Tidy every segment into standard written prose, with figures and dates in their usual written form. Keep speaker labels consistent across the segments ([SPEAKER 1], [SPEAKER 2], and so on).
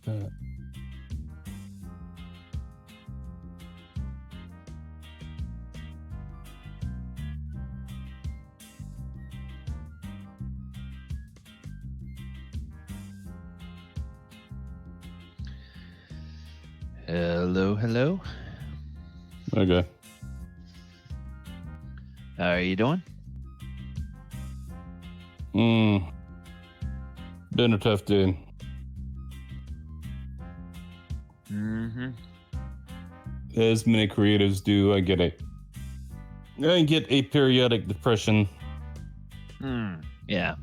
[SPEAKER 1] that.
[SPEAKER 2] Hello, hello.
[SPEAKER 1] Okay.
[SPEAKER 2] How are you doing?
[SPEAKER 1] Been a tough day.
[SPEAKER 2] Mm-hmm.
[SPEAKER 1] As many creatives do, I get a periodic depression.
[SPEAKER 2] Yeah.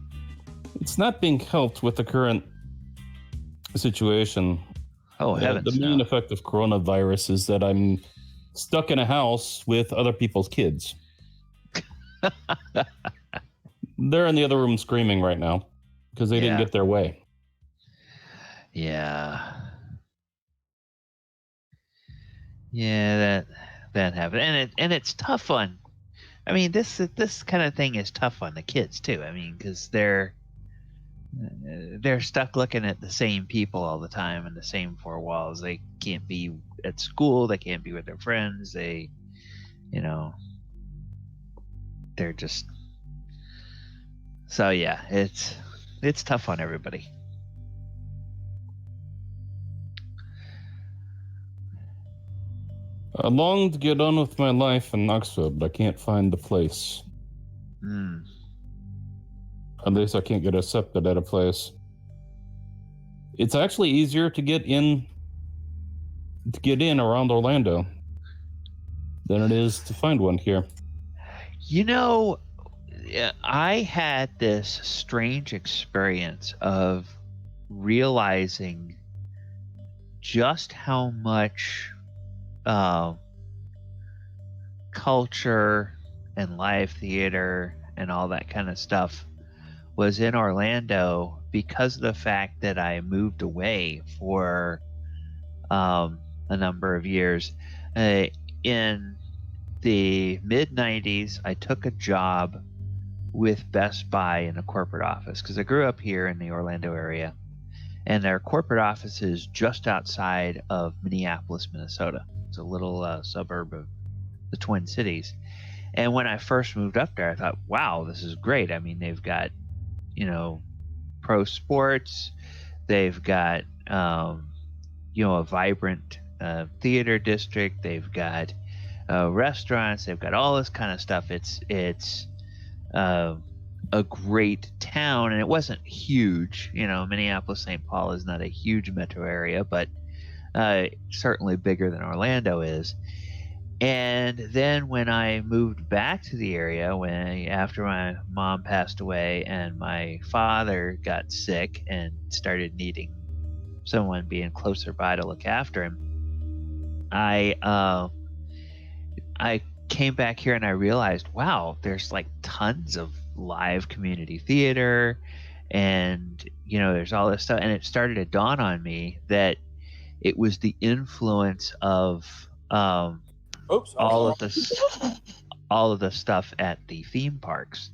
[SPEAKER 1] It's not being helped with the current situation.
[SPEAKER 2] Oh, heavens
[SPEAKER 1] The main
[SPEAKER 2] no.
[SPEAKER 1] effect of coronavirus is that I'm stuck in a house with other people's kids. They're in the other room screaming right now because they didn't get their way.
[SPEAKER 2] Yeah. Yeah, that happened. And it's tough on, I mean, this kind of thing is tough on the kids too. I mean, because they're stuck looking at the same people all the time in the same four walls. They can't be at school. They can't be with their friends. They, they're just. So yeah, it's tough on everybody.
[SPEAKER 1] I long to get on with my life in Knoxville, but I can't find the place. At least I can't get accepted at a place. It's actually easier to get in around Orlando than it is to find one here.
[SPEAKER 2] I had this strange experience of realizing just how much culture and live theater and all that kind of stuff was in Orlando because of the fact that I moved away for a number of years. In the mid-90s, I took a job with Best Buy in a corporate office because I grew up here in the Orlando area, and their corporate office is just outside of Minneapolis, Minnesota. It's a little suburb of the Twin Cities. And when I first moved up there, I thought, wow, this is great. I mean, they've got, pro sports. They've got, a vibrant theater district. They've got restaurants. They've got all this kind of stuff. It's a great town, and it wasn't huge. Minneapolis, St. Paul is not a huge metro area, but certainly bigger than Orlando is. And then when I moved back to the area, after my mom passed away and my father got sick and started needing someone being closer by to look after him, I came back here and I realized, wow, there's like tons of live community theater, and there's all this stuff, and it started to dawn on me that it was the influence of all of the stuff at the theme parks,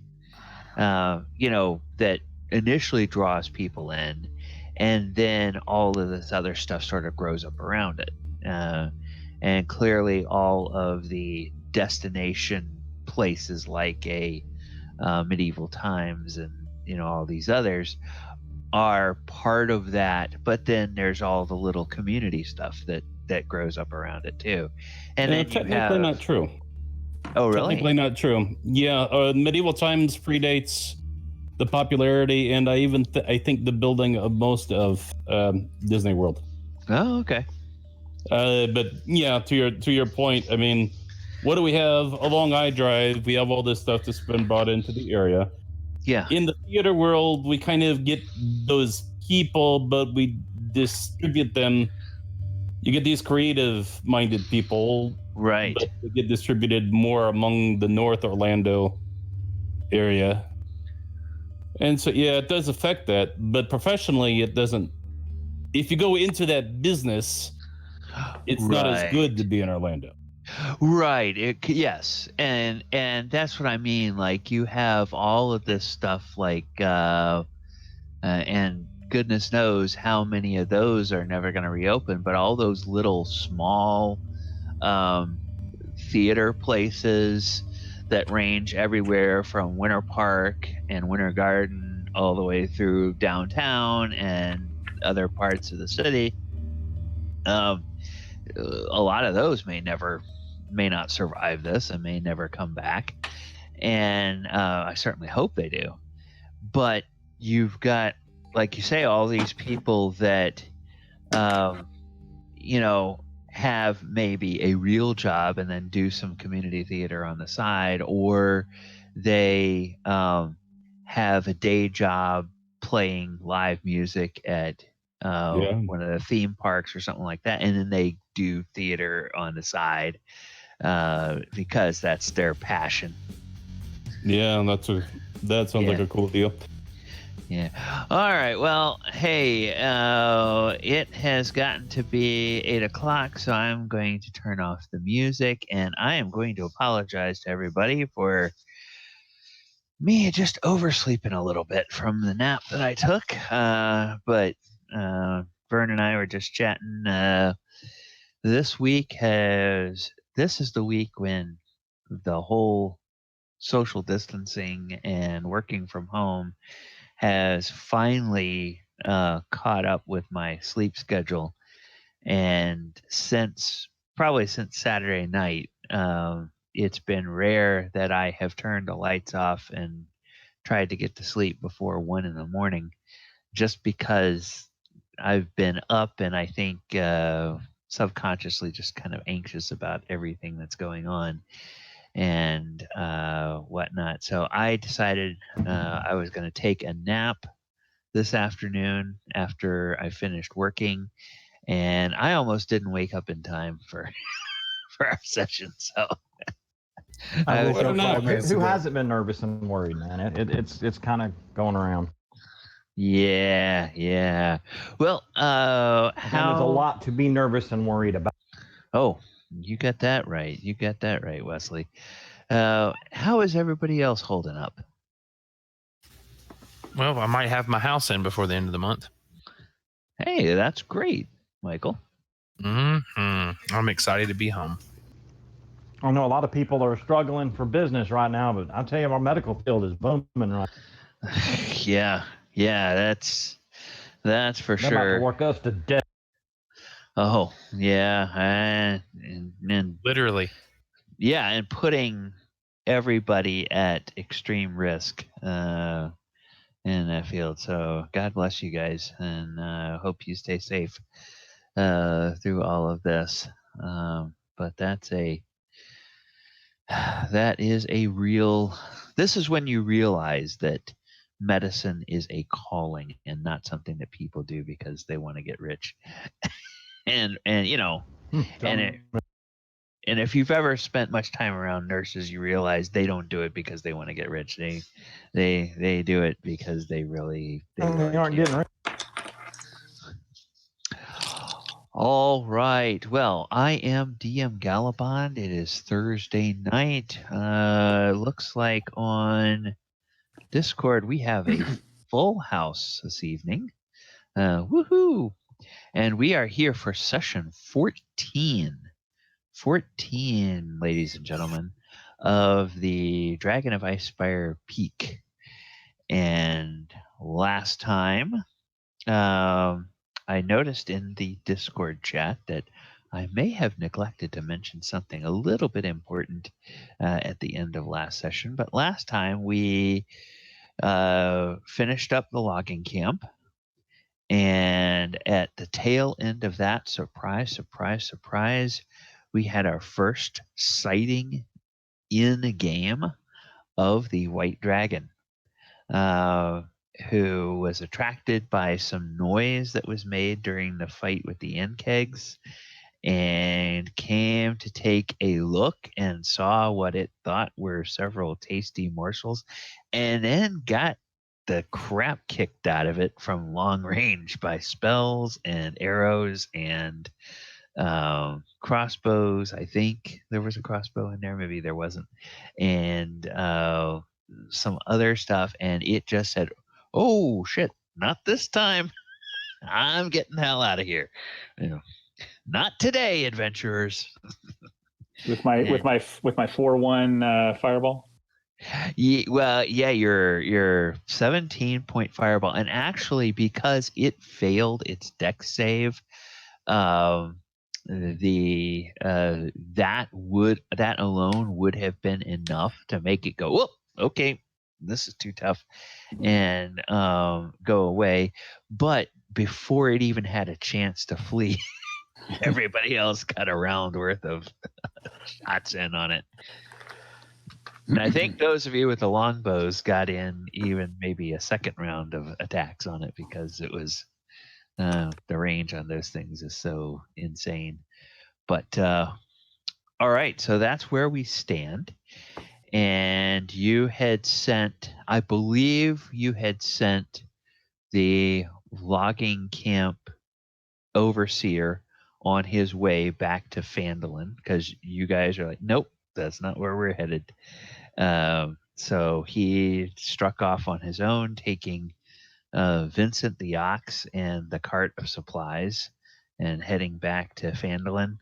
[SPEAKER 2] that initially draws people in, and then all of this other stuff sort of grows up around it. And clearly all of the destination places like a Medieval Times and all these others are part of that, but then there's all the little community stuff that grows up around it too. And then
[SPEAKER 1] technically not true.
[SPEAKER 2] Oh, really?
[SPEAKER 1] Technically not true. Yeah, Medieval Times predates the popularity, and I think the building of most of Disney World.
[SPEAKER 2] Oh, okay.
[SPEAKER 1] But yeah, to your point, I mean, what do we have along I-Drive? We have all this stuff that's been brought into the area.
[SPEAKER 2] Yeah.
[SPEAKER 1] In the theater world, we kind of get those people, but we distribute them. You get these creative-minded people,
[SPEAKER 2] right?
[SPEAKER 1] But they get distributed more among the North Orlando area, and so yeah, it does affect that. But professionally, it doesn't. If you go into that business, it's not as good to be in Orlando.
[SPEAKER 2] Right. Yes. And that's what I mean. Like, you have all of this stuff, like, and goodness knows how many of those are never going to reopen, but all those little small theater places that range everywhere from Winter Park and Winter Garden all the way through downtown and other parts of the city. A lot of those may not survive this and may never come back. And I certainly hope they do. But you've got, like you say, all these people that, have maybe a real job and then do some community theater on the side, or they have a day job playing live music at one of the theme parks or something like that, and then they do theater on the side because that's their passion.
[SPEAKER 1] Yeah, that sounds like a cool deal.
[SPEAKER 2] Yeah. All right. Well, hey, it has gotten to be 8:00, so I'm going to turn off the music, and I am going to apologize to everybody for me just oversleeping a little bit from the nap that I took. But Vern and I were just chatting. This is the week when the whole social distancing and working from home has finally caught up with my sleep schedule. And probably since Saturday night, it's been rare that I have turned the lights off and tried to get to sleep before 1 a.m, just because I've been up and I think subconsciously just kind of anxious about everything that's going on and whatnot. So I decided I was going to take a nap this afternoon after I finished working, and I almost didn't wake up in time for our session. So
[SPEAKER 3] who hasn't been nervous and worried, man? It's kind of going around.
[SPEAKER 2] Yeah. Well,
[SPEAKER 3] there's a lot to be nervous and worried about.
[SPEAKER 2] Oh, you got that right. Wesley. How is everybody else holding up?
[SPEAKER 4] Well, I might have my house in before the end of the month.
[SPEAKER 2] Hey, that's great, Michael.
[SPEAKER 4] I'm excited to be home.
[SPEAKER 3] I know a lot of people are struggling for business right now, but I'll tell you, our medical field is booming right now.
[SPEAKER 2] Yeah, that's for
[SPEAKER 3] They're
[SPEAKER 2] sure.
[SPEAKER 3] about to work us to death.
[SPEAKER 2] Oh, yeah, and
[SPEAKER 4] literally.
[SPEAKER 2] Yeah, and putting everybody at extreme risk in that field. So God bless you guys, and hope you stay safe through all of this. But that is a real. This is when you realize that medicine is a calling and not something that people do because they want to get rich. and if you've ever spent much time around nurses, you realize they don't do it because they want to get rich. They do it because they really
[SPEAKER 3] aren't getting rich.
[SPEAKER 2] All right. Well, I am DM Gallibond. It is Thursday night. Looks like on Discord we have a full house this evening. Woohoo! And we are here for session 14. 14, ladies and gentlemen, of the Dragon of Icespire Peak. And last time, I noticed in the Discord chat that I may have neglected to mention something a little bit important at the end of last session. But last time we finished up the logging camp. And at the tail end of that, surprise, we had our first sighting in a game of the White Dragon, who was attracted by some noise that was made during the fight with the Enkegs and came to take a look and saw what it thought were several tasty morsels, and then got the crap kicked out of it from long range by spells and arrows and crossbows. I think there was a crossbow in there, maybe there wasn't, and some other stuff, and it just said, oh shit, not this time. I'm getting the hell out of here. Not today, adventurers.
[SPEAKER 5] With my 4-1 fireball.
[SPEAKER 2] Your 17-point fireball, and actually because it failed its dex save, that alone would have been enough to make it go, whoop, okay, this is too tough, and go away. But before it even had a chance to flee, everybody else got a round worth of shots in on it. And I think those of you with the longbows got in even maybe a second round of attacks on it, because it was the range on those things is so insane. But all right, so that's where we stand. And you had sent, I believe you had sent the logging camp overseer on his way back to Phandalin, because you guys are like, nope, that's not where we're headed. So he struck off on his own, taking Vincent the ox and the cart of supplies, and heading back to Phandalin.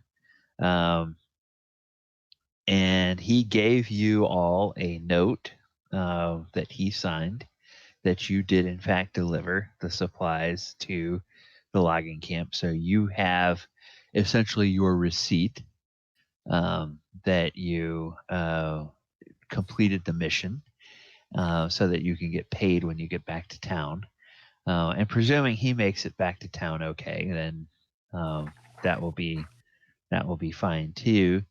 [SPEAKER 2] And he gave you all a note that he signed that you did in fact deliver the supplies to the logging camp. So you have essentially your receipt that you completed the mission, so that you can get paid when you get back to town. And presuming he makes it back to town okay, then that will be fine too.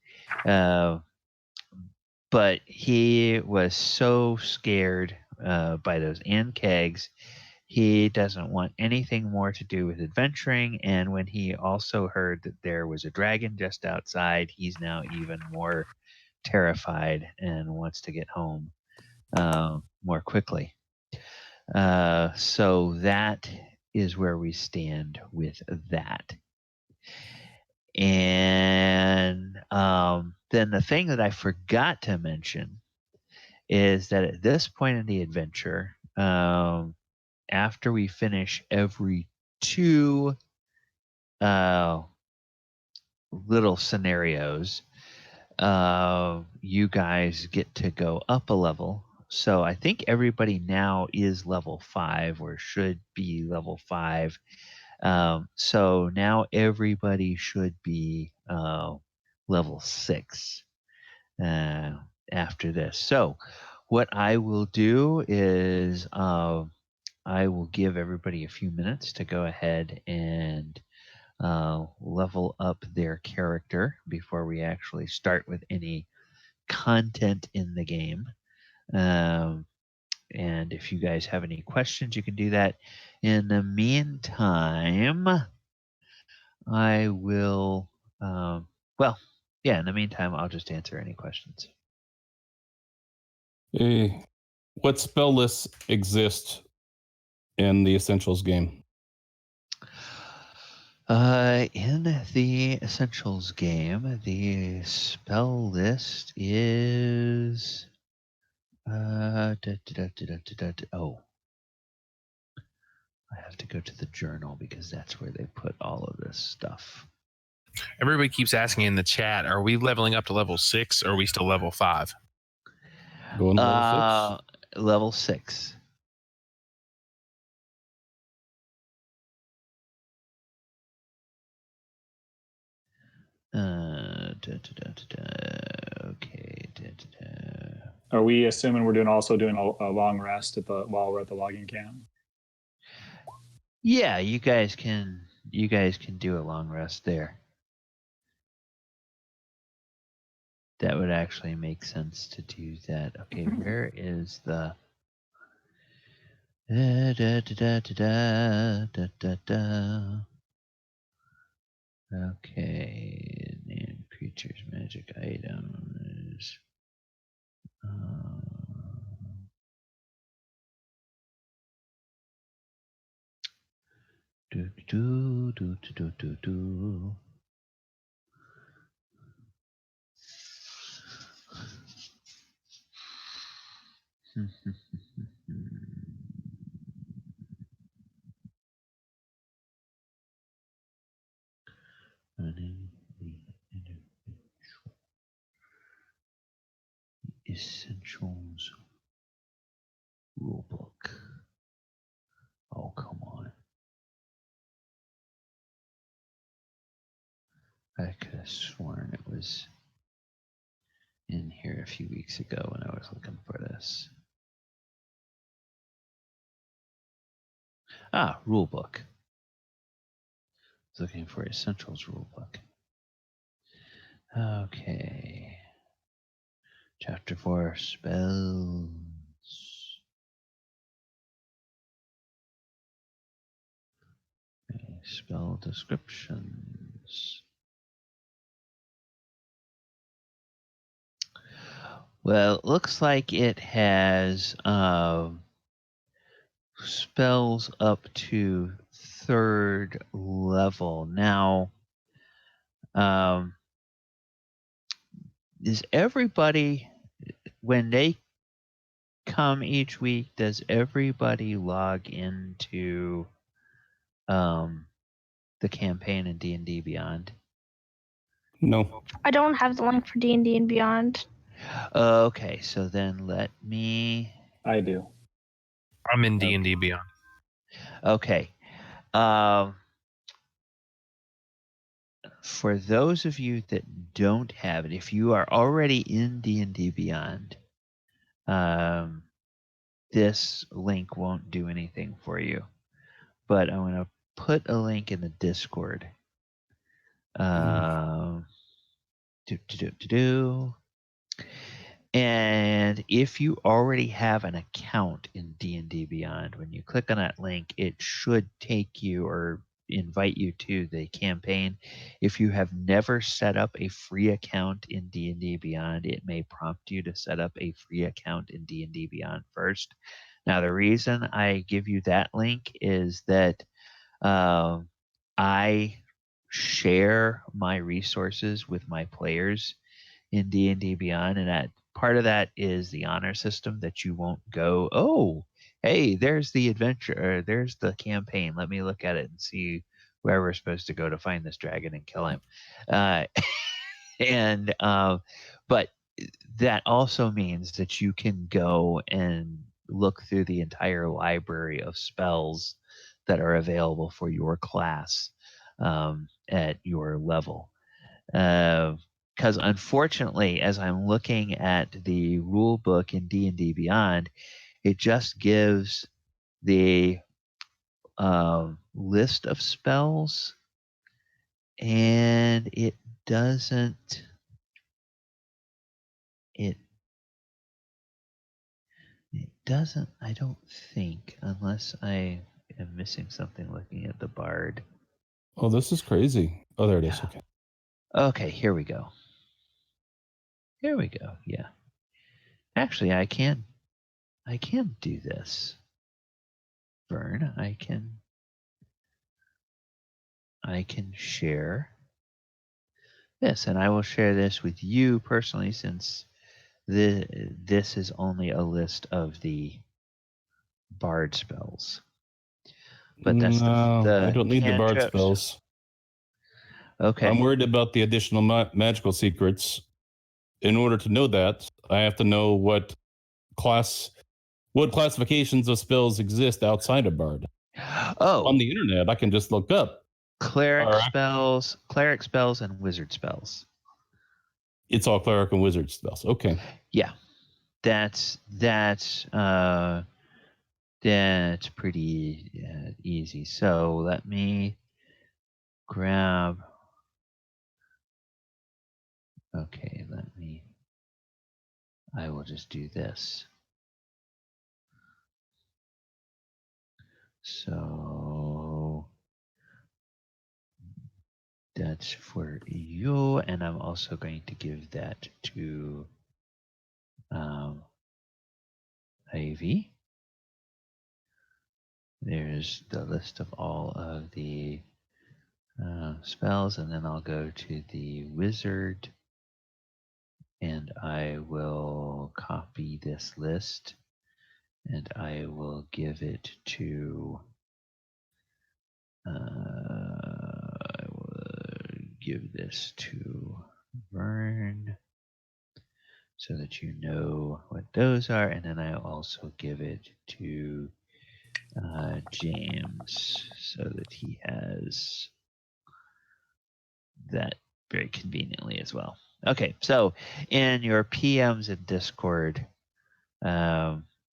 [SPEAKER 2] But he was so scared by those kegs, he doesn't want anything more to do with adventuring. And when he also heard that there was a dragon just outside, he's now even more terrified and wants to get home more quickly. So that is where we stand with that. And then the thing that I forgot to mention is that at this point in the adventure, after we finish every 2 little scenarios, you guys get to go up a level. So I think everybody now is level 5, or should be level 5. So now everybody should be level 6 after this. So what I will do is I will give everybody a few minutes to go ahead and level up their character before we actually start with any content in the game. And if you guys have any questions, you can do that. In the meantime, I will, in the meantime, I'll just answer any questions.
[SPEAKER 1] What spell lists exist in the Essentials game?
[SPEAKER 2] In the Essentials game, the spell list is I have to go to the journal because that's where they put all of this stuff.
[SPEAKER 4] Everybody keeps asking in the chat, are we leveling up to level 6 or are we still level 5?
[SPEAKER 1] Going to level 6?
[SPEAKER 2] Level 6. Okay.
[SPEAKER 5] Are we assuming we're also doing a long rest while we're at the logging camp?
[SPEAKER 2] Yeah, you guys can do a long rest there. That would actually make sense to do that. Okay, where is the Okay, name creatures, magic items. Essentials rulebook. Oh, come on. I could have sworn it was in here a few weeks ago when I was looking for this. Ah, rulebook. I was looking for Essentials rulebook. Okay. Chapter 4, spells. Okay, spell descriptions. Well, it looks like it has spells up to 3rd level. Now, is everybody, when they come each week, does everybody log into the campaign in D&D Beyond?
[SPEAKER 1] No.
[SPEAKER 6] I don't have the link for D&D and Beyond.
[SPEAKER 2] Okay, so then let me...
[SPEAKER 5] I do.
[SPEAKER 4] I'm in D&D Beyond.
[SPEAKER 2] Okay. For those of you that don't have it, if you are already in D&D Beyond, this link won't do anything for you. But I'm going to put a link in the Discord. And if you already have an account in D&D Beyond, when you click on that link, it should take you or invite you to the campaign. If you have never set up a free account in D&D Beyond, it may prompt you to set up a free account in D&D Beyond first. Now, the reason I give you that link is that I share my resources with my players in D&D Beyond, and that part of that is the honor system, that you won't go, oh, hey, there's the adventure, or there's the campaign. Let me look at it and see where we're supposed to go to find this dragon and kill him. But that also means that you can go and look through the entire library of spells that are available for your class at your level. Because unfortunately, as I'm looking at the rule book in D&D Beyond, it just gives the list of spells, and it doesn't. It doesn't. I don't think, unless I am missing something looking at the Bard.
[SPEAKER 1] Oh, this is crazy. Oh, there it is. Okay.
[SPEAKER 2] Okay, here we go. Here we go. Yeah. Actually, I can do this. Vern, I can share this, and I will share this with you personally, since this is only a list of the bard spells. But that's
[SPEAKER 1] I don't need the bard
[SPEAKER 2] cantrips.
[SPEAKER 1] spells.
[SPEAKER 2] Okay.
[SPEAKER 1] I'm worried about the additional magical secrets. In order to know that, I have to know what classifications of spells exist outside of bard.
[SPEAKER 2] Oh,
[SPEAKER 1] On the internet, I can just look up.
[SPEAKER 2] cleric spells, and wizard spells.
[SPEAKER 1] It's all cleric and wizard spells. Okay.
[SPEAKER 2] Yeah, that's pretty easy. So let me grab. Okay, I will just do this. So that's for you, and I'm also going to give that to Ivy. There's the list of all of the spells, and then I'll go to the wizard, and I will copy this list, and I will give it to give this to Vern so that you know what those are, and then I also give it to James so that he has that very conveniently as well. Okay, so in your PMs in Discord,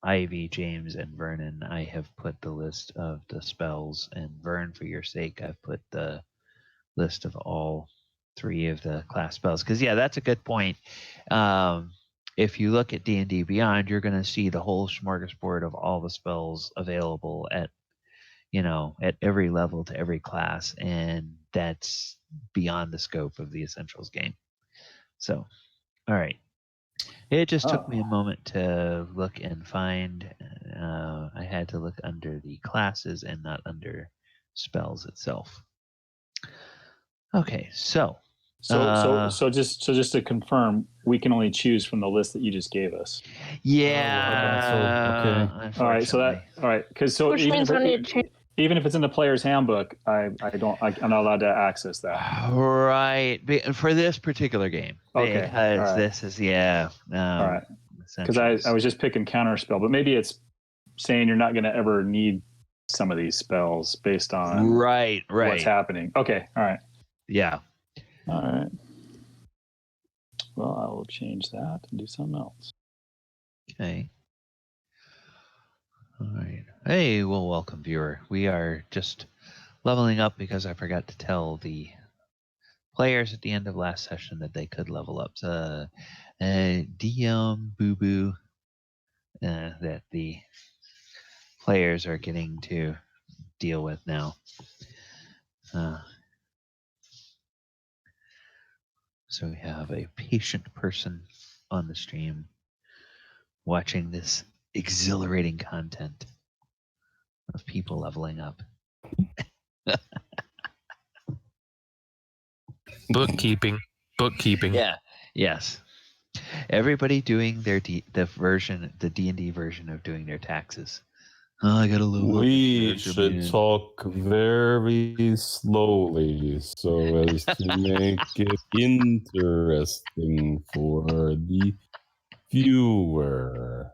[SPEAKER 2] Ivy, James, and Vernon, I have put the list of the spells, and Vern, for your sake, I've put the list of all 3 of the class spells. Because yeah, that's a good point. If you look at D&D Beyond, you're going to see the whole smorgasbord of all the spells available at every level to every class, and that's beyond the scope of the Essentials game. So, all right. It just took me a moment to look and find. I had to look under the classes and not under spells itself. Okay, so
[SPEAKER 5] just to confirm, we can only choose from the list that you just gave us.
[SPEAKER 2] Yeah.
[SPEAKER 1] Okay.
[SPEAKER 5] All right. Because
[SPEAKER 6] Which means I need to change.
[SPEAKER 5] even if it's in the player's handbook, I'm not allowed to access that.
[SPEAKER 2] Right. For this particular game.
[SPEAKER 5] Okay.
[SPEAKER 2] Because this is
[SPEAKER 5] all right. Because I was just picking counterspell, but maybe it's saying you're not going to ever need some of these spells based on what's happening. Okay. All right.
[SPEAKER 2] Yeah.
[SPEAKER 5] All right. Well, I will change that and do something else.
[SPEAKER 2] Okay. All right. Hey, well, welcome, viewer. We are just leveling up because I forgot to tell the players at the end of last session that they could level up. DM boo-boo that the players are getting to deal with now. So we have a patient person on the stream watching this exhilarating content of people leveling up.
[SPEAKER 4] Bookkeeping.
[SPEAKER 2] Yeah. Yes. Everybody doing their the D&D version of doing their taxes. Oh, I gotta level up.
[SPEAKER 1] We should talk very slowly so as to make it interesting for the viewer.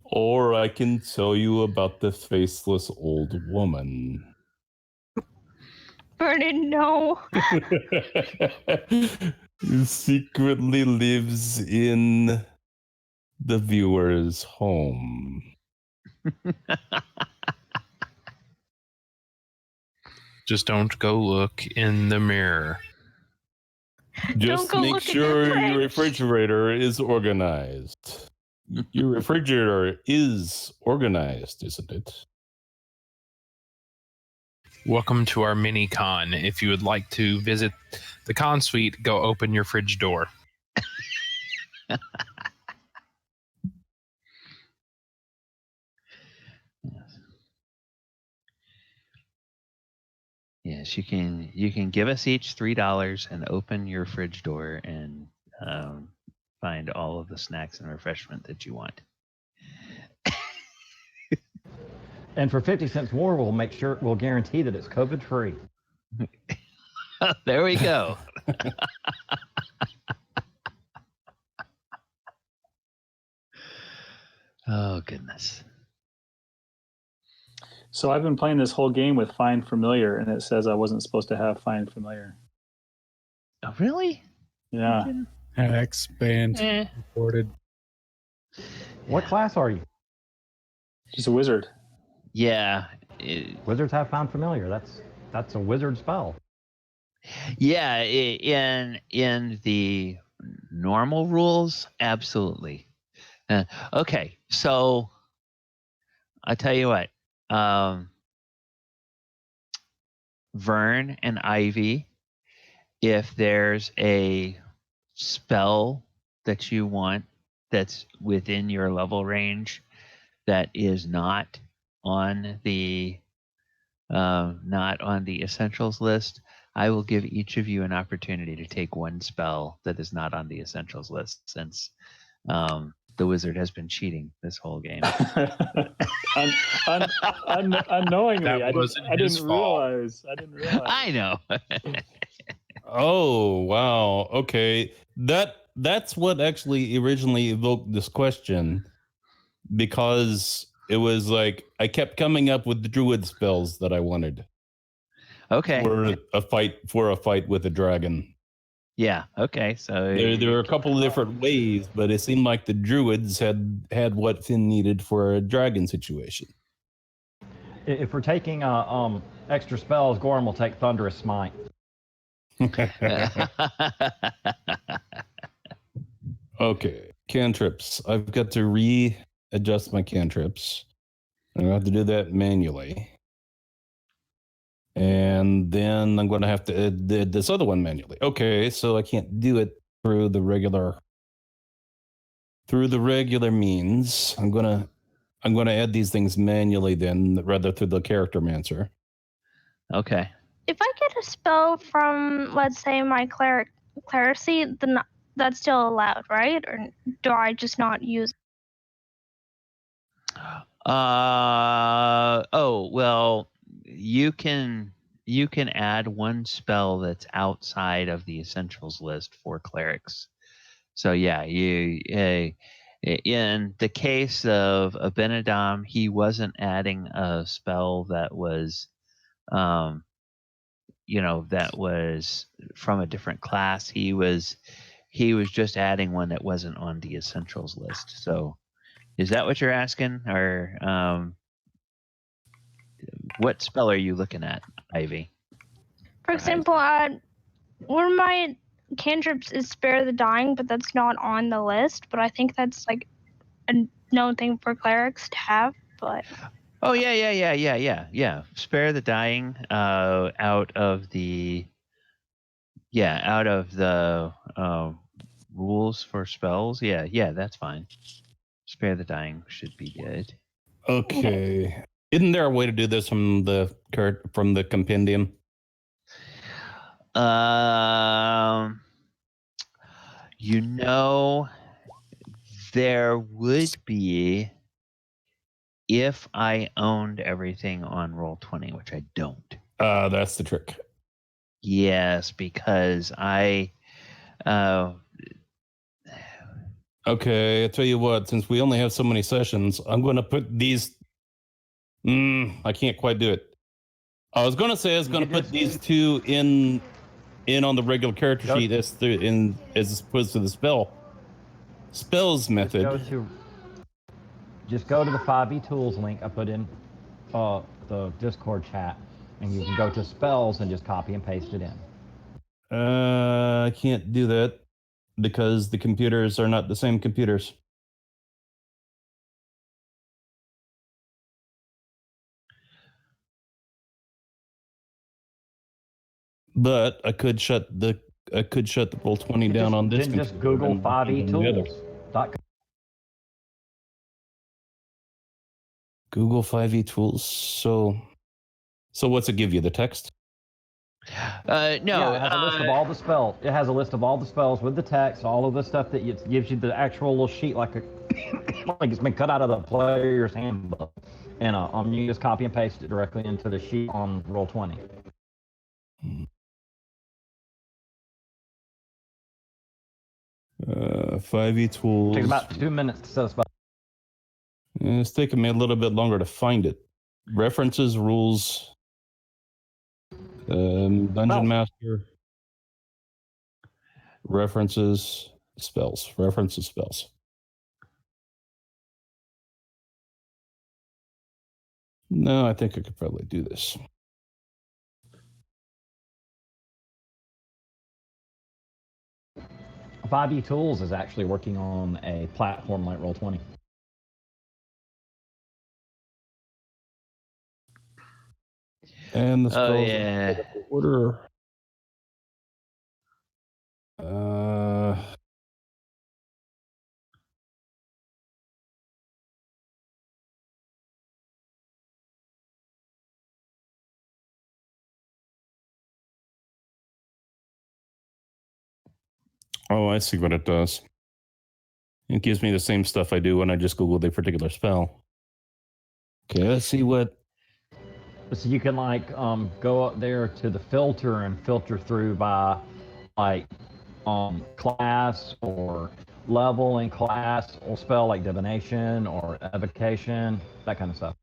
[SPEAKER 1] Or I can tell you about the faceless old woman.
[SPEAKER 6] Vernon, no.
[SPEAKER 1] Who secretly lives in the viewer's home.
[SPEAKER 4] Just don't go look in the mirror.
[SPEAKER 1] Just make sure your refrigerator is organized. Your refrigerator is organized, isn't it?
[SPEAKER 4] Welcome to our mini con. If you would like to visit the con suite, go open your fridge door.
[SPEAKER 2] Yes, you can give us each $3 and open your fridge door and find all of the snacks and refreshment that you want.
[SPEAKER 3] And for 50 cents more, we'll guarantee that it's COVID free.
[SPEAKER 2] There we go. Oh, goodness.
[SPEAKER 5] So I've been playing this whole game with Find Familiar, and it says I wasn't supposed to have Find Familiar.
[SPEAKER 2] Oh, really?
[SPEAKER 5] Yeah.
[SPEAKER 7] Expand reported.
[SPEAKER 3] What class are you?
[SPEAKER 5] Just a wizard.
[SPEAKER 2] Yeah.
[SPEAKER 3] Wizards have Found Familiar. That's a wizard spell.
[SPEAKER 2] Yeah, in the normal rules, absolutely. Okay, so I tell you what, Vern and Ivy, if there's a spell that you want that's within your level range that is not on the essentials list, I will give each of you an opportunity to take one spell that is not on the essentials list, since the wizard has been cheating this whole game.
[SPEAKER 5] unknowingly.
[SPEAKER 4] That wasn't
[SPEAKER 5] I
[SPEAKER 4] his
[SPEAKER 5] didn't
[SPEAKER 4] fault.
[SPEAKER 5] realize. I didn't realize.
[SPEAKER 2] I know.
[SPEAKER 1] Oh, wow. Okay. That's what actually originally evoked this question, because it was like I kept coming up with the druid spells that I wanted.
[SPEAKER 2] Okay.
[SPEAKER 1] For a fight with a dragon.
[SPEAKER 2] Yeah. Okay. So
[SPEAKER 1] There were a couple of different ways, but it seemed like the druids had what's needed for a dragon situation.
[SPEAKER 3] If we're taking extra spells, Gorrim will take Thunderous Smite.
[SPEAKER 1] Okay, cantrips. I've got to readjust my cantrips. I'm going to have to do that manually. And then I'm going to have to add this other one manually. Okay, so I can't do it through the regular means. I'm going to add these things manually then, rather through the character mancer.
[SPEAKER 2] Okay.
[SPEAKER 6] If I get a spell from, let's say, my clerisy, then that's still allowed, right? Or do I just not use it?
[SPEAKER 2] Oh, well, you can add one spell that's outside of the essentials list for clerics. So yeah, in the case of Abinadom, he wasn't adding a spell that was that was from a different class. He was just adding one that wasn't on the essentials list. So is that what you're asking? Or what spell are you looking at, Ivy?
[SPEAKER 6] For example, one of my cantrips is Spare the Dying, but that's not on the list. But I think that's like a known thing for clerics to have. But
[SPEAKER 2] oh yeah. Spare the Dying out of the rules for spells. Yeah, that's fine. Spare the Dying should be good.
[SPEAKER 1] Okay. Isn't there a way to do this from the compendium?
[SPEAKER 2] There would be if I owned everything on Roll20, which I don't.
[SPEAKER 1] That's the trick.
[SPEAKER 2] Yes, because I.
[SPEAKER 1] Okay, I'll tell you what. Since we only have so many sessions, I'm going to put these. I can't quite do it. I was going to say I was going to put these two in on the regular character sheet as opposed to the spells method.
[SPEAKER 3] Just go to the 5e tools link I put in the Discord chat, and you can go to spells and just copy and paste it in.
[SPEAKER 1] I can't do that because the computers are not the same computers. But I could shut the Roll20 down on this.
[SPEAKER 3] Then just Google 5e tools.
[SPEAKER 1] Google 5e tools. So what's it give you? The text?
[SPEAKER 2] No.
[SPEAKER 3] Yeah, it has a list of all the spells. It has a list of all the spells with the text, all of the stuff that gives you the actual little sheet, like it's been cut out of the player's handbook, and you just copy and paste it directly into the sheet on Roll20.
[SPEAKER 1] 5e tools.
[SPEAKER 3] It takes about 2 minutes to set a spell.
[SPEAKER 1] It's taking me a little bit longer to find it. References, rules, Dungeon Master, references, spells. No, I think I could probably do this.
[SPEAKER 3] .5e Tools is actually working on a platform like Roll20.
[SPEAKER 1] And the spells order. Oh, I see what it does. It gives me the same stuff I do when I just Google the particular spell. Okay, let's see what.
[SPEAKER 3] So you can like go up there to the filter and filter through by like class or level in class or spell like divination or evocation, that kind of stuff.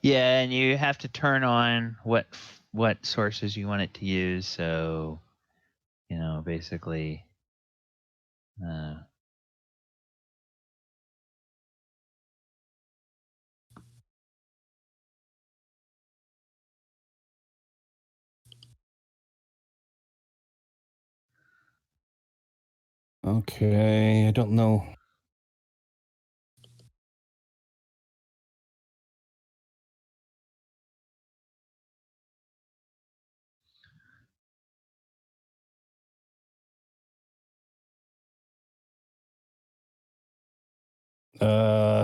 [SPEAKER 2] Yeah, and you have to turn on what sources you want it to use. So, basically,
[SPEAKER 1] Okay, I don't know.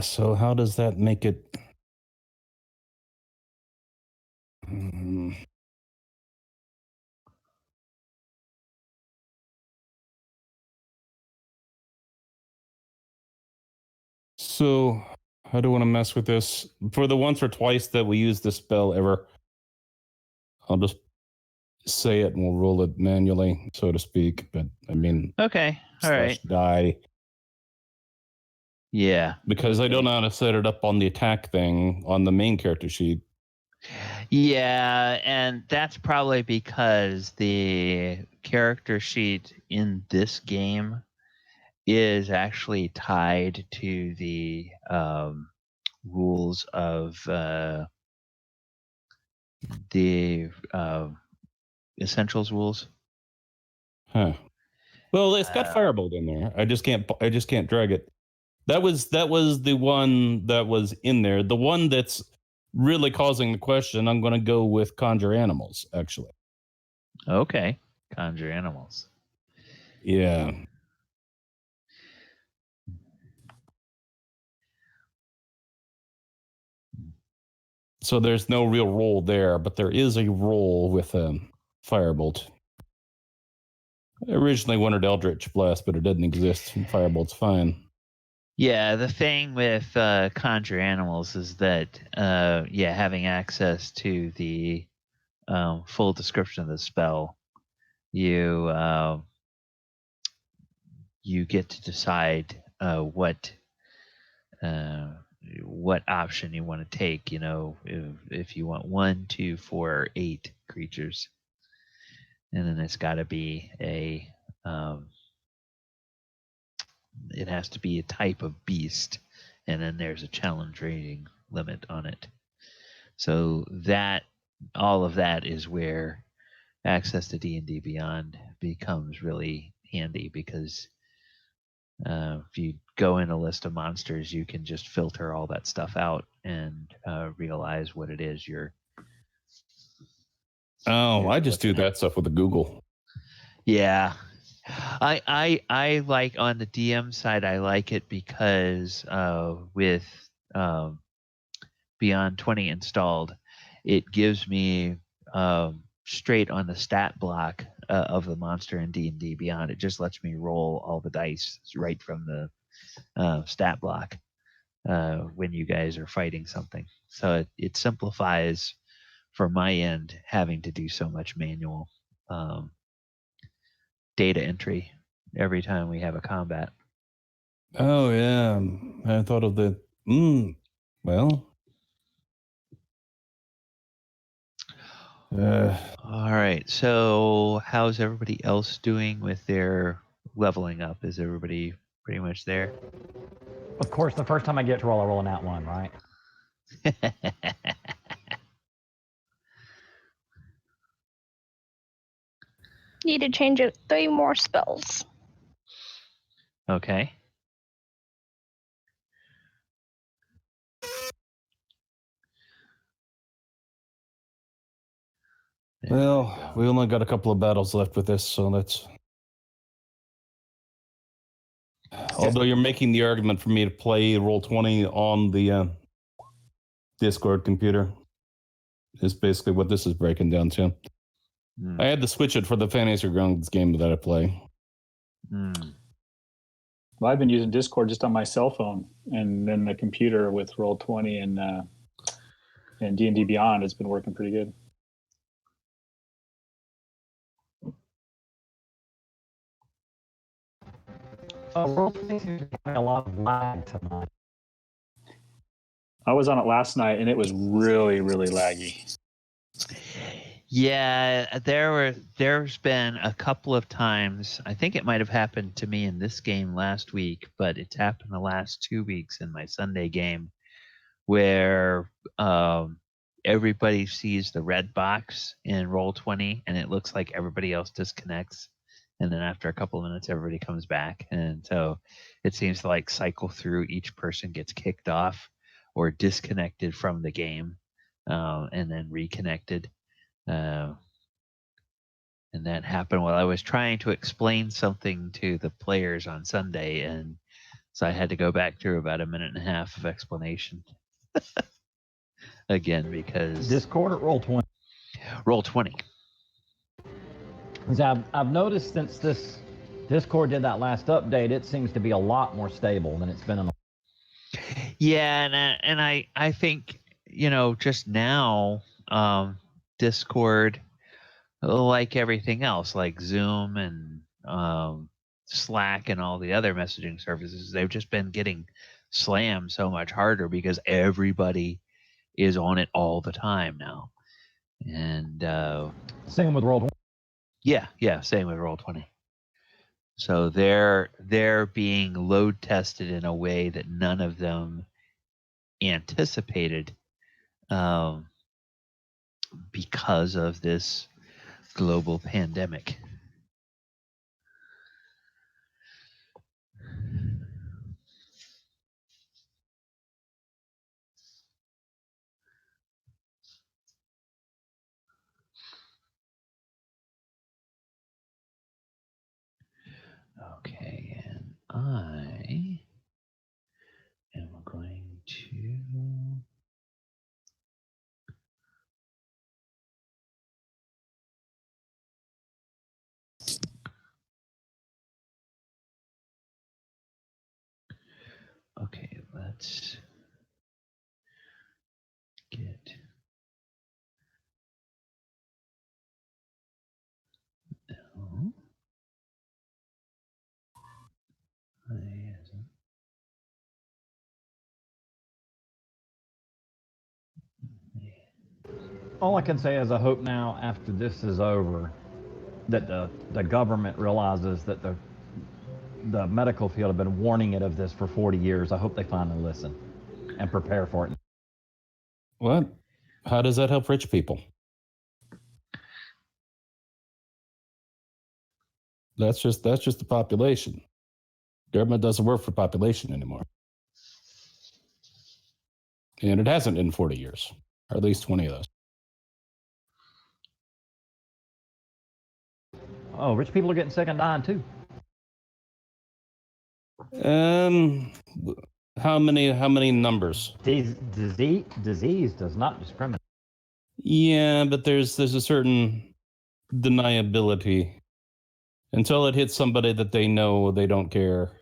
[SPEAKER 1] So how does that make it? So how do I want to mess with this? For the once or twice that we use this spell ever, I'll just say it and we'll roll it manually, so to speak. But I mean,
[SPEAKER 2] okay, all right,
[SPEAKER 1] die.
[SPEAKER 2] Yeah,
[SPEAKER 1] because I don't know how to set it up on the attack thing on the main character sheet.
[SPEAKER 2] Yeah, and that's probably because the character sheet in this game is actually tied to the rules of the essentials rules.
[SPEAKER 1] Huh. Well, it's got Firebolt in there. I just can't drag it. That was the one that was in there. The one that's really causing the question, I'm going to go with Conjure Animals, actually.
[SPEAKER 2] Okay, Conjure Animals.
[SPEAKER 1] Yeah. So there's no real roll there, but there is a roll with Firebolt. I originally wanted Eldritch Blast, but it didn't exist. Firebolt's fine.
[SPEAKER 2] Yeah, the thing with Conjure Animals is that, having access to the full description of the spell, you get to decide what option you want to take. If you want 1, 2, 4, or 8 creatures, and then it's got to be it has to be a type of beast, and then there's a challenge rating limit on it. So all of that is where access to D&D Beyond becomes really handy, because if you go in a list of monsters, you can just filter all that stuff out and realize what it is you're.
[SPEAKER 1] I just do that stuff with the Google.
[SPEAKER 2] Yeah. I like, on the DM side, I like it because with Beyond 20 installed, it gives me straight on the stat block of the monster in D&D Beyond. It just lets me roll all the dice right from the stat block when you guys are fighting something. So it simplifies, from my end, having to do so much manual data entry every time we have a combat.
[SPEAKER 1] Oh, yeah. I thought of the... well...
[SPEAKER 2] all right. So how's everybody else doing with their leveling up? Is everybody pretty much there?
[SPEAKER 3] Of course, the first time I get to roll, I roll an @1, right?
[SPEAKER 6] Need to change out 3 more spells.
[SPEAKER 2] Okay.
[SPEAKER 1] Well, we only got a couple of battles left with this, so that's... Although you're making the argument for me to play Roll20 on the Discord computer, is basically what this is breaking down to. I had to switch it for the Fantasy Grounds game that I play.
[SPEAKER 5] Well, I've been using Discord just on my cell phone, and then the computer with Roll20 and and D&D Beyond has been working pretty good.
[SPEAKER 3] Roll20 seems to be having a lot of lag tonight.
[SPEAKER 5] I was on it last night, and it was really, really laggy.
[SPEAKER 2] Yeah, there's been a couple of times. I think it might have happened to me in this game last week, but it's happened the last 2 weeks in my Sunday game, where everybody sees the red box in Roll20, and it looks like everybody else disconnects. And then after a couple of minutes, everybody comes back. And so it seems to like cycle through. Each person gets kicked off or disconnected from the game, and then reconnected. And that happened while I was trying to explain something to the players on Sunday. And so I had to go back through about a minute and a half of explanation again, because
[SPEAKER 3] Discord or Roll20?
[SPEAKER 2] Roll20.
[SPEAKER 3] I've noticed since this Discord did that last update, it seems to be a lot more stable than it's been in.
[SPEAKER 2] Yeah, and I think, just now, Discord, like everything else, like Zoom and Slack and all the other messaging services, they've just been getting slammed so much harder because everybody is on it all the time now. And
[SPEAKER 3] same with Roll20.
[SPEAKER 2] Yeah, same with Roll20. So they're being load tested in a way that none of them anticipated, because of this global pandemic. Okay, and I am going to let's get
[SPEAKER 3] All I can say is I hope now, after this is over, that the government realizes that the medical field have been warning it of this for 40 years. I hope they finally listen and prepare for it.
[SPEAKER 1] What? How does that help rich people? That's just the population. Government doesn't work for population anymore. And it hasn't in 40 years, or at least 20 of those.
[SPEAKER 3] Oh, rich people are getting sick and dying too.
[SPEAKER 1] How many numbers?
[SPEAKER 3] Disease does not discriminate.
[SPEAKER 1] Yeah, but there's a certain deniability. Until it hits somebody that they know, they don't care.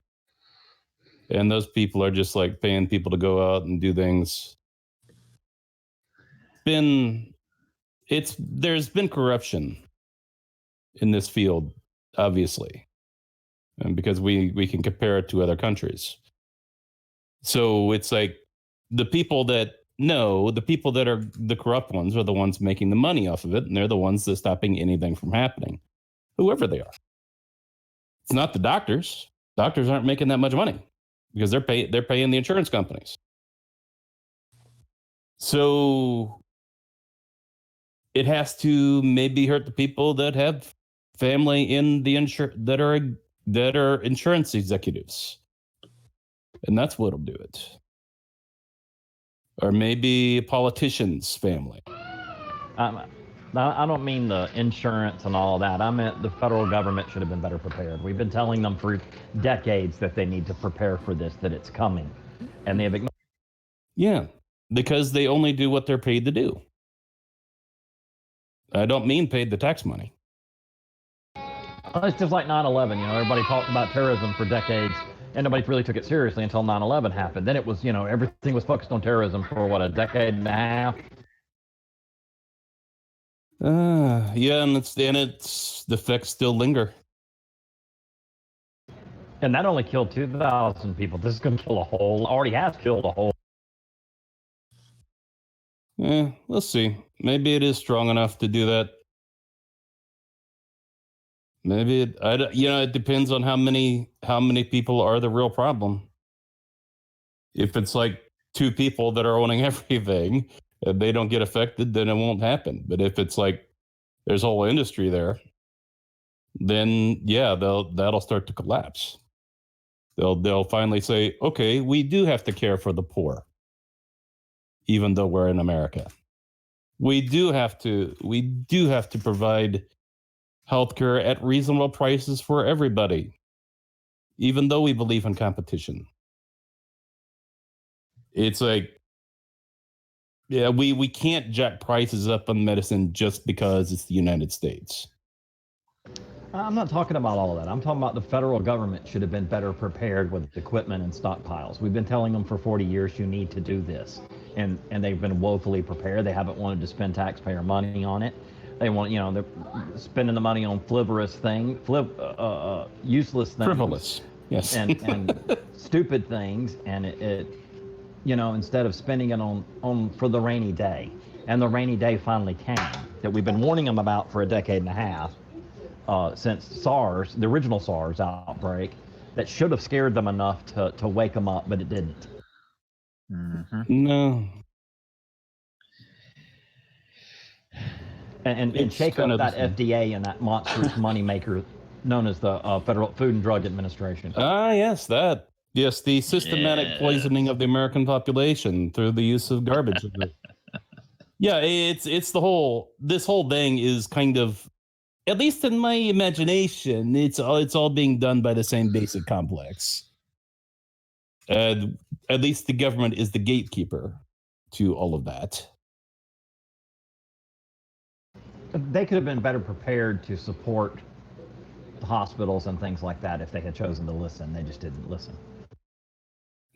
[SPEAKER 1] And those people are just like paying people to go out and do things. There's been corruption in this field, obviously, and because we can compare it to other countries. So it's like the people that know, the people that are the corrupt ones are the ones making the money off of it, and they're the ones that's stopping anything from happening, whoever they are. It's not the doctors. Doctors aren't making that much money because they're paying the insurance companies. So it has to maybe hurt the people that have family in the that are insurance executives, and that's what'll do it. Or maybe a politician's family.
[SPEAKER 3] I don't mean the insurance and all that. I meant the federal government should have been better prepared. We've been telling them for decades that they need to prepare for this, that it's coming, and they have ignored.
[SPEAKER 1] Yeah, because they only do what they're paid to do. I don't mean paid the tax money.
[SPEAKER 3] It's just like 9/11. Everybody talked about terrorism for decades, and nobody really took it seriously until 9/11 happened. Then it was, everything was focused on terrorism for a decade and a half,
[SPEAKER 1] Yeah, and the effects still linger.
[SPEAKER 3] And that only killed 2,000 people. This is going to kill already has killed a whole.
[SPEAKER 1] Yeah, let's see. Maybe it is strong enough to do that. Maybe it depends on how many people are the real problem. If it's like 2 people that are owning everything, and they don't get affected, then it won't happen. But if it's like there's a whole industry there, then yeah, that'll start to collapse. They'll finally say, okay, we do have to care for the poor, even though we're in America. We do have to provide healthcare at reasonable prices for everybody, even though we believe in competition. It's like, yeah, we can't jack prices up on medicine just because it's the United States.
[SPEAKER 3] I'm not talking about all of that. I'm talking about the federal government should have been better prepared with equipment and stockpiles. We've been telling them for 40 years, you need to do this. And they've been woefully prepared. They haven't wanted to spend taxpayer money on it. They want, they're spending the money on useless things.
[SPEAKER 1] Frivolous, yes.
[SPEAKER 3] And stupid things. And it instead of spending it on for the rainy day. And the rainy day finally came that we've been warning them about for a decade and a half. Since SARS, the original SARS outbreak, that should have scared them enough to wake them up, but it didn't.
[SPEAKER 1] Mm-hmm. No.
[SPEAKER 3] And shake up that FDA and that monstrous moneymaker known as the Federal Food and Drug Administration.
[SPEAKER 1] Yes, that. Yes, the systematic poisoning of the American population through the use of garbage. Yeah, it's this whole thing is kind of, at least in my imagination, it's all being done by the same basic complex. At least the government is the gatekeeper to all of that.
[SPEAKER 3] They could have been better prepared to support the hospitals and things like that if they had chosen to listen. They just didn't listen.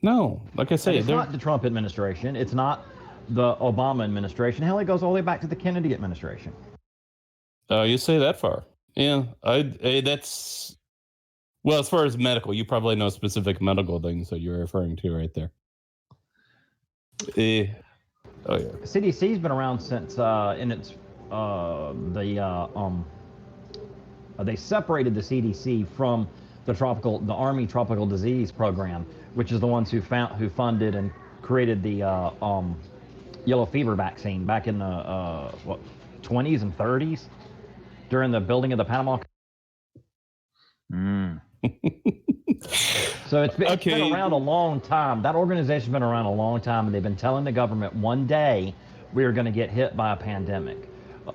[SPEAKER 1] No, like I say,
[SPEAKER 3] it's not the Trump administration. It's not the Obama administration. Hell, it goes all the way back to the Kennedy administration.
[SPEAKER 1] You say that far? Yeah, that's well. As far as medical, you probably know specific medical things that you're referring to right there. Yeah.
[SPEAKER 3] CDC's been around since they separated the CDC from the Army Tropical Disease Program, which is the ones who funded and created the yellow fever vaccine back in the 20s and 30s during the building of the Panama. So it's been around a long time. That organization's been around a long time, and they've been telling the government one day we are going to get hit by a pandemic.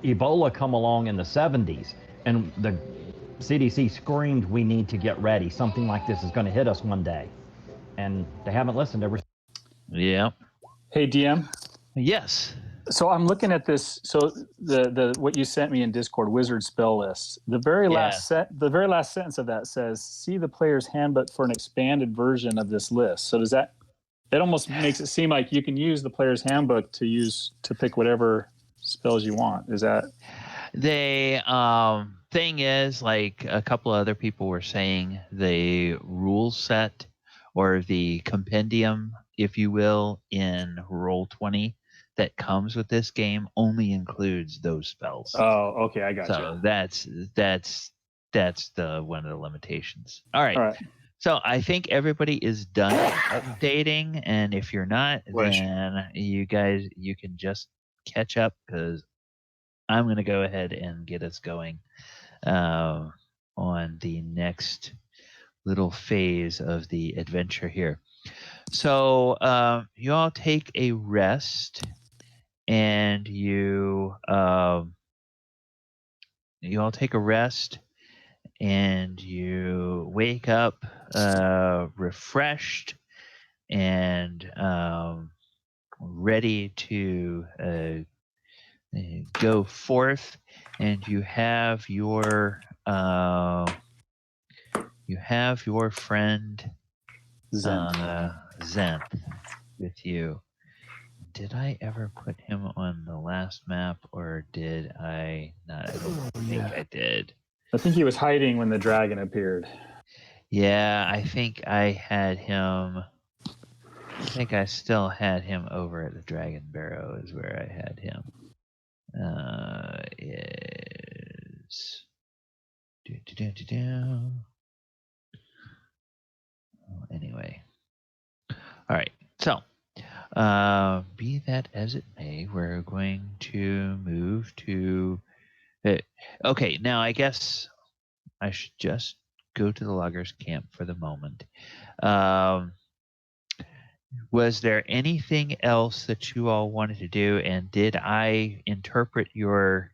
[SPEAKER 3] Ebola come along in the 70s, and the CDC screamed, we need to get ready. Something like this is going to hit us one day. And they haven't listened ever since.
[SPEAKER 2] Yeah.
[SPEAKER 5] Hey, DM.
[SPEAKER 2] Yes.
[SPEAKER 5] So I'm looking at this. So the what you sent me in Discord, wizard spell list. The very last sentence of that says, "See the player's handbook for an expanded version of this list." So does that almost makes it seem like you can use the player's handbook to pick whatever spells you want. Is that?
[SPEAKER 2] The thing is, like a couple other people were saying, the rule set or the compendium, if you will, in Roll20 that comes with this game only includes those spells.
[SPEAKER 5] Oh, okay, I got you.
[SPEAKER 2] So that's the one of the limitations. All right. So I think everybody is done updating, and if you're not, then you can just catch up, because I'm going to go ahead and get us going on the next little phase of the adventure here. So you all take a rest, and you all take a rest, and you wake up refreshed and ready to go forth, and you have your friend Xanth with you. Did I ever put him on the last last map, or did I not? I don't think I did.
[SPEAKER 5] I think he was hiding when the dragon appeared.
[SPEAKER 2] Yeah, I think I had him. I think I still had him over at the Dragon Barrow. Is where I had him. Is anyway. All right. So, be that as it may, we're going to move to. Okay, now I guess I should just go to the loggers' camp for the moment. Was there anything else that you all wanted to do, and did I interpret your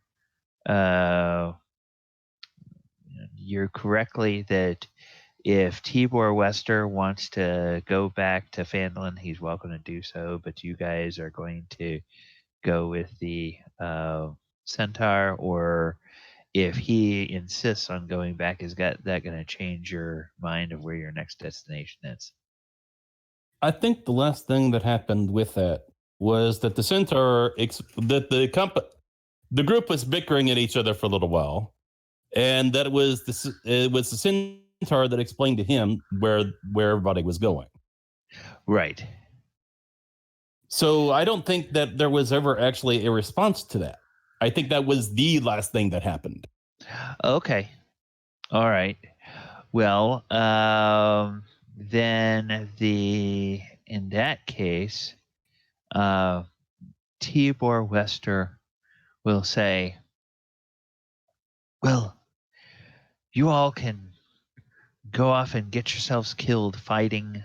[SPEAKER 2] correctly that if Tibor Wester wants to go back to Phandalin, he's welcome to do so, but you guys are going to go with the centaur, or if he insists on going back, is that going to change your mind of where your next destination is?
[SPEAKER 1] I think the last thing that happened with that was that the centaur, the group was bickering at each other for a little while, and that it was the centaur that explained to him where everybody was going.
[SPEAKER 2] Right.
[SPEAKER 1] So I don't think that there was ever actually a response to that. I think that was the last thing that happened.
[SPEAKER 2] Okay. All right. Well, then in that case, Tibor Wester will say, well, you all can go off and get yourselves killed fighting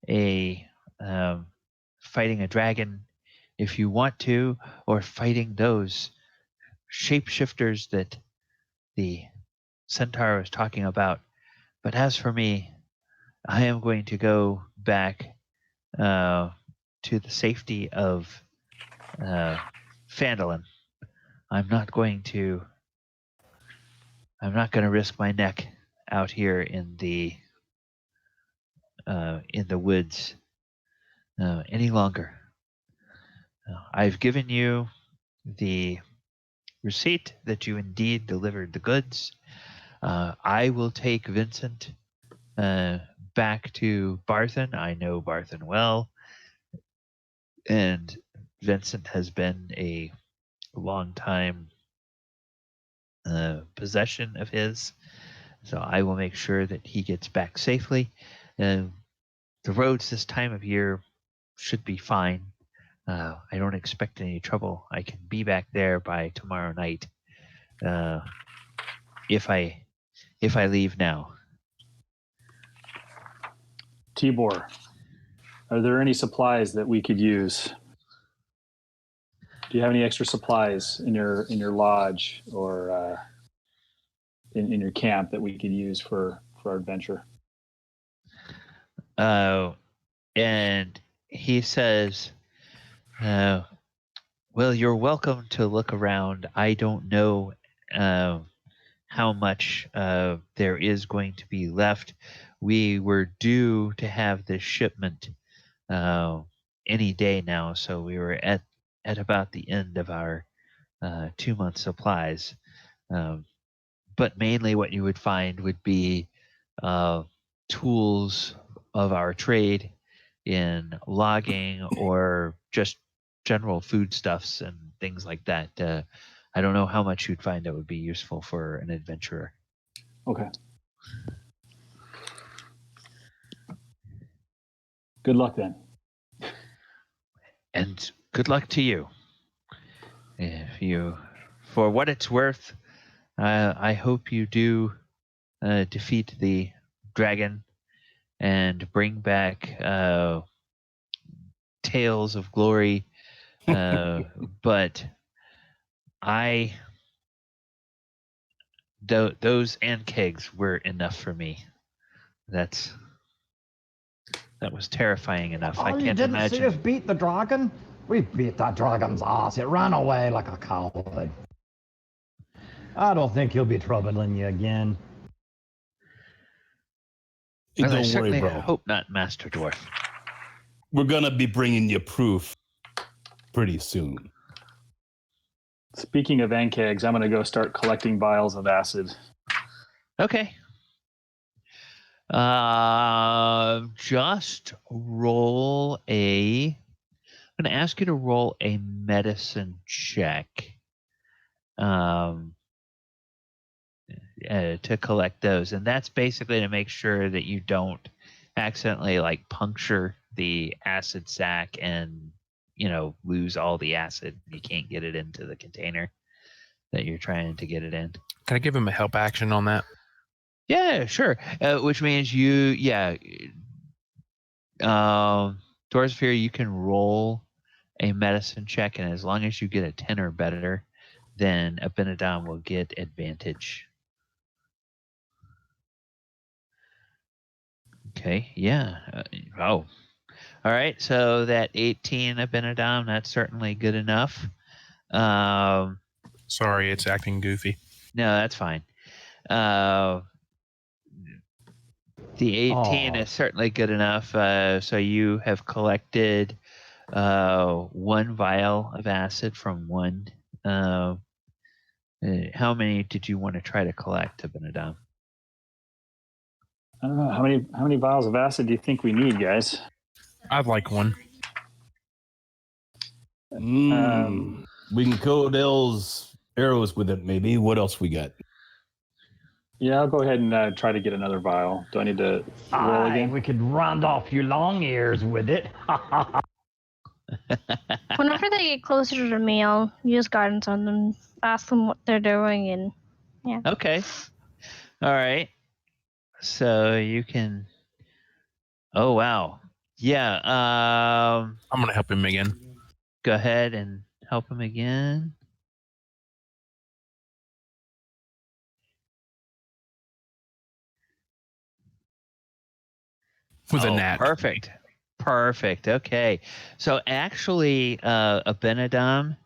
[SPEAKER 2] a dragon if you want to, or fighting those shapeshifters that the centaur was talking about. But as for me, I am going to go back to the safety of Phandalin. I'm not going to risk my neck out here in the woods any longer. I've given you the receipt that you indeed delivered the goods. I will take Vincent back to Barthen. I know Barthen well, and Vincent has been a long time possession of his, so I will make sure that he gets back safely. The roads this time of year should be fine. I don't expect any trouble. I can be back there by tomorrow night if I leave now.
[SPEAKER 5] Tibor, are there any supplies that we could use? Do you have any extra supplies in your lodge or in your camp that we could use for our adventure?
[SPEAKER 2] And he says, well, you're welcome to look around. I don't know how much there is going to be left. We were due to have this shipment any day now, so we were at about the end of our 2-month supplies. But mainly what you would find would be tools of our trade in logging or just general foodstuffs and things like that. I don't know how much you'd find that would be useful for an adventurer.
[SPEAKER 5] Okay. Good luck then.
[SPEAKER 2] And good luck to you. For what it's worth, I hope you do defeat the dragon and bring back tales of glory. But those and kegs were enough for me. That was terrifying enough. I can't
[SPEAKER 3] didn't
[SPEAKER 2] imagine.
[SPEAKER 3] See us beat the dragon? We beat that dragon's ass. It ran away like a coward. I don't think he'll be troubling you again.
[SPEAKER 2] Well, I
[SPEAKER 1] Don't
[SPEAKER 2] certainly
[SPEAKER 1] worry, bro.
[SPEAKER 2] hope not, Master Dwarf.
[SPEAKER 1] We're gonna be bringing you proof pretty soon.
[SPEAKER 5] Speaking of NKEGs, I'm going to go start collecting vials of acid.
[SPEAKER 2] Okay. Just roll a. I'm going to ask you to roll a medicine check. To collect those, and that's basically to make sure that you don't accidentally like puncture the acid sac and lose all the acid. You can't get it into the container that you're trying to get it in.
[SPEAKER 4] Can I give him a help action on that?
[SPEAKER 2] Yeah, sure. Which means Dorzaphir, you can roll a medicine check, and as long as you get a 10 or better, then Abinadom will get advantage. Okay, yeah. All right, so that 18 Abinadom, that's certainly good enough.
[SPEAKER 4] Sorry, it's acting goofy.
[SPEAKER 2] No, that's fine. The 18 is certainly good enough. So you have collected 1 vial of acid from 1. How many did you want to try to collect, Abinadom?
[SPEAKER 5] I don't know. How many vials of acid do you think we need, guys?
[SPEAKER 4] I'd like 1.
[SPEAKER 1] We can coat L's arrows with it, maybe. What else we got?
[SPEAKER 5] Yeah, I'll go ahead and try to get another vial. Do I need to roll again?
[SPEAKER 3] We could round off your long ears with it.
[SPEAKER 6] Whenever they get closer to the meal, use guidance on them, ask them what they're doing, and yeah.
[SPEAKER 2] Okay. All right. So you can. Oh wow. Yeah.
[SPEAKER 4] I'm gonna help him again.
[SPEAKER 2] Go ahead and help him again.
[SPEAKER 4] With a nat.
[SPEAKER 2] Perfect. Okay. So actually, Abinadom,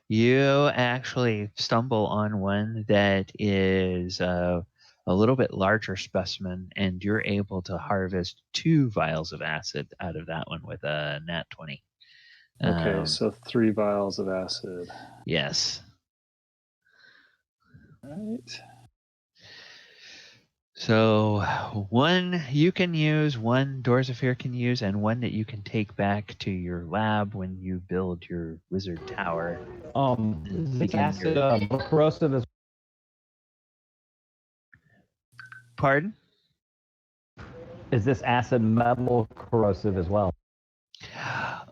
[SPEAKER 2] you actually stumble on one that is a little bit larger specimen, and you're able to harvest 2 vials of acid out of that one with a nat 20.
[SPEAKER 5] Okay, so 3 vials of acid.
[SPEAKER 2] Yes.
[SPEAKER 5] All right.
[SPEAKER 2] So 1 you can use, 1 Dorzaphir can use, and 1 that you can take back to your lab when you build your wizard tower.
[SPEAKER 3] Is this acid more corrosive as
[SPEAKER 2] Pardon?
[SPEAKER 3] Is this acid metal corrosive as well?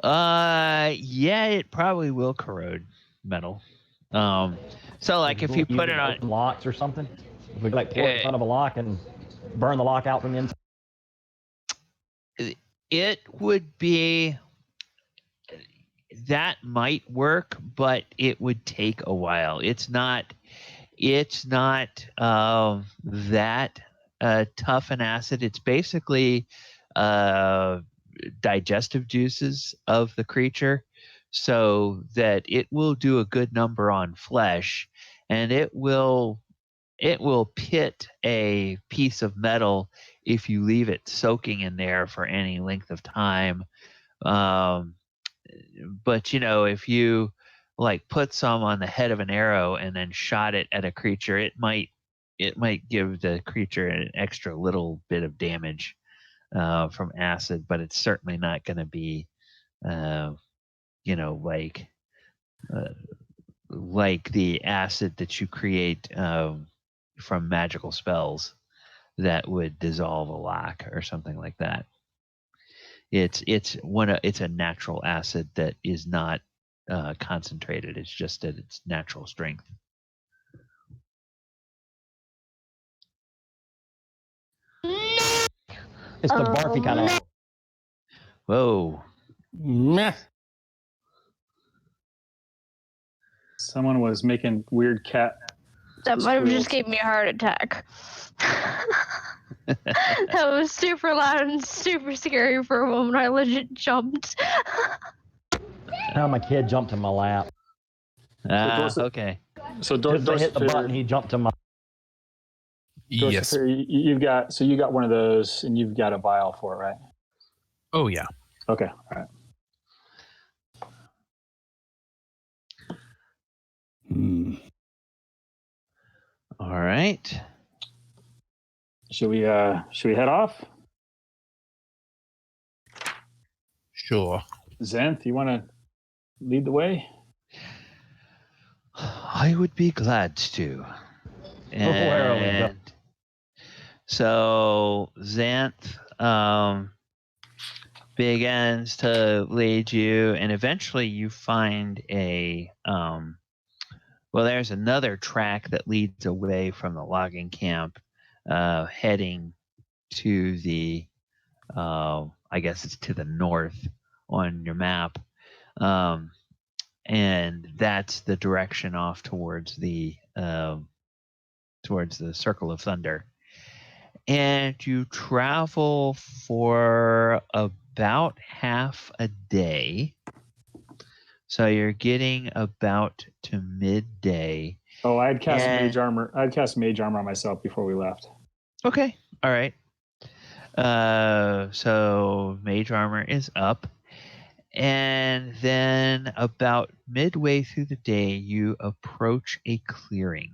[SPEAKER 2] Yeah, it probably will corrode metal. So like if you put it on
[SPEAKER 3] locks or something, if we like pour it in front of a lock and burn the lock out from the inside.
[SPEAKER 2] It would be that might work, but it would take a while. It's not that tough an acid. It's basically digestive juices of the creature, so that it will do a good number on flesh, and it will pit a piece of metal if you leave it soaking in there for any length of time. But if you like put some on the head of an arrow and then shot it at a creature, it might give the creature an extra little bit of damage from acid, but it's certainly not going to be like the acid that you create from magical spells that would dissolve a lock or something like that. It's a natural acid that is not concentrated. It's just at its natural strength.
[SPEAKER 3] It's the barfy kind of.
[SPEAKER 2] Whoa.
[SPEAKER 1] Meh.
[SPEAKER 5] Someone was making weird cat.
[SPEAKER 6] That might have just gave me a heart attack. That was super loud and super scary for a moment. I legit jumped.
[SPEAKER 3] Now my kid jumped in my lap.
[SPEAKER 2] Okay.
[SPEAKER 5] So
[SPEAKER 3] Dorzaphir hit the button, he jumped to my.
[SPEAKER 4] Yes.
[SPEAKER 5] You got one of those, and you've got a vial for it, right?
[SPEAKER 4] Oh yeah.
[SPEAKER 5] Okay. All right.
[SPEAKER 2] All right.
[SPEAKER 5] Should we head off?
[SPEAKER 4] Sure.
[SPEAKER 5] Xanth, you want to lead the way?
[SPEAKER 2] I would be glad to.
[SPEAKER 3] Where are we going?
[SPEAKER 2] And so Xanth begins to lead you, and eventually you find a there's another track that leads away from the logging camp, heading to the I guess it's to the north on your map. And that's the direction off towards the Circle of Thunder. And you travel for about half a day. So you're getting about to midday.
[SPEAKER 5] Oh, I'd cast mage armor. I'd cast mage armor on myself before we left.
[SPEAKER 2] Okay. All right. So mage armor is up. And then about midway through the day, you approach a clearing.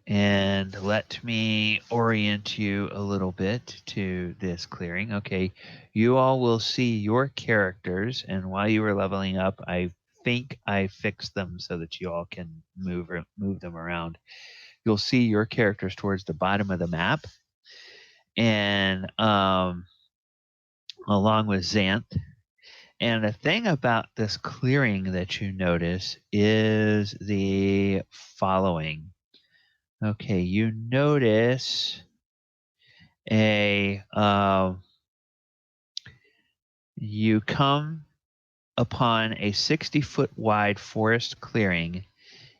[SPEAKER 2] And let me orient you a little bit to this clearing. Okay, you all will see your characters, and while you were leveling up, I think I fixed them so that you all can move them around. You'll see your characters towards the bottom of the map, and along with Xanth. And the thing about this clearing that you notice is the following. Okay, you notice you come upon a 60-foot wide forest clearing,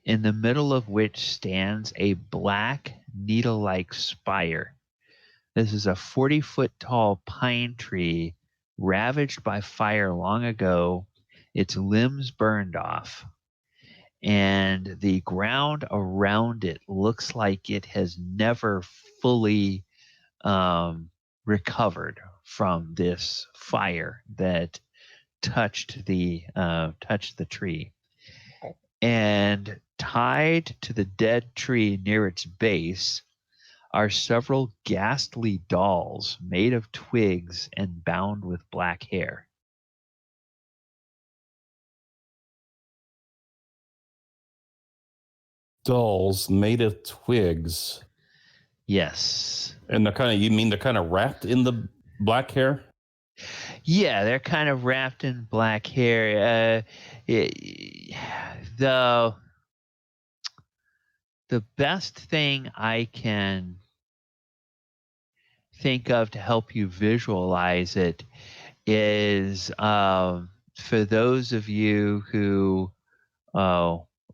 [SPEAKER 2] in the middle of which stands a black needle-like spire. This is a 40-foot tall pine tree ravaged by fire long ago, its limbs burned off. And the ground around it looks like it has never fully recovered from this fire that touched the tree. And tied to the dead tree near its base are several ghastly dolls made of twigs and bound with black hair.
[SPEAKER 1] Dolls made of twigs.
[SPEAKER 2] Yes.
[SPEAKER 1] And they're kind of wrapped in the black hair?
[SPEAKER 2] Yeah, they're kind of wrapped in black hair. The best thing I can think of to help you visualize it is for those of you who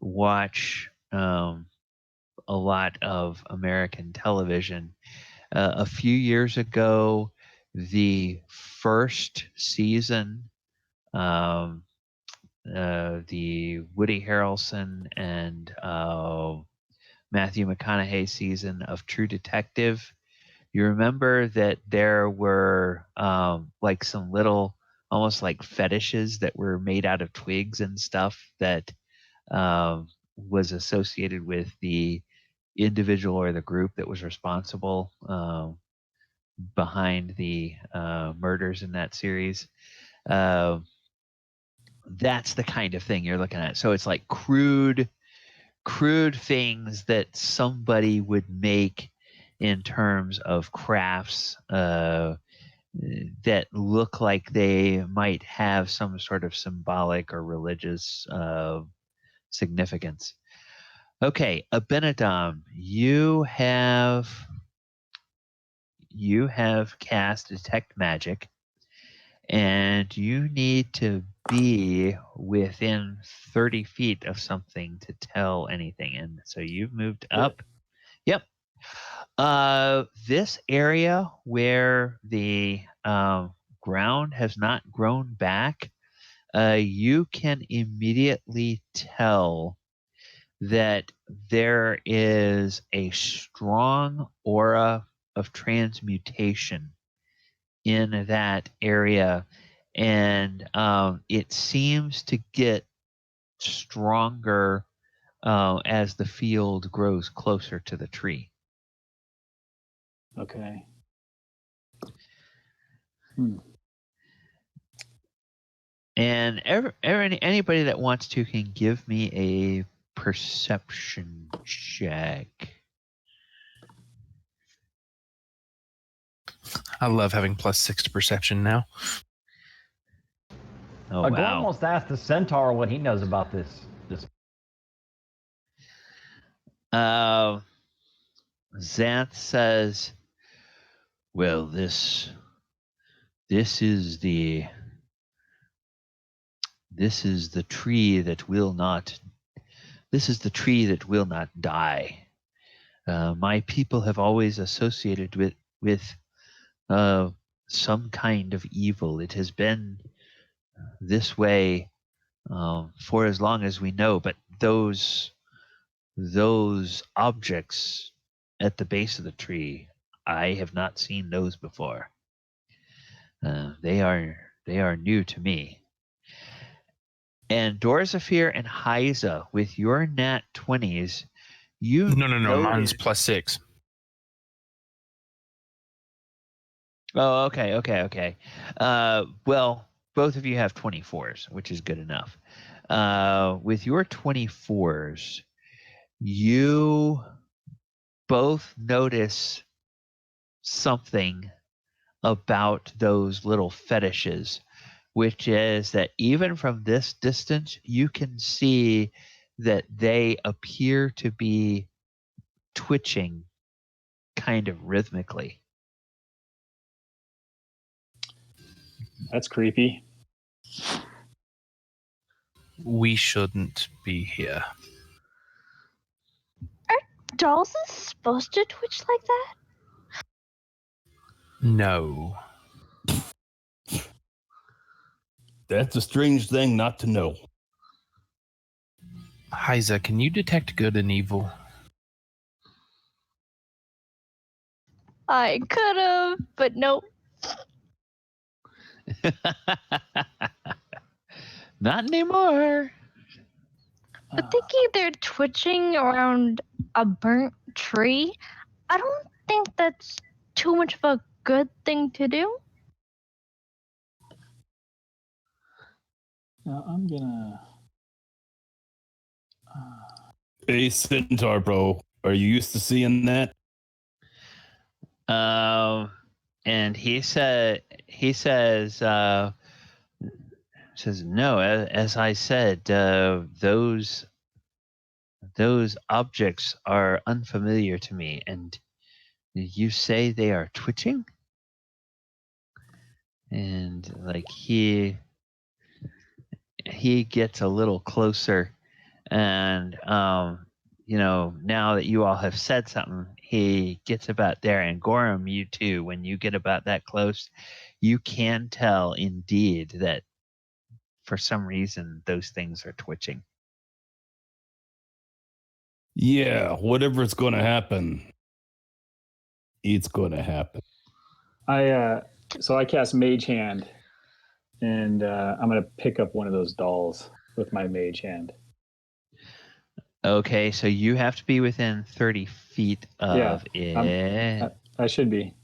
[SPEAKER 2] watch a lot of American television. A few years ago, the first season, the Woody Harrelson and Matthew McConaughey season of True Detective, you remember that there were like some little, almost like fetishes that were made out of twigs and stuff that was associated with the individual or the group that was responsible behind the murders in that series. That's the kind of thing you're looking at. So it's like crude things that somebody would make in terms of crafts that look like they might have some sort of symbolic or religious significance. Okay, Abinadom, you have cast Detect Magic, and you need to be within 30 feet of something to tell anything. And so you've moved up. Yep. This area where the ground has not grown back, you can immediately tell that there is a strong aura of transmutation in that area, and it seems to get stronger as the field grows closer to the tree.
[SPEAKER 5] Okay.
[SPEAKER 2] And anybody that wants to can give me a perception check.
[SPEAKER 4] I love having +6 to perception now.
[SPEAKER 2] Oh,
[SPEAKER 3] Gorrim
[SPEAKER 2] wow.
[SPEAKER 3] wants to ask the centaur what he knows about this.
[SPEAKER 2] Xanth says, well, this is the tree that will not die. My people have always associated with some kind of evil. It has been this way for as long as we know, but those objects at the base of the tree, I have not seen those before. They are new to me. And Dorzaphir and Hyza, with your nat 20s,
[SPEAKER 4] No, mine's +6.
[SPEAKER 2] Oh, okay. Well, both of you have 24s, which is good enough. With your 24s, you both notice something about those little fetishes, which is that even from this distance, you can see that they appear to be twitching kind of rhythmically.
[SPEAKER 5] That's creepy.
[SPEAKER 4] We shouldn't be here.
[SPEAKER 6] Are dolls supposed to twitch like that?
[SPEAKER 4] No.
[SPEAKER 1] That's a strange thing not to know.
[SPEAKER 4] Hyza, can you detect good and evil?
[SPEAKER 6] I could have, but nope.
[SPEAKER 2] Not anymore.
[SPEAKER 6] But thinking they're twitching around a burnt tree, I don't think that's too much of a good thing to do.
[SPEAKER 5] Now I'm gonna.
[SPEAKER 1] Hey, centaur, bro. Are you used to seeing that?
[SPEAKER 2] And he says, no. As I said, those objects are unfamiliar to me. And you say they are twitching? And like he gets a little closer, and now that you all have said something, he gets about there. And Gorrim, you too, when you get about that close, you can tell indeed that for some reason those things are twitching.
[SPEAKER 1] Yeah, whatever's going to happen, it's going to happen.
[SPEAKER 5] So I cast Mage Hand, and I'm going to pick up one of those dolls with my Mage Hand.
[SPEAKER 2] Okay, so you have to be within 30 feet of it.
[SPEAKER 5] I should be.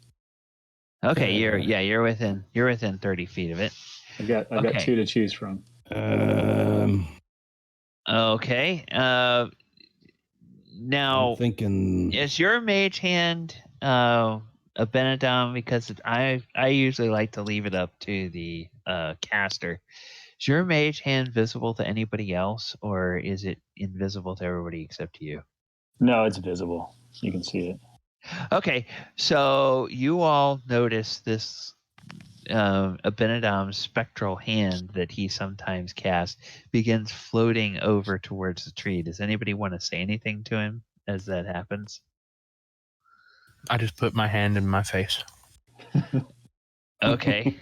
[SPEAKER 2] Okay, you're within 30 feet of it.
[SPEAKER 5] I've got 2 to choose from.
[SPEAKER 2] Okay. Now,
[SPEAKER 1] I'm thinking,
[SPEAKER 2] is your Mage Hand Abinadom? Because I usually like to leave it up to the caster. Is your Mage Hand visible to anybody else, or is it invisible to everybody except you?
[SPEAKER 5] No, it's visible. You can see it.
[SPEAKER 2] Okay, so you all notice this Abinadom's spectral hand that he sometimes casts begins floating over towards the tree. Does anybody want to say anything to him as that happens?
[SPEAKER 4] I just put my hand in my face.
[SPEAKER 2] Okay.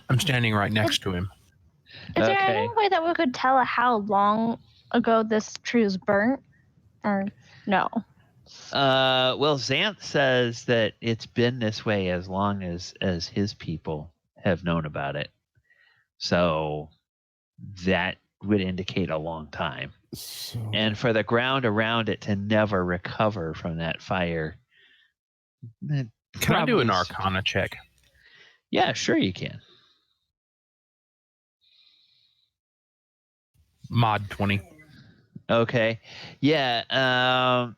[SPEAKER 4] I'm standing right next to him.
[SPEAKER 6] Is there any way that we could tell how long ago this tree was burnt? Or no?
[SPEAKER 2] Well, Xanth says that it's been this way as long as his people have known about it. So that would indicate a long time.
[SPEAKER 1] So,
[SPEAKER 2] And for the ground around it to never recover from that fire.
[SPEAKER 4] Can I do an
[SPEAKER 2] probably-
[SPEAKER 4] Arcana check?
[SPEAKER 2] Yeah, sure you can.
[SPEAKER 4] Mod 20.
[SPEAKER 2] Okay. Yeah.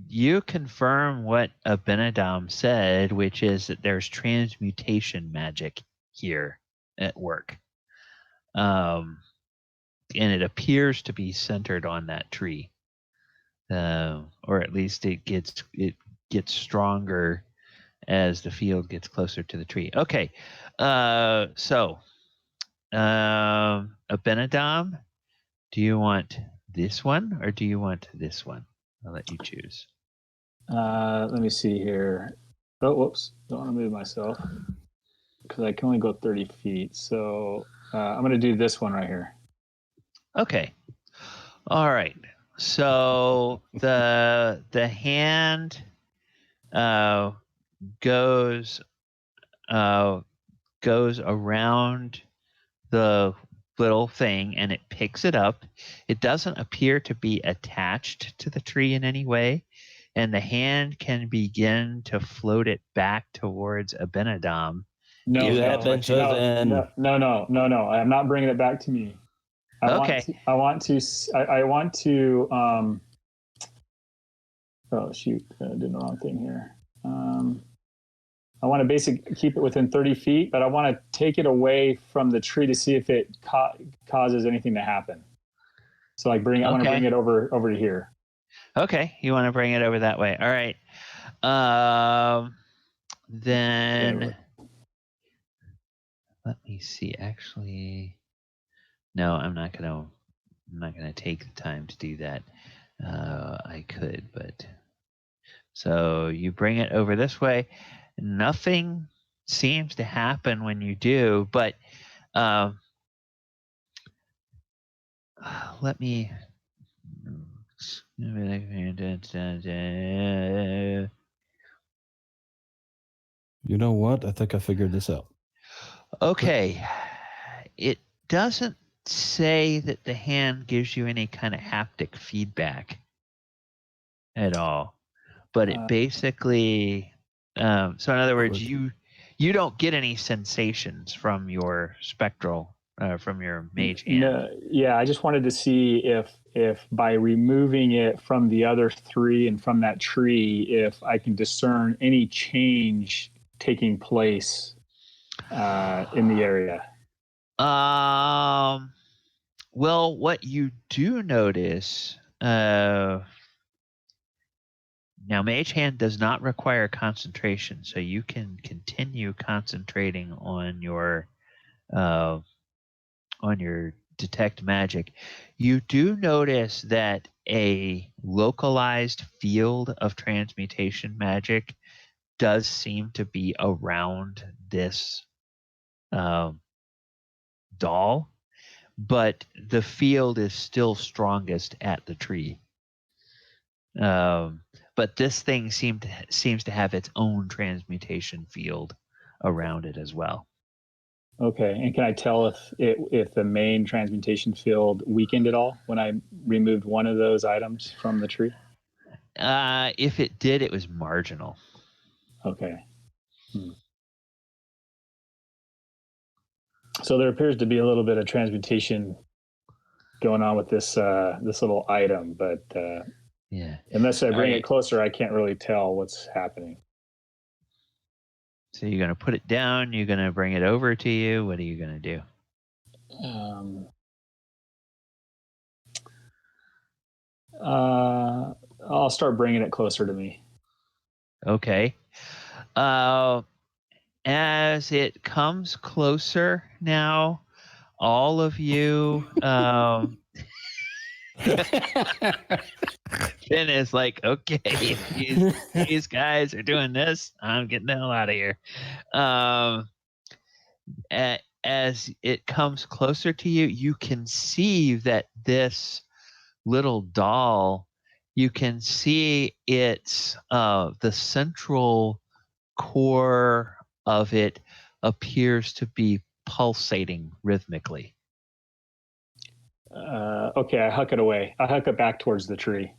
[SPEAKER 2] You confirm what Abinadom said, which is that there's transmutation magic here at work. And it appears to be centered on that tree. Or at least it gets stronger as the field gets closer to the tree. Okay. So Abinadom, do you want this one or do you want this one? I'll let you choose.
[SPEAKER 5] Let me see here. Oh, whoops. Don't want to move myself because I can only go 30 feet. So I'm going to do this one right here.
[SPEAKER 2] Okay. All right. So the hand goes around the little thing and it picks it up. It doesn't appear to be attached to the tree in any way, and the hand can begin to float it back towards Abinadom.
[SPEAKER 5] No,
[SPEAKER 1] You
[SPEAKER 5] no,
[SPEAKER 1] have been chosen.
[SPEAKER 5] no. I am not bringing it back to me. I want to. Oh shoot! I did the wrong thing here. I want to basically keep it within 30 feet, but I want to take it away from the tree to see if it causes anything to happen. So like I want to bring it over to here.
[SPEAKER 2] Okay, you want to bring it over that way. All right. Then let me see. Actually, no, I'm not gonna take the time to do that. I could, but so you bring it over this way. Nothing seems to happen when you do, but let me.
[SPEAKER 1] you know what? I think I figured this out.
[SPEAKER 2] Okay. It doesn't say that the hand gives you any kind of haptic feedback at all, but it basically. So in other words, you don't get any sensations from your spectral, from your mage hand.
[SPEAKER 5] No, yeah, I just wanted to see if by removing it from the other three and from that tree, if I can discern any change taking place in the area.
[SPEAKER 2] Well, what you do notice, now Mage Hand does not require concentration, so you can continue concentrating on your detect magic. You do notice that a localized field of transmutation magic does seem to be around this doll, but the field is still strongest at the tree. But this thing seems to have its own transmutation field around it as well.
[SPEAKER 5] Okay, and can I tell if the main transmutation field weakened at all when I removed one of those items from the tree?
[SPEAKER 2] If it did, it was marginal.
[SPEAKER 5] Okay. So there appears to be a little bit of transmutation going on with this little item, but
[SPEAKER 2] yeah,
[SPEAKER 5] unless I bring it closer, I can't really tell what's happening.
[SPEAKER 2] So you're going to put it down, you're going to bring it over to you. What are you going to do?
[SPEAKER 5] I'll start bringing it closer to me.
[SPEAKER 2] Okay. As it comes closer now, all of you, Finn is like, okay, these guys are doing this, I'm getting the hell out of here. As it comes closer to you, you can see that this little doll, you can see it's the central core of it appears to be pulsating rhythmically.
[SPEAKER 5] Okay, I huck it away. I huck it back towards the tree.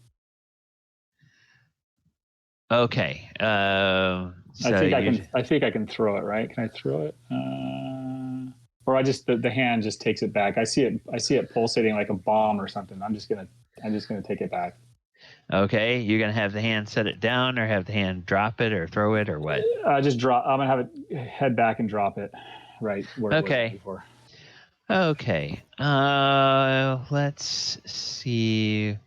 [SPEAKER 2] Okay. So
[SPEAKER 5] I think I can throw it. Right? Can I throw it? Or I just the hand just takes it back. I see it pulsating like a bomb or something. I'm just gonna take it back.
[SPEAKER 2] Okay, you're gonna have the hand set it down, or have the hand drop it, or throw it, or what?
[SPEAKER 5] Just drop. I'm gonna have it head back and drop it right where it was before.
[SPEAKER 2] Okay. Let's see.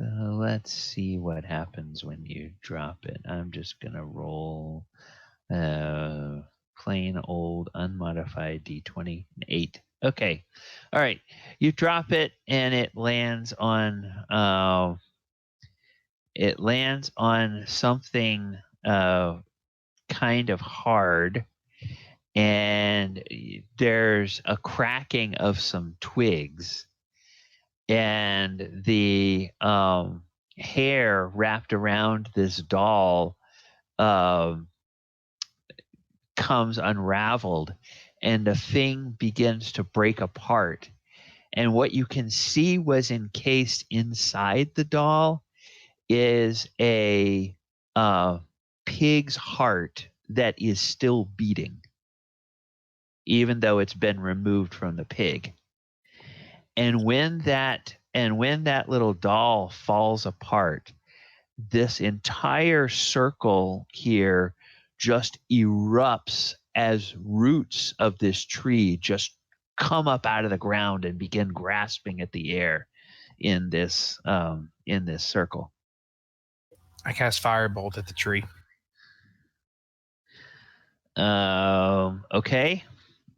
[SPEAKER 2] Let's see what happens when you drop it. I'm just gonna roll plain old unmodified D20 8. Okay. All right. You drop it and it lands on something kind of hard, and there's a cracking of some twigs, and the hair wrapped around this doll comes unraveled, and the thing begins to break apart. And what you can see was encased inside the doll is a pig's heart that is still beating, even though it's been removed from the pig. And when that little doll falls apart, this entire circle here just erupts as roots of this tree just come up out of the ground and begin grasping at the air in this circle.
[SPEAKER 4] I cast Firebolt at the tree.
[SPEAKER 2] Okay.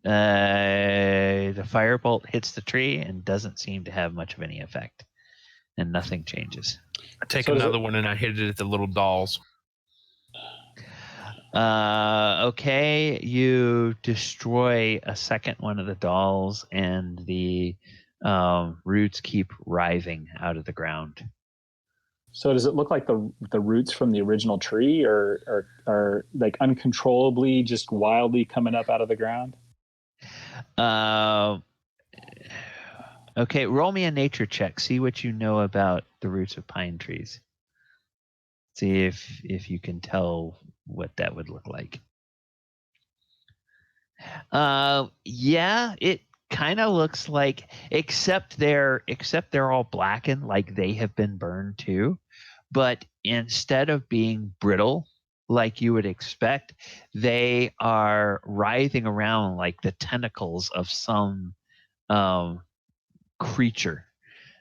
[SPEAKER 2] The firebolt hits the tree and doesn't seem to have much of any effect, and nothing changes.
[SPEAKER 4] I take another one and I hit it at the little dolls.
[SPEAKER 2] Okay, you destroy a second one of the dolls, and the roots keep writhing out of the ground.
[SPEAKER 5] So does it look like the roots from the original tree are like uncontrollably just wildly coming up out of the ground?
[SPEAKER 2] Okay, roll me a nature check. See what you know about the roots of pine trees. See if you can tell what that would look like. Yeah, it kind of looks like, except they're all blackened, like they have been burned too. But instead of being brittle like you would expect, they are writhing around like the tentacles of some creature.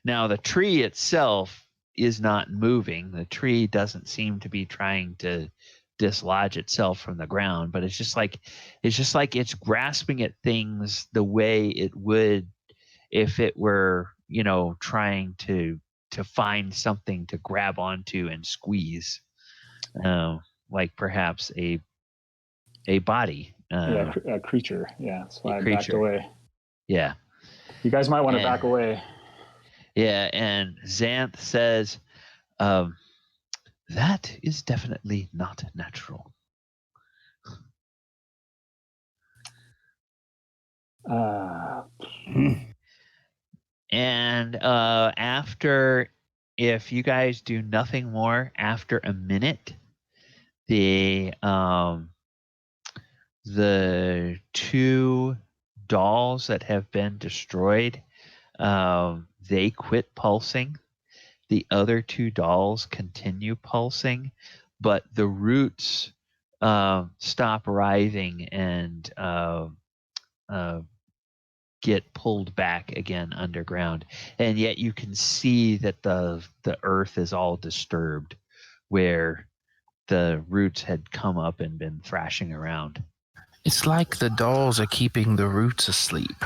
[SPEAKER 2] Now, the tree itself is not moving. The tree doesn't seem to be trying to dislodge itself from the ground, but it's just like it's grasping at things the way it would if it were, trying to find something to grab onto and squeeze, like perhaps a body.
[SPEAKER 5] A creature. Yeah, that's why I backed away.
[SPEAKER 2] Yeah.
[SPEAKER 5] You guys might want to back away.
[SPEAKER 2] Yeah, and Xanth says, that is definitely not natural. And after, if you guys do nothing more, after a minute, the two dolls that have been destroyed, they quit pulsing. The other two dolls continue pulsing, but the roots stop writhing and get pulled back again underground. And yet you can see that the earth is all disturbed where the roots had come up and been thrashing around.
[SPEAKER 4] It's like the dolls are keeping the roots asleep.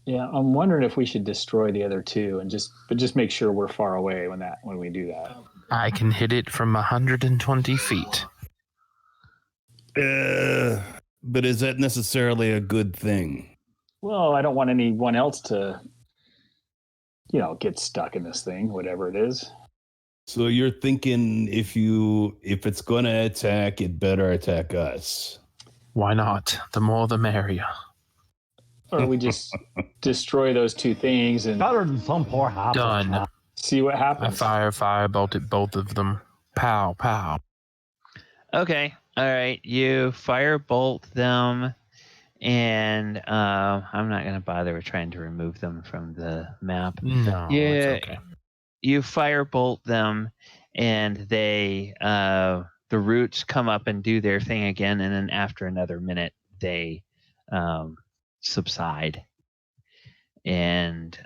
[SPEAKER 5] Yeah, I'm wondering if we should destroy the other two and just make sure we're far away when we do that.
[SPEAKER 4] I can hit it from 120 feet.
[SPEAKER 1] But is that necessarily a good thing?
[SPEAKER 5] Well, I don't want anyone else to, get stuck in this thing, whatever it is.
[SPEAKER 1] So you're thinking if it's going to attack, it better attack us.
[SPEAKER 4] Why not? The more the merrier.
[SPEAKER 5] or we just destroy those two things and
[SPEAKER 3] Better than some poor house.
[SPEAKER 4] Done.
[SPEAKER 5] see what
[SPEAKER 4] I
[SPEAKER 5] happens.
[SPEAKER 4] firebolted both of them. Pow, pow.
[SPEAKER 2] Okay. All right. You firebolt them, and I'm not going to bother with trying to remove them from the map.
[SPEAKER 4] No, it's okay.
[SPEAKER 2] You firebolt them, and they the roots come up and do their thing again, and then after another minute, they subside. And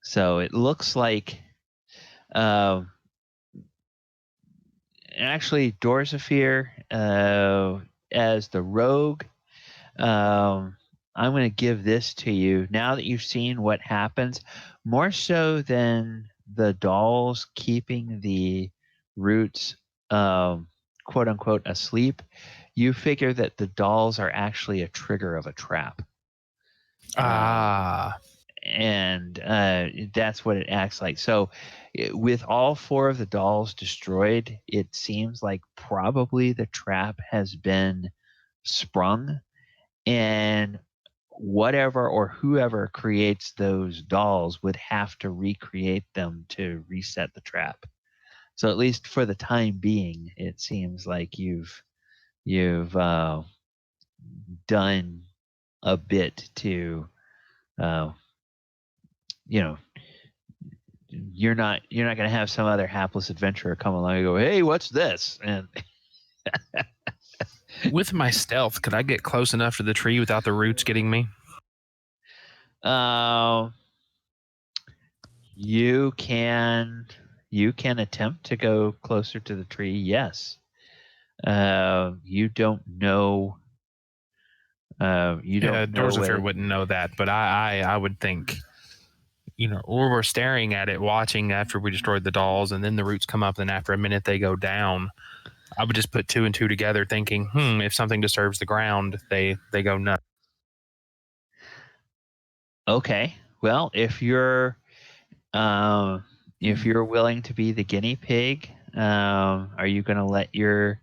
[SPEAKER 2] so it looks like actually Dorzaphir as the rogue. I'm going to give this to you now that you've seen what happens, more so than the dolls keeping the roots quote unquote asleep. You figure that the dolls are actually a trigger of a trap. And that's what it acts like. So with all 4 of the dolls destroyed, it seems like probably the trap has been sprung, and whatever or whoever creates those dolls would have to recreate them to reset the trap. So at least for the time being, it seems like you've done a bit to you're not going to have some other hapless adventurer come along and go, hey, what's this? And
[SPEAKER 4] with my stealth, could I get close enough to the tree without the roots getting me?
[SPEAKER 2] You can attempt to go closer to the tree. Yes. You don't know.
[SPEAKER 4] Dorzaphir wouldn't know that, but I would think, or we're staring at it, watching after we destroyed the dolls, and then the roots come up, and after a minute they go down. I would just put 2 and 2 together, thinking, if something disturbs the ground, they go nuts.
[SPEAKER 2] Okay. Well, if you're willing to be the guinea pig, are you going to let your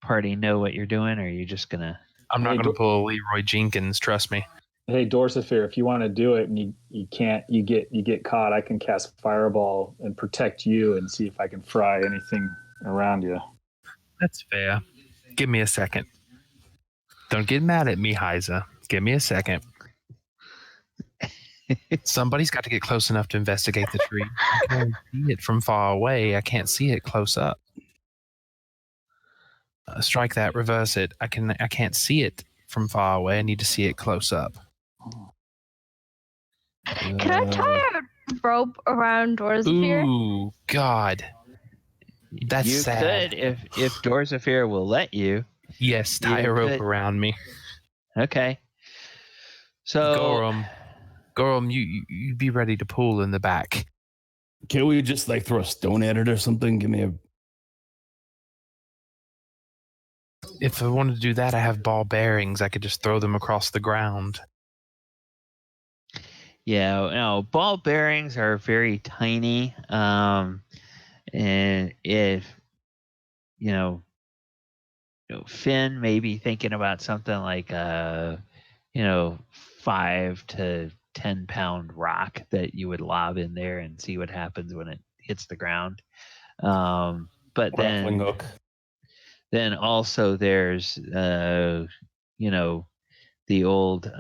[SPEAKER 2] party know what you're doing, or are you just going to...
[SPEAKER 4] I'm not going to pull a Leroy Jenkins, trust me.
[SPEAKER 5] Hey, Dorzaphir, if you want to do it and you can't, you get caught, I can cast Fireball and protect you and see if I can fry anything around you.
[SPEAKER 4] That's fair. Give me a second. Don't get mad at me, Hyza. Give me a second. Somebody's got to get close enough to investigate the tree. I can see it from far away. I can't see it close up. Strike that, reverse it. I can't see it from far away. I need to see it close up.
[SPEAKER 6] Can I tie a rope around Dorzaphir?
[SPEAKER 4] Ooh, God. That's
[SPEAKER 2] you
[SPEAKER 4] sad.
[SPEAKER 2] Could if Dorzaphir will let you.
[SPEAKER 4] Yes, tie a rope around me.
[SPEAKER 2] Okay. So
[SPEAKER 4] Gorrim, you be ready to pull in the back.
[SPEAKER 1] Can we just throw a stone at it or something? Give me a...
[SPEAKER 4] If I wanted to do that, I have ball bearings. I could just throw them across the ground.
[SPEAKER 2] Yeah, no, ball bearings are very tiny. And if Finn may be thinking about something like 5 to 10 pound rock that you would lob in there and see what happens when it hits the ground. But
[SPEAKER 1] grappling hook.
[SPEAKER 2] Then also there's the old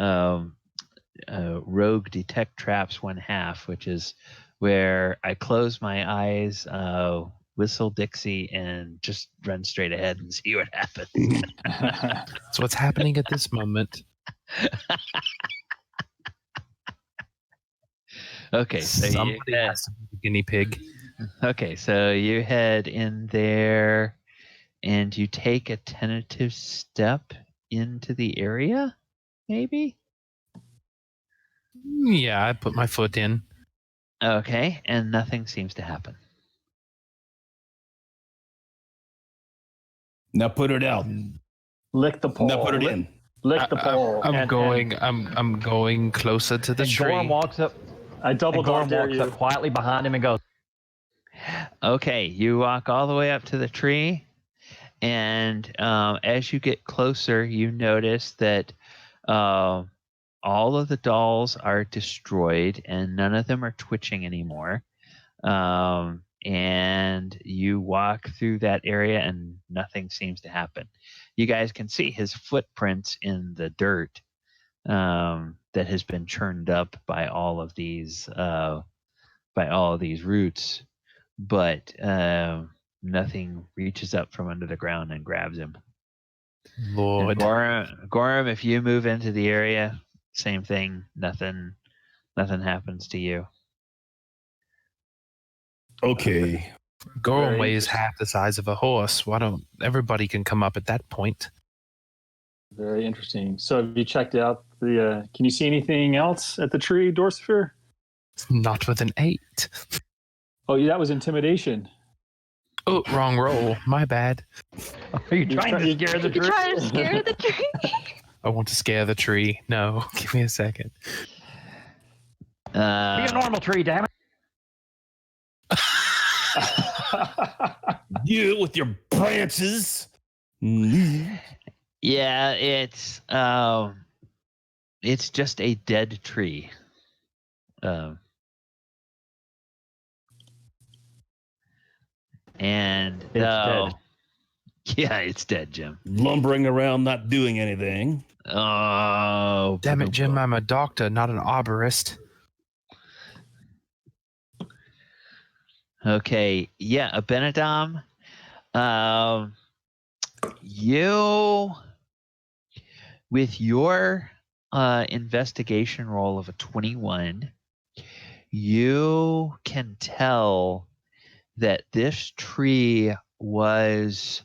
[SPEAKER 2] rogue detect traps 1/2, which is where I close my eyes, whistle Dixie, and just run straight ahead and see what happens.
[SPEAKER 4] That's what's happening at this moment.
[SPEAKER 2] Okay, so
[SPEAKER 4] somebody has to be the guinea pig.
[SPEAKER 2] Okay, so you head in there and you take a tentative step into the area, maybe?
[SPEAKER 4] Yeah, I put my foot in.
[SPEAKER 2] Okay, and nothing seems to happen.
[SPEAKER 1] Now put it out.
[SPEAKER 5] Lick the pole.
[SPEAKER 1] Now put it in.
[SPEAKER 5] Lick the pole.
[SPEAKER 4] I'm going closer to the tree.
[SPEAKER 3] Gorrim walks up.
[SPEAKER 5] I double dog dare
[SPEAKER 3] walks
[SPEAKER 5] you.
[SPEAKER 3] up quietly behind him and goes.
[SPEAKER 2] Okay, you walk all the way up to the tree, and as you get closer, you notice that All of the dolls are destroyed, and none of them are twitching anymore. And you walk through that area, and nothing seems to happen. You guys can see his footprints in the dirt that has been churned up by all of these roots, but nothing reaches up from under the ground and grabs him.
[SPEAKER 4] Lord.
[SPEAKER 2] Gorrim, if you move into the area, same thing. Nothing happens to you.
[SPEAKER 1] Okay.
[SPEAKER 4] Gorrim weighs half the size of a horse. Why don't everybody can come up at that point?
[SPEAKER 5] Very interesting. So have you checked out the, can you see anything else at the tree, Dorzaphir?
[SPEAKER 4] Not with an 8.
[SPEAKER 5] Oh, yeah, that was intimidation.
[SPEAKER 4] Oh, wrong roll. My bad.
[SPEAKER 3] Are you trying to scare the tree?
[SPEAKER 6] You're trying to scare the tree?
[SPEAKER 4] I want to scare the tree. No, give me a second.
[SPEAKER 3] Be a normal tree, damn it.
[SPEAKER 1] You with your branches.
[SPEAKER 2] Yeah, it's just a dead tree. And
[SPEAKER 3] It's dead.
[SPEAKER 2] Yeah, it's dead, Jim.
[SPEAKER 1] Lumbering around, not doing anything.
[SPEAKER 2] Oh,
[SPEAKER 4] Damn it, Jim! I'm a doctor, not an arborist.
[SPEAKER 2] Okay, yeah, Abinadom. You, with your investigation roll of a 21, you can tell that this tree was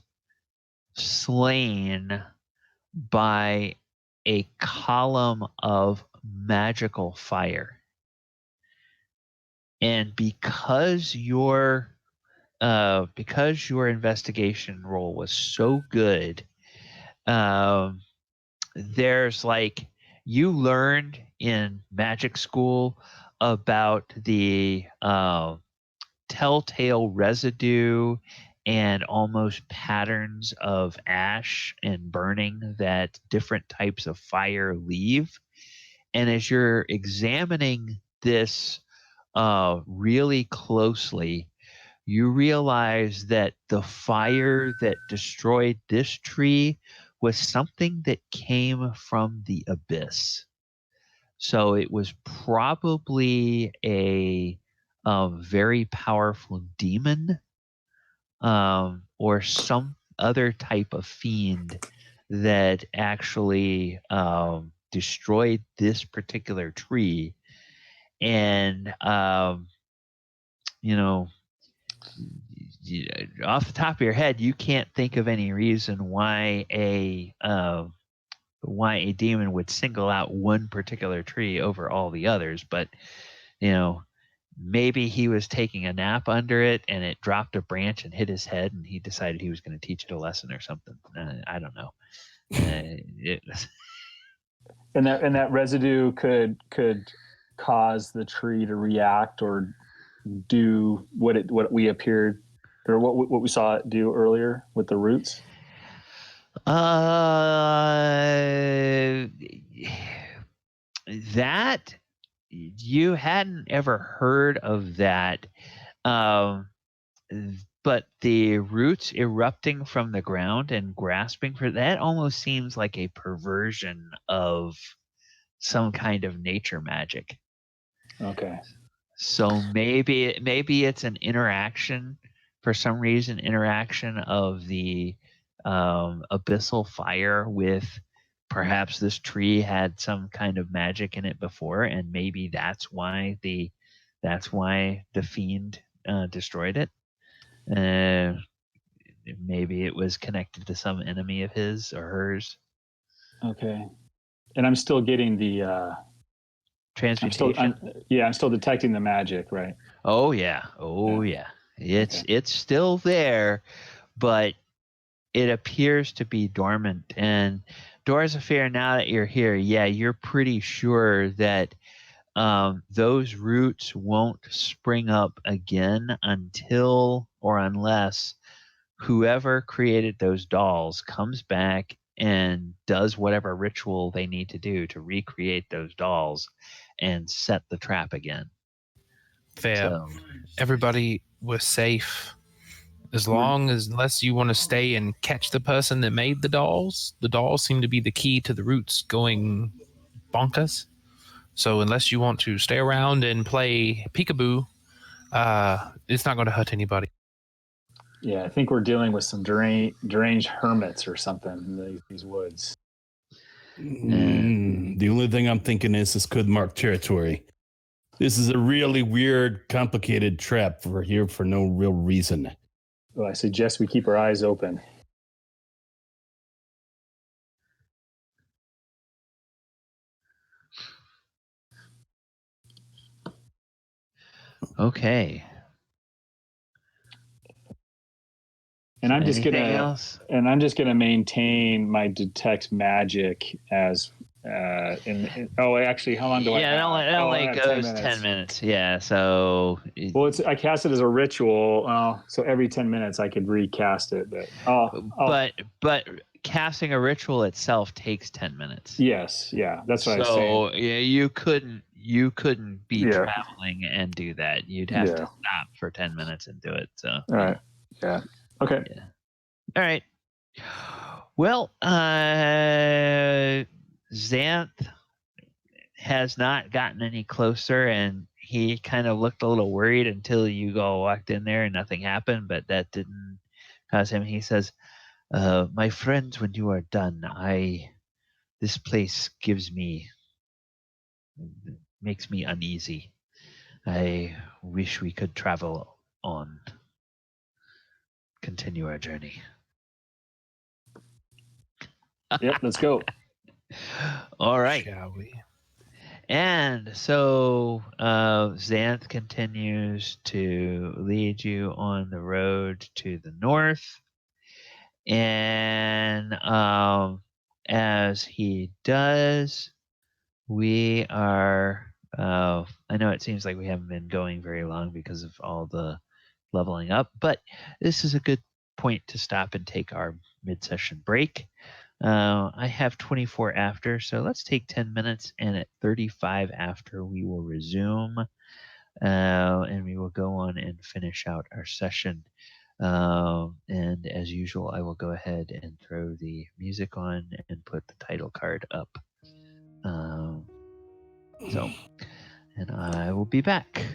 [SPEAKER 2] slain by a column of magical fire. And because your investigation roll was so good, there's like, you learned in magic school about the telltale residue and almost patterns of ash and burning that different types of fire leave. And as you're examining this really closely, you realize that the fire that destroyed this tree was something that came from the abyss. So it was probably a very powerful demon, or some other type of fiend that actually destroyed this particular tree. And off the top of your head, you can't think of any reason why a demon would single out one particular tree over all the others. But maybe he was taking a nap under it and it dropped a branch and hit his head, and he decided he was going to teach it a lesson or something. I don't know.
[SPEAKER 5] And that residue could cause the tree to react or do what we appeared, or what we saw it do earlier with the roots.
[SPEAKER 2] That you hadn't ever heard of that, but the roots erupting from the ground and grasping for that almost seems like a perversion of some kind of nature magic.
[SPEAKER 5] Okay.
[SPEAKER 2] So maybe it's an interaction, for some reason, of the abyssal fire with, perhaps this tree had some kind of magic in it before, and maybe that's why the fiend destroyed it. Maybe it was connected to some enemy of his or hers.
[SPEAKER 5] Okay. And I'm still getting the
[SPEAKER 2] transmutation.
[SPEAKER 5] I'm still detecting the magic, right?
[SPEAKER 2] Oh yeah. It's still there, but it appears to be dormant. And Dorzaphir, now that you're here, you're pretty sure that those roots won't spring up again until or unless whoever created those dolls comes back and does whatever ritual they need to do to recreate those dolls and set the trap again.
[SPEAKER 4] Fair.
[SPEAKER 2] So,
[SPEAKER 4] Everybody was safe. Unless you want to stay and catch the person that made the dolls seem to be the key to the roots going bonkers. So unless you want to stay around and play peekaboo, it's not going to hurt anybody.
[SPEAKER 5] Yeah, I think we're dealing with some deranged hermits or something in these woods.
[SPEAKER 1] The only thing I'm thinking is this could mark territory. This is a really weird, complicated trap for here for no real reason.
[SPEAKER 5] Well, I suggest we keep our eyes open.
[SPEAKER 2] okay.
[SPEAKER 5] And I'm just
[SPEAKER 2] Anything
[SPEAKER 5] gonna
[SPEAKER 2] else?
[SPEAKER 5] and I'm just gonna maintain my detect magic as actually, how long do I have?
[SPEAKER 2] Yeah, it only goes 10 minutes. Yeah, so
[SPEAKER 5] well, I cast it as a ritual. So every 10 minutes I could recast it.
[SPEAKER 2] But casting a ritual itself takes 10 minutes.
[SPEAKER 5] Yes, yeah, that's what I was saying.
[SPEAKER 2] So yeah, you couldn't be traveling and do that. You'd have to stop for 10 minutes and do it. So
[SPEAKER 5] all right, yeah, okay,
[SPEAKER 2] yeah, all right. Well, Xanth has not gotten any closer, and he kind of looked a little worried until you walked in there and nothing happened, but that didn't cause him. He says, my friends, when you are done, this place makes me uneasy. I wish we could travel on, continue our journey.
[SPEAKER 5] Yep, let's go.
[SPEAKER 2] All right.
[SPEAKER 4] Shall we?
[SPEAKER 2] And so Xanth continues to lead you on the road to the north. And as he does, we are... I know it seems like we haven't been going very long because of all the leveling up, but this is a good point to stop and take our mid-session break. I have 24 after, so let's take 10 minutes, and at 35 after we will resume, and we will go on and finish out our session. And as usual, I will go ahead and throw the music on and put the title card up. And I will be back.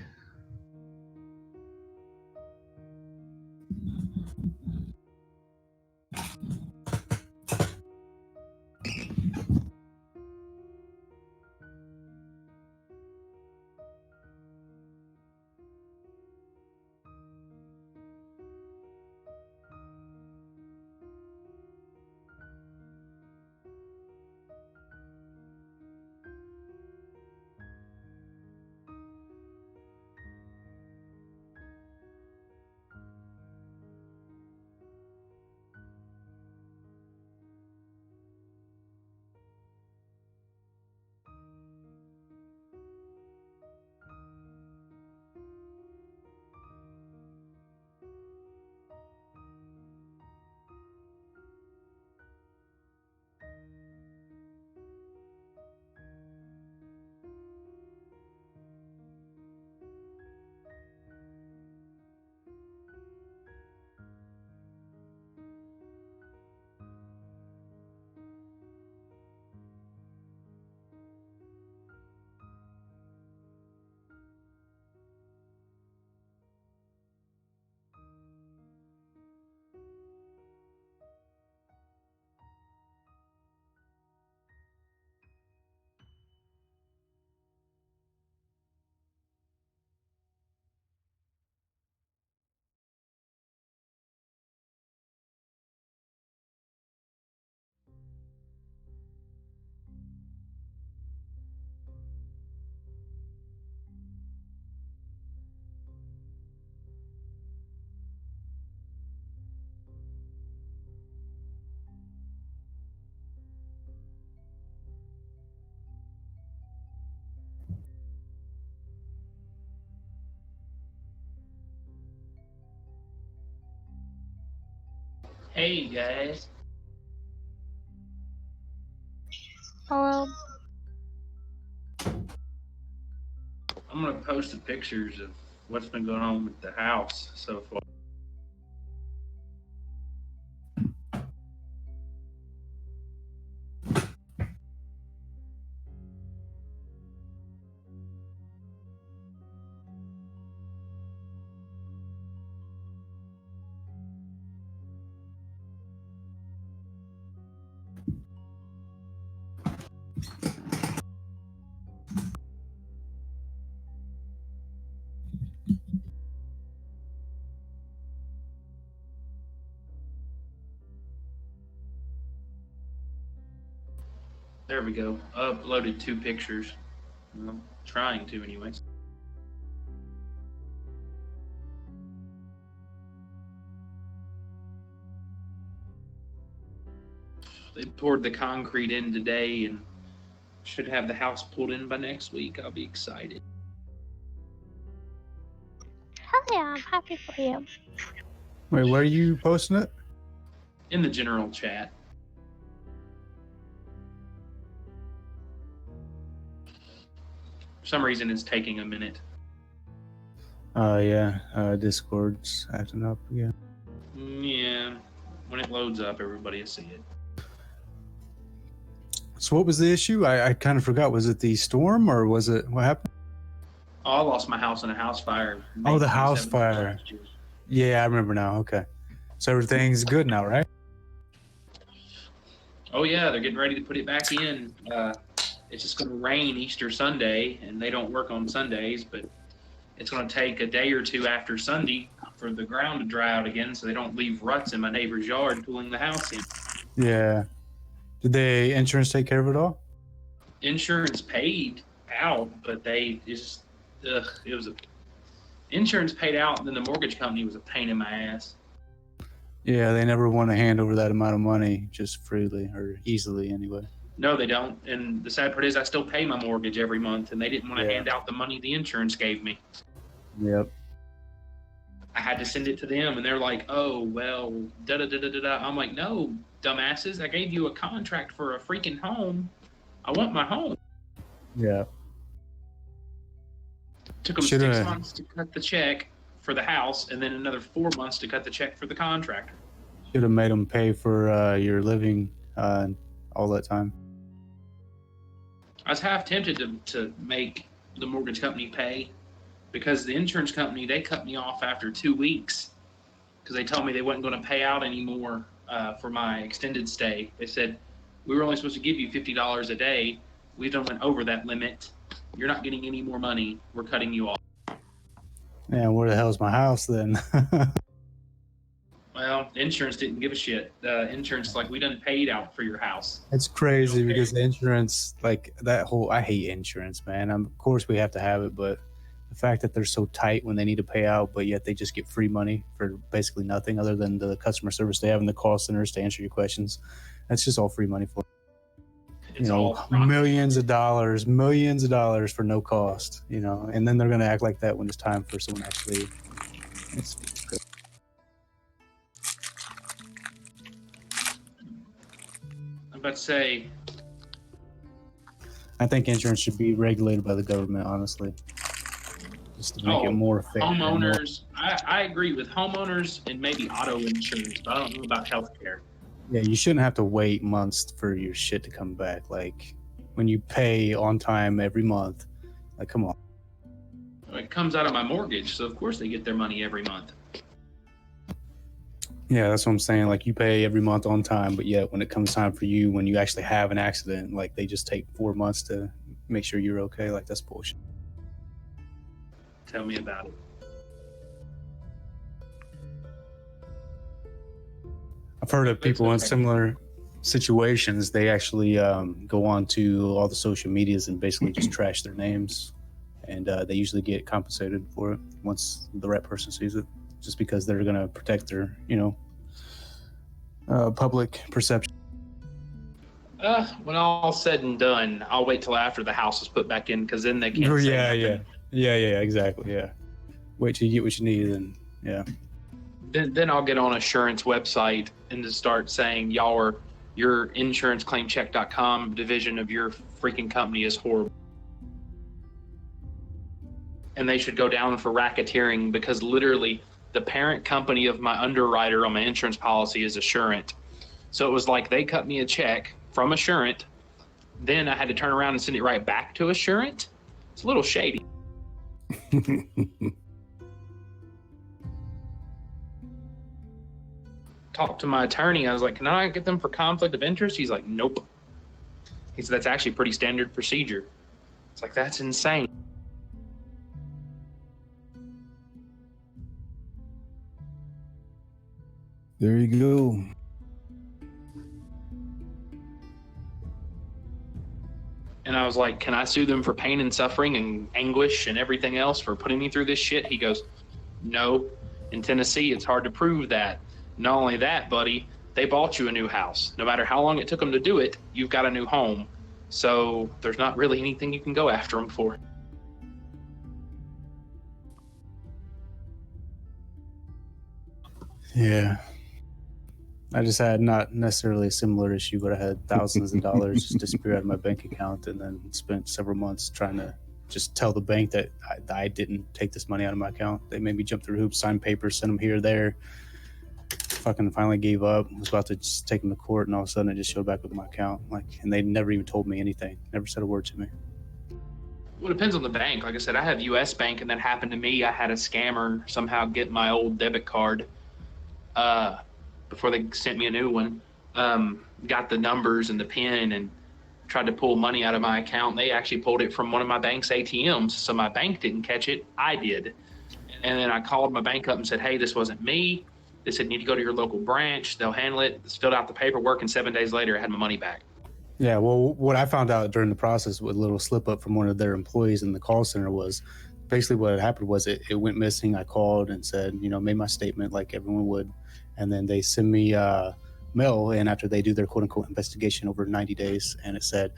[SPEAKER 8] Hey guys.
[SPEAKER 6] Hello.
[SPEAKER 1] I'm gonna post the pictures of what's been going on with the house so far. There we go. Uploaded 2 pictures. Well, trying to, anyways. They poured the concrete in today and should have the house pulled in by next week. I'll be excited.
[SPEAKER 6] Hell yeah, I'm happy for you.
[SPEAKER 7] Wait, where are you posting it?
[SPEAKER 1] In the general chat. For some reason, it's taking a minute.
[SPEAKER 7] Yeah. Discord's acting up again.
[SPEAKER 1] Yeah. When it loads up, everybody will see it.
[SPEAKER 7] So what was the issue? I kind of forgot. Was it the storm or was it what happened?
[SPEAKER 1] Oh, I lost my house in a house fire.
[SPEAKER 7] Oh, the house fire. Yeah, I remember now. Okay. So everything's good now, right?
[SPEAKER 1] Oh yeah, they're getting ready to put it back in. It's just going to rain Easter Sunday, and they don't work on Sundays, but it's going to take a day or 2 after Sunday for the ground to dry out again, so they don't leave ruts in my neighbor's yard pulling the house in.
[SPEAKER 7] Yeah. Did the insurance take care of it all?
[SPEAKER 1] Insurance paid out, but they just it was insurance paid out, and then the mortgage company was a pain in my ass.
[SPEAKER 7] Yeah, they never want to hand over that amount of money just freely or easily anyway.
[SPEAKER 1] No, they don't. And the sad part is I still pay my mortgage every month, and they didn't want to hand out the money the insurance gave me.
[SPEAKER 7] Yep.
[SPEAKER 1] I had to send it to them, and they're like, oh, well, da-da-da-da-da-da. I'm like, no, dumbasses, I gave you a contract for a freaking home. I want my home.
[SPEAKER 7] Yeah.
[SPEAKER 1] Took them 6 months to cut the check for the house, and then another 4 months to cut the check for the contractor.
[SPEAKER 7] Should have made them pay for your living all that time.
[SPEAKER 1] I was half tempted to make the mortgage company pay, because the insurance company, they cut me off after 2 weeks because they told me they wasn't going to pay out anymore for my extended stay. They said, we were only supposed to give you $50 a day. We done went over that limit. You're not getting any more money. We're cutting you off.
[SPEAKER 7] Yeah, where the hell's my house then?
[SPEAKER 1] Well, insurance didn't give a shit. Insurance is like, we done paid out for your house.
[SPEAKER 7] It's crazy because the insurance, like that whole, I hate insurance, man. Of course we have to have it, but the fact that they're so tight when they need to pay out, but yet they just get free money for basically nothing other than the customer service they have in the call centers to answer your questions. That's just all free money for,
[SPEAKER 1] It's all profit.
[SPEAKER 7] millions of dollars for no cost, and then they're going to act like that when it's time for someone to actually. It's crazy.
[SPEAKER 1] I'm about to say,
[SPEAKER 7] I think insurance should be regulated by the government, honestly, just to make it more fair.
[SPEAKER 1] Homeowners, I agree with homeowners and maybe auto insurance, but I don't know about healthcare.
[SPEAKER 7] Yeah, you shouldn't have to wait months for your shit to come back. Like, when you pay on time every month, like, come on.
[SPEAKER 1] It comes out of my mortgage, so of course they get their money every month.
[SPEAKER 7] Yeah, that's what I'm saying. Like, you pay every month on time, but yet when it comes time for you, when you actually have an accident, like, they just take 4 months to make sure you're okay. Like, that's bullshit.
[SPEAKER 1] Tell me about it.
[SPEAKER 7] I've heard of people in similar situations. They actually go on to all the social medias and basically just trash their names, and they usually get compensated for it once the right person sees it, just because they're going to protect their, public perception.
[SPEAKER 1] When all said and done, I'll wait till after the house is put back in, because then they can't say nothing.
[SPEAKER 7] Yeah, exactly, yeah. Wait till you get what you need, and yeah.
[SPEAKER 1] Then I'll get on Assurance website and just start saying y'all are
[SPEAKER 8] your insuranceclaimcheck.com division of your freaking company is horrible. And they should go down for racketeering, because literally the parent company of my underwriter on my insurance policy is Assurant. So it was like they cut me a check from Assurant, then I had to turn around and send it right back to Assurant. It's a little shady. Talked to my attorney. I was like, can I get them for conflict of interest? He's like, nope. He said, that's actually pretty standard procedure. It's like, that's insane.
[SPEAKER 1] There you go.
[SPEAKER 8] And I was like, can I sue them for pain and suffering and anguish and everything else for putting me through this shit? He goes, no. In Tennessee, it's hard to prove that. Not only that, buddy, they bought you a new house. No matter how long it took them to do it, you've got a new home. So there's not really anything you can go after them for.
[SPEAKER 7] Yeah. I just had not necessarily a similar issue, but I had thousands of dollars just disappear out of my bank account, and then spent several months trying to just tell the bank that I didn't take this money out of my account. They made me jump through hoops, sign papers, send them here or there. Fucking finally gave up. Was about to just take them to court, and all of a sudden it just showed back with my account. And they never even told me anything. Never said a word to me.
[SPEAKER 8] Well, it depends on the bank. Like I said, I have U.S. Bank, and that happened to me. I had a scammer somehow get my old debit card before they sent me a new one. Got the numbers and the PIN and tried to pull money out of my account. They actually pulled it from one of my bank's ATMs, so my bank didn't catch it. I did. And then I called my bank up and said, hey, this wasn't me. They said, you need to go to your local branch. They'll handle it. Just filled out the paperwork, and 7 days later, I had my money back.
[SPEAKER 7] Yeah, well, what I found out during the process with a little slip up from one of their employees in the call center was basically what had happened was it went missing. I called and said, made my statement like everyone would. And then they send me mail, and after they do their quote unquote investigation over 90 days, and it said,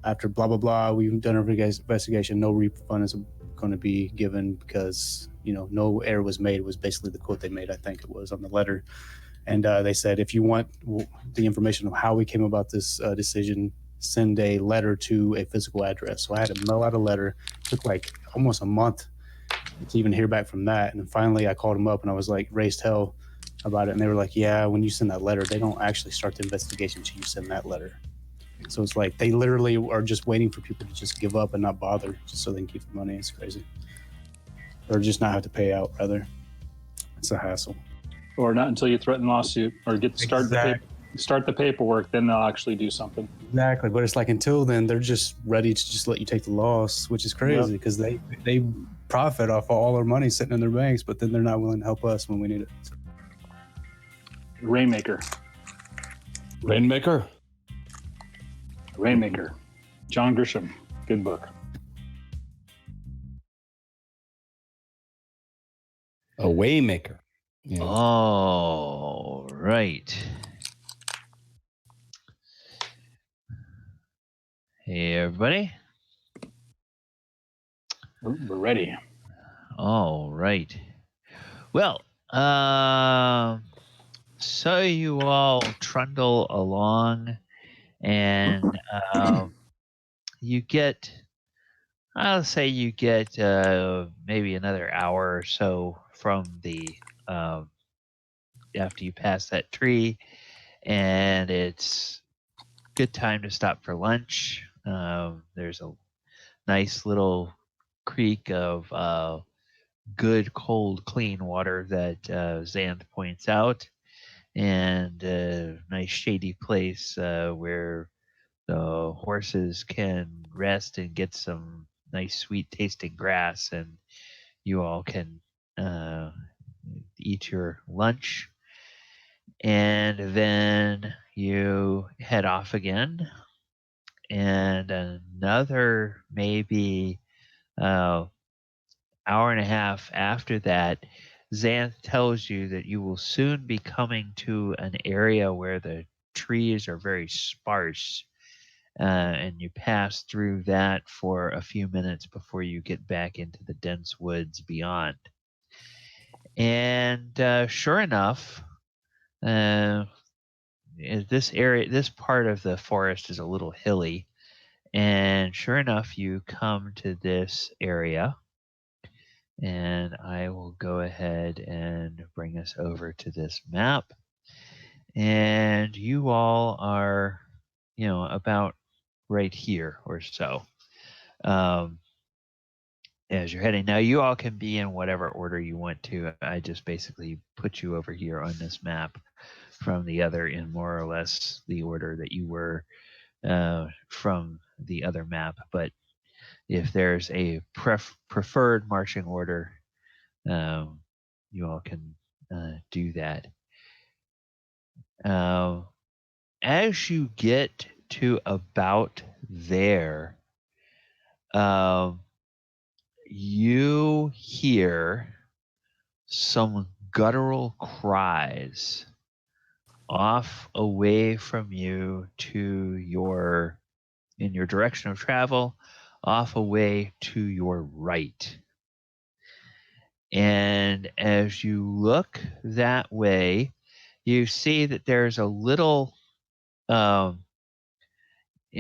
[SPEAKER 7] after blah, blah, blah, we've done our investigation, no refund is going to be given because, no error was made, was basically the quote they made, I think it was on the letter. And they said, if you want the information of how we came about this decision, send a letter to a physical address. So I had to mail out a letter. It took like almost a month to even hear back from that. And then finally I called them up and I was like, raised hell about it. And they were like, yeah, when you send that letter, they don't actually start the investigation until you send that letter. So it's like they literally are just waiting for people to just give up and not bother just so they can keep the money. It's crazy. Or just not have to pay out, rather. It's a hassle.
[SPEAKER 5] Or not until you threaten lawsuit or start the paperwork, then they'll actually do something.
[SPEAKER 7] Exactly, but it's like until then, they're just ready to just let you take the loss, which is crazy because they profit off of all our money sitting in their banks, but then they're not willing to help us when we need it.
[SPEAKER 5] Rainmaker. John Grisham. Good book.
[SPEAKER 1] A Waymaker. Yeah.
[SPEAKER 2] All right. Hey, everybody.
[SPEAKER 5] We're ready.
[SPEAKER 2] All right. Well, so you all trundle along, and you get, I'll say you get maybe another hour or so from the after you pass that tree, and it's good time to stop for lunch. There's a nice little creek of good, cold, clean water that Xanth points out, and a nice shady place where the horses can rest and get some nice, sweet tasting grass, and you all can eat your lunch. And then you head off again, and another maybe hour and a half after that, Xanth tells you that you will soon be coming to an area where the trees are very sparse, and you pass through that for a few minutes before you get back into the dense woods beyond. And sure enough, this part of the forest is a little hilly, and sure enough, you come to this area. And I will go ahead and bring us over to this map. And you all are, about right here or so. As you're heading. Now, you all can be in whatever order you want to. I just basically put you over here on this map from the other in more or less the order that you were from the other map. But if there's a preferred marching order, you all can do that. As you get to about there, you hear some guttural cries off away from you in your direction of travel, off away to your right. And as you look that way, you see that there's a little, it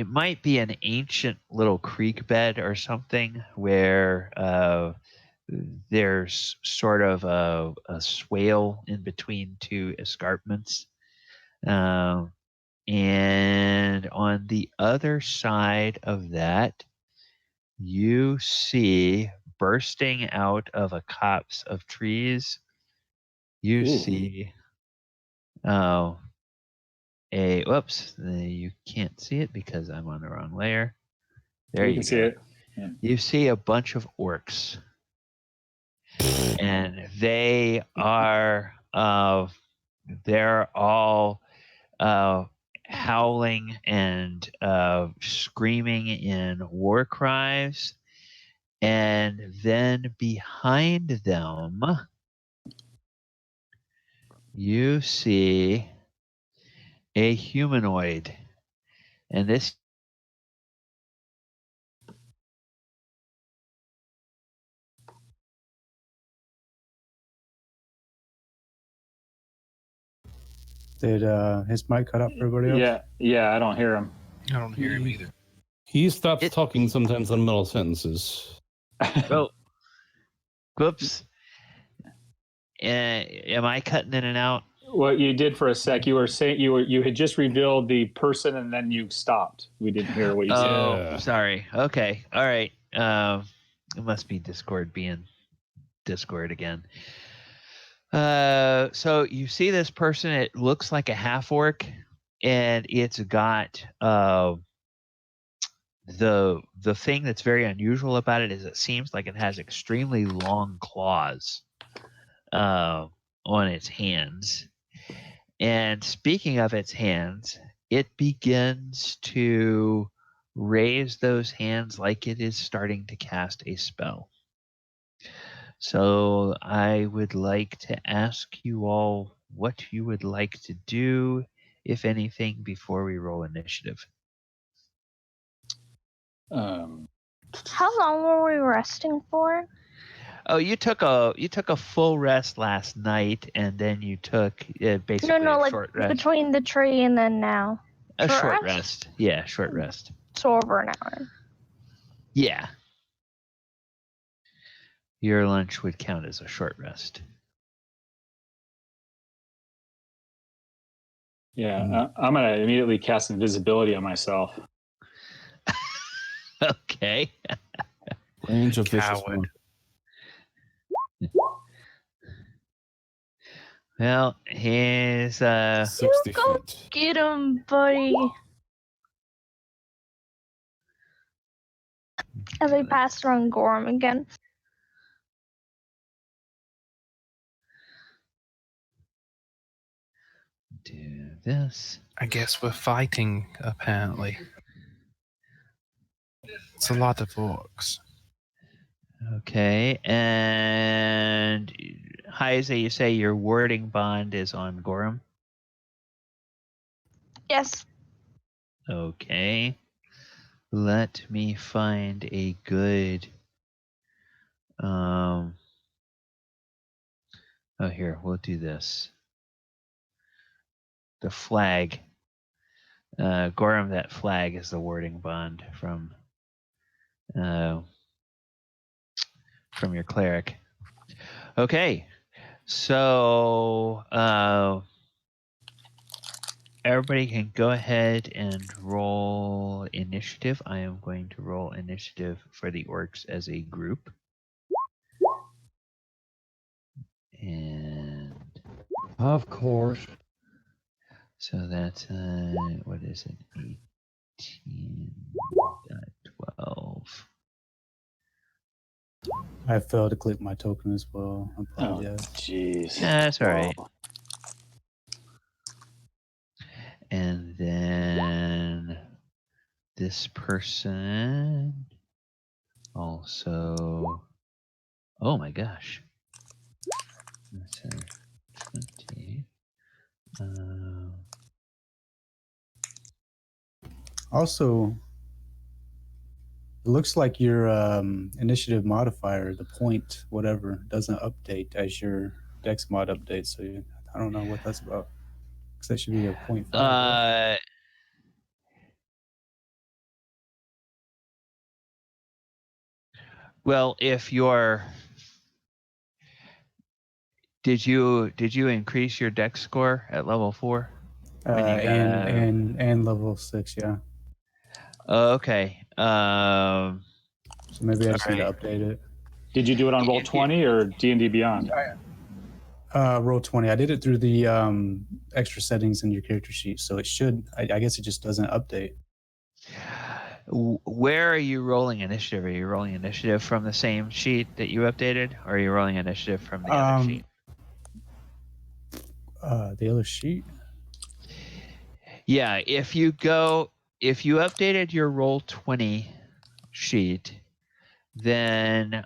[SPEAKER 2] might be an ancient little creek bed or something where there's sort of a swale in between two escarpments. And on the other side of that, you see bursting out of a copse of trees, you see you can't see it because I'm on the wrong layer. There you
[SPEAKER 5] can
[SPEAKER 2] go.
[SPEAKER 5] See it. Yeah.
[SPEAKER 2] You see a bunch of orcs, and they are they're all howling and screaming in war cries, and then behind them you see a humanoid, and this
[SPEAKER 7] Did his mic cut out for everybody else?
[SPEAKER 5] Yeah, I don't hear him.
[SPEAKER 4] I don't hear him either.
[SPEAKER 1] He stops talking sometimes in the middle of sentences.
[SPEAKER 2] Oh, whoops. Am I cutting in and out?
[SPEAKER 5] What you did for a sec, you were saying you had just revealed the person and then you stopped. We didn't hear what you said.
[SPEAKER 2] Oh, sorry. Okay. All right. It must be Discord being Discord again. So you see this person, it looks like a half orc, and it's got the thing that's very unusual about it is it seems like it has extremely long claws on its hands. And speaking of its hands, it begins to raise those hands like it is starting to cast a spell. So I would like to ask you all what you would like to do, if anything, before we roll initiative.
[SPEAKER 6] How long were we resting for?
[SPEAKER 2] Oh, you took a full rest last night, and then you took basically a
[SPEAKER 6] like
[SPEAKER 2] short rest.
[SPEAKER 6] Between the tree and then now.
[SPEAKER 2] A short rest. Yeah, short rest.
[SPEAKER 6] So over an hour.
[SPEAKER 2] Yeah. Your lunch would count as a short rest.
[SPEAKER 5] Yeah, I'm going to immediately cast invisibility on myself.
[SPEAKER 2] Okay.
[SPEAKER 1] Range of vicious
[SPEAKER 4] Coward.
[SPEAKER 1] one.
[SPEAKER 2] Well, he's
[SPEAKER 1] 60
[SPEAKER 6] go
[SPEAKER 1] feet.
[SPEAKER 6] get him, buddy. As I passed around Gorrim again.
[SPEAKER 2] do this.
[SPEAKER 4] I guess we're fighting, apparently. It's a lot of orcs.
[SPEAKER 2] Okay, and Hyza, you say your warding bond is on Gorrim?
[SPEAKER 6] Yes.
[SPEAKER 2] Okay. Let me find a good... Oh, here, we'll do this. flag. Gorrim, that flag is the warding bond from your cleric. Okay, so everybody can go ahead and roll initiative. I am going to roll initiative for the orcs as a group. And
[SPEAKER 3] Of course.
[SPEAKER 2] so that's what is it? 18.12.
[SPEAKER 7] I failed to click my token as well. I
[SPEAKER 5] Oh,
[SPEAKER 7] apologize.
[SPEAKER 5] jeez.
[SPEAKER 2] Yeah, that's all right.
[SPEAKER 5] Whoa.
[SPEAKER 2] And then this person also. Oh my gosh. That's 20.
[SPEAKER 7] Also, it looks like your initiative modifier, the point whatever, doesn't update as your Dex mod updates. So I don't know what that's about. Because that should be a 0.5. Right?
[SPEAKER 2] Well, if you're, did you increase your Dex score at level 4?
[SPEAKER 7] And level 6, yeah.
[SPEAKER 2] Okay.
[SPEAKER 7] So maybe I just need to
[SPEAKER 2] Alright.
[SPEAKER 7] update it.
[SPEAKER 5] Did you do it on Roll20 or D&D Beyond?
[SPEAKER 7] Roll20. I did it through the extra settings in your character sheet, so it should. I guess it just doesn't update.
[SPEAKER 2] Where are you rolling initiative? Are you rolling initiative from the same sheet that you updated, or are you rolling initiative from the other sheet?
[SPEAKER 7] The other sheet?
[SPEAKER 2] Yeah, if you updated your Roll20 sheet, then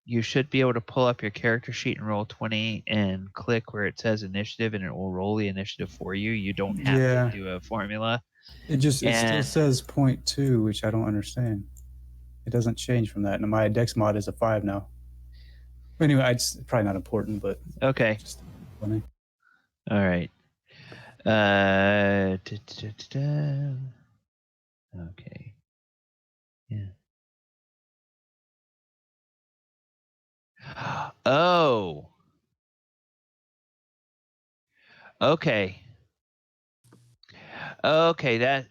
[SPEAKER 2] you should be able to pull up your character sheet in Roll20 and click where it says initiative, and it will roll the initiative for you. You don't have to do a formula.
[SPEAKER 7] It still says 0.2, which I don't understand. It doesn't change from that. And my Dex mod is a 5 now. Anyway, it's probably not important, but
[SPEAKER 2] okay.
[SPEAKER 7] Just funny.
[SPEAKER 2] All right. Okay. Yeah. Oh. Okay. Okay, it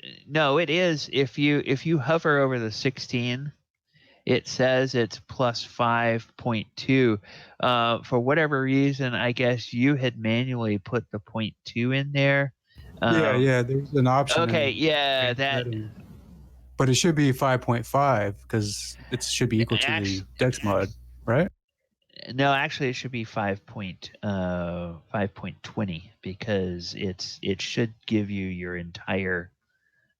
[SPEAKER 2] is. If you hover over the 16, it says it's plus 5.2. For whatever reason, I guess you had manually put the 0.2 in there.
[SPEAKER 7] Yeah, there's an option.
[SPEAKER 2] Okay, yeah, that.
[SPEAKER 7] But it should be 5.5 because it should be equal to the Dex mod, right?
[SPEAKER 2] No, actually, it should be 5.20 because it should give you your entire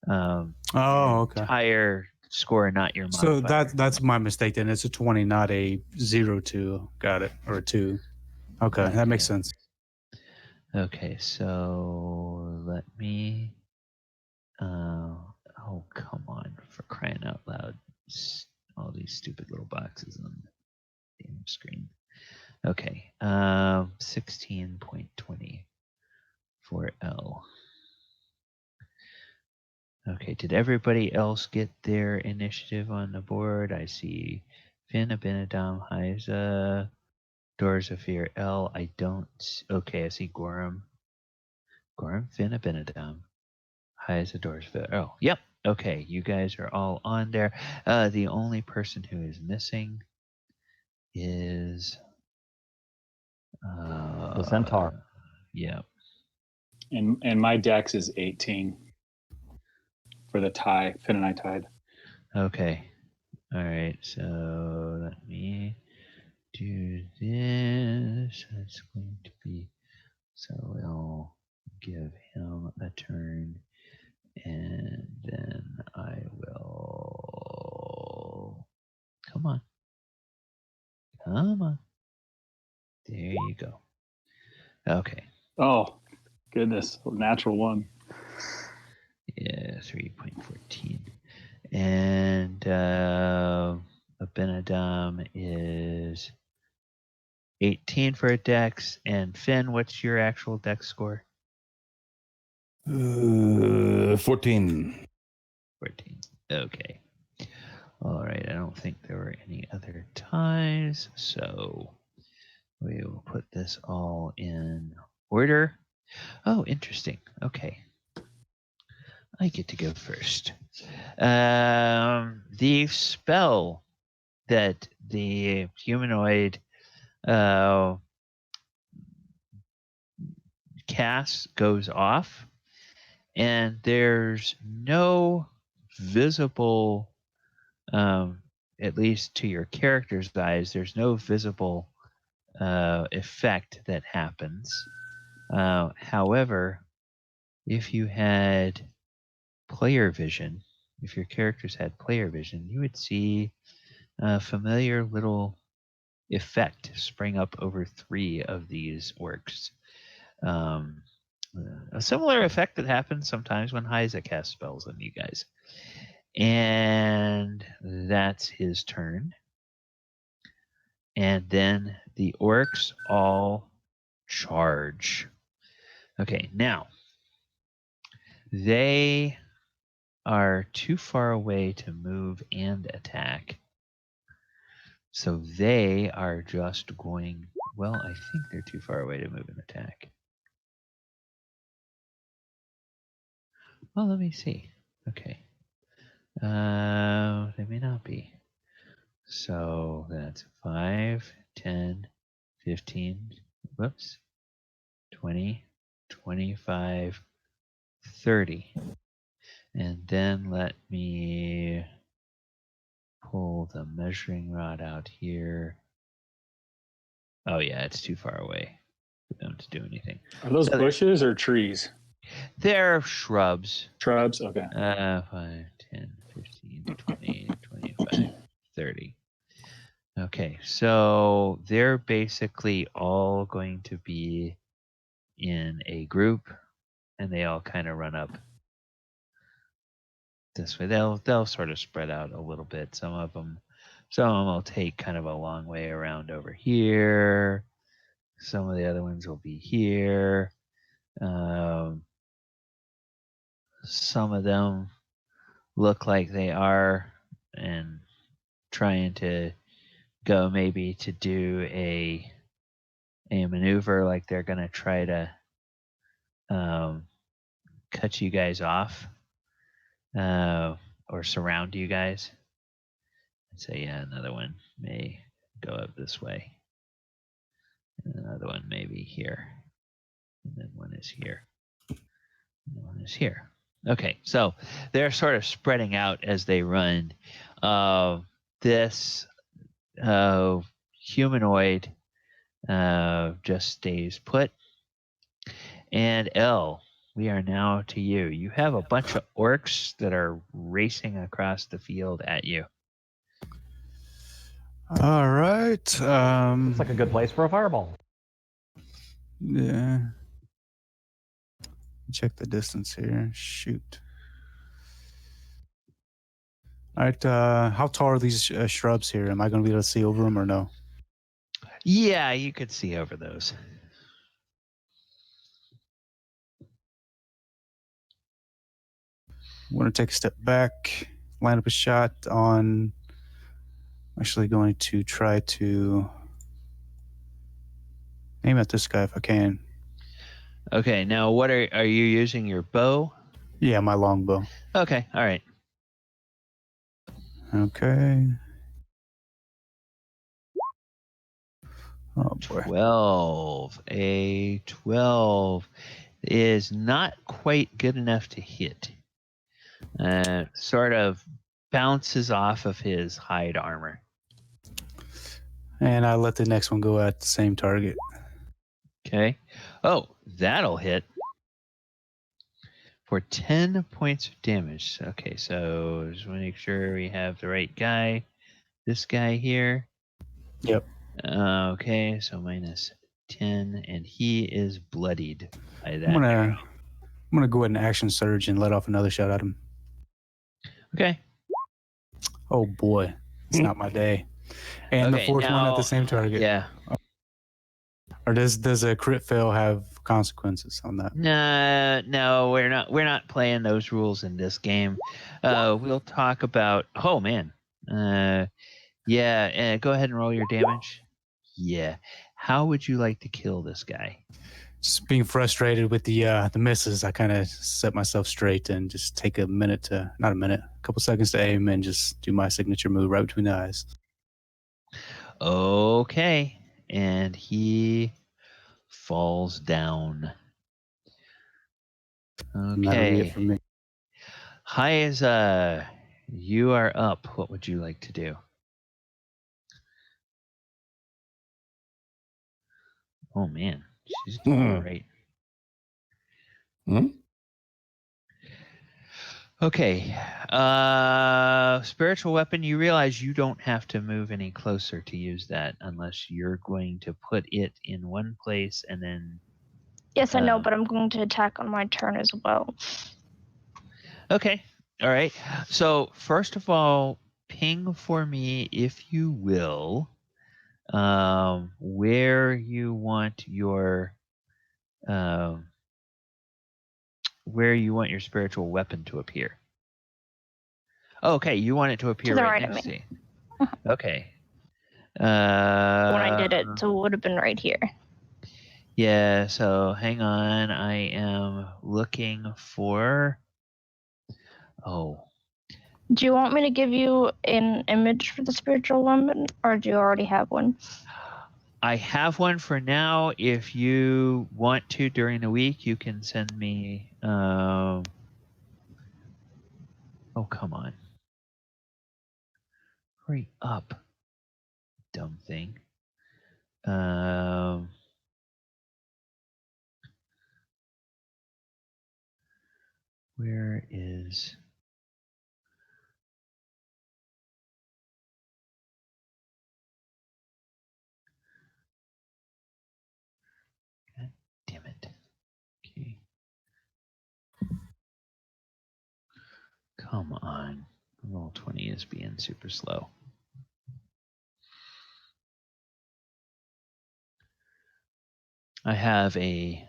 [SPEAKER 2] entire score, not your modifier.
[SPEAKER 7] So that's my mistake then. It's a 20, not a 0.2. Got it, or a 2. Okay, that makes sense.
[SPEAKER 2] Okay, so let me. Oh, come on! For crying out loud! All these stupid little boxes on the damn screen. Okay, 16.20 for L. Okay, did everybody else get their initiative on the board? I see Finn, Abinadom, Hyza, Dorzaphir, L. I don't. Okay, I see Gorrim, Finn, Abinadom, Hyza, Dorzaphir. Oh, yep. Okay, you guys are all on there. The only person who is missing is
[SPEAKER 3] The centaur.
[SPEAKER 2] Yeah.
[SPEAKER 5] And my Dex is 18 for the tie. Finn and I tied.
[SPEAKER 2] Okay. All right. So let me do this. It's going to be so we'll give him a turn, and then I will. Come on. There you go. Okay.
[SPEAKER 5] Oh, goodness. Natural one.
[SPEAKER 2] Yeah, 3.14. And Abinadom is 18 for a Dex. And Finn, what's your actual Dex score?
[SPEAKER 1] 14.
[SPEAKER 2] 14. Okay. All right. I don't think there were any other ties, so we will put this all in order. Oh, interesting. Okay. I get to go first. The spell that the humanoid cast goes off, and there's no visible, at least to your character's eyes, there's no visible effect that happens. However, if you had player vision, if your characters had player vision, you would see a familiar little effect spring up over 3 of these orcs. A similar effect that happens sometimes when Hyza casts spells on you guys. And that's his turn. And then the orcs all charge. Okay, now they are too far away to move and attack. So they are just going, well, I think they're too far away to move and attack. Well, let me see. Okay. They may not be. So that's 5, 10, 15, whoops, 20, 25, 30. And then let me pull the measuring rod out here. Oh yeah, it's too far away for them to do anything.
[SPEAKER 5] Are those bushes or trees?
[SPEAKER 2] They're shrubs.
[SPEAKER 5] Shrubs, okay.
[SPEAKER 2] 5, 10, 15, 20, 25, 30. Okay, so they're basically all going to be in a group, and they all kind of run up this way. They'll sort of spread out a little bit. Some of them will take kind of a long way around over here. Some of the other ones will be here. Some of them look like they are and trying to go maybe to do a maneuver, like they're going to try to cut you guys off or surround you guys. So yeah, another one may go up this way. And another one may be here. And then one is here. And one is here. Okay, so they're sort of spreading out as they run. This humanoid just stays put. And L, we are now to you. You have a bunch of orcs that are racing across the field at you.
[SPEAKER 7] All right.
[SPEAKER 3] It's like a good place for a fireball.
[SPEAKER 7] Yeah. Check the distance here. Shoot. All right. How tall are these shrubs here? Am I going to be able to see over them or no?
[SPEAKER 2] Yeah, you could see over those.
[SPEAKER 7] I'm going to take a step back, line up a shot on. I'm actually going to try to aim at this guy if I can.
[SPEAKER 2] Okay, now what are you using your bow?
[SPEAKER 7] Yeah, my longbow.
[SPEAKER 2] Okay, all right.
[SPEAKER 7] Okay. Oh boy.
[SPEAKER 2] 12. A 12 is not quite good enough to hit. Sort of bounces off of his hide armor.
[SPEAKER 7] And I let the next one go at the same target.
[SPEAKER 2] Okay. Oh, that'll hit for 10 points of damage. Okay, so just want to make sure we have the right guy. This guy here.
[SPEAKER 7] Yep.
[SPEAKER 2] Okay, so minus 10, and he is bloodied by that.
[SPEAKER 7] I'm gonna go ahead and action surge and let off another shot at him.
[SPEAKER 2] Okay.
[SPEAKER 7] Oh boy, it's not my day. And
[SPEAKER 2] okay,
[SPEAKER 7] the fourth one at the same target.
[SPEAKER 2] Yeah.
[SPEAKER 7] Or does a crit fail have consequences on that.
[SPEAKER 2] No, we're not. We're not playing those rules in this game. We'll talk about. Oh man. Yeah. Go ahead and roll your damage. Yeah. How would you like to kill this guy?
[SPEAKER 7] Just being frustrated with the misses, I kind of set myself straight and just take a couple seconds to aim and just do my signature move right between the eyes.
[SPEAKER 2] Okay. And he falls down.
[SPEAKER 7] And that'll be it
[SPEAKER 2] Okay.
[SPEAKER 7] for me.
[SPEAKER 2] Hyza, you are up. What would you like to do? Oh man, she's doing great.
[SPEAKER 1] Hmm?
[SPEAKER 2] Okay. Spiritual weapon, you realize you don't have to move any closer to use that unless you're going to put it in one place and then...
[SPEAKER 6] Yes, I know, but I'm going to attack on my turn as well.
[SPEAKER 2] Okay. All right. So first of all, ping for me, if you will, where you want your spiritual weapon to appear. Okay, you want it to appear
[SPEAKER 6] To the
[SPEAKER 2] right
[SPEAKER 6] right
[SPEAKER 2] next
[SPEAKER 6] of
[SPEAKER 2] to
[SPEAKER 6] me.
[SPEAKER 2] you. Okay.
[SPEAKER 6] When I did it, so it would have been right here.
[SPEAKER 2] Yeah, so hang on. I am looking for... Oh.
[SPEAKER 6] Do you want me to give you an image for the spiritual weapon, or do you already have one?
[SPEAKER 2] I have one for now. If you want to during the week, you can send me... Oh, come on. Hurry up, dumb thing. Where is... God damn it. Okay. Come on. Roll20 is being super slow. I have a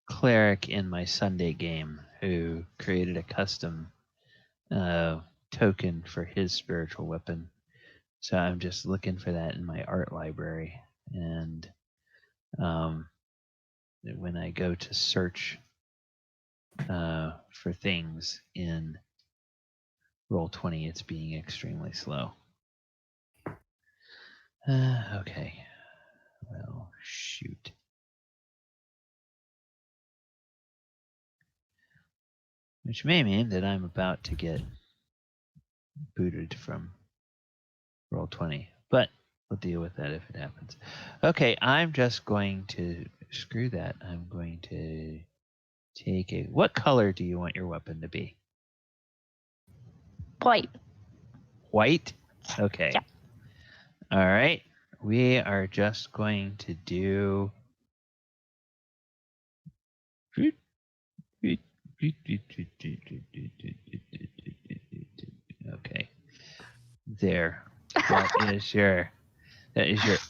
[SPEAKER 2] cleric in my Sunday game who created a custom token for his spiritual weapon. So I'm just looking for that in my art library. And when I go to search for things in Roll20, it's being extremely slow. Okay. Well, shoot. Which may mean that I'm about to get booted from Roll20, but we'll deal with that if it happens. Okay, I'm just going to screw that. I'm going to take a... What color do you want your weapon to be?
[SPEAKER 6] White.
[SPEAKER 2] White? Okay.
[SPEAKER 6] Yeah.
[SPEAKER 2] All right. We are just going to do... Okay. There. That is your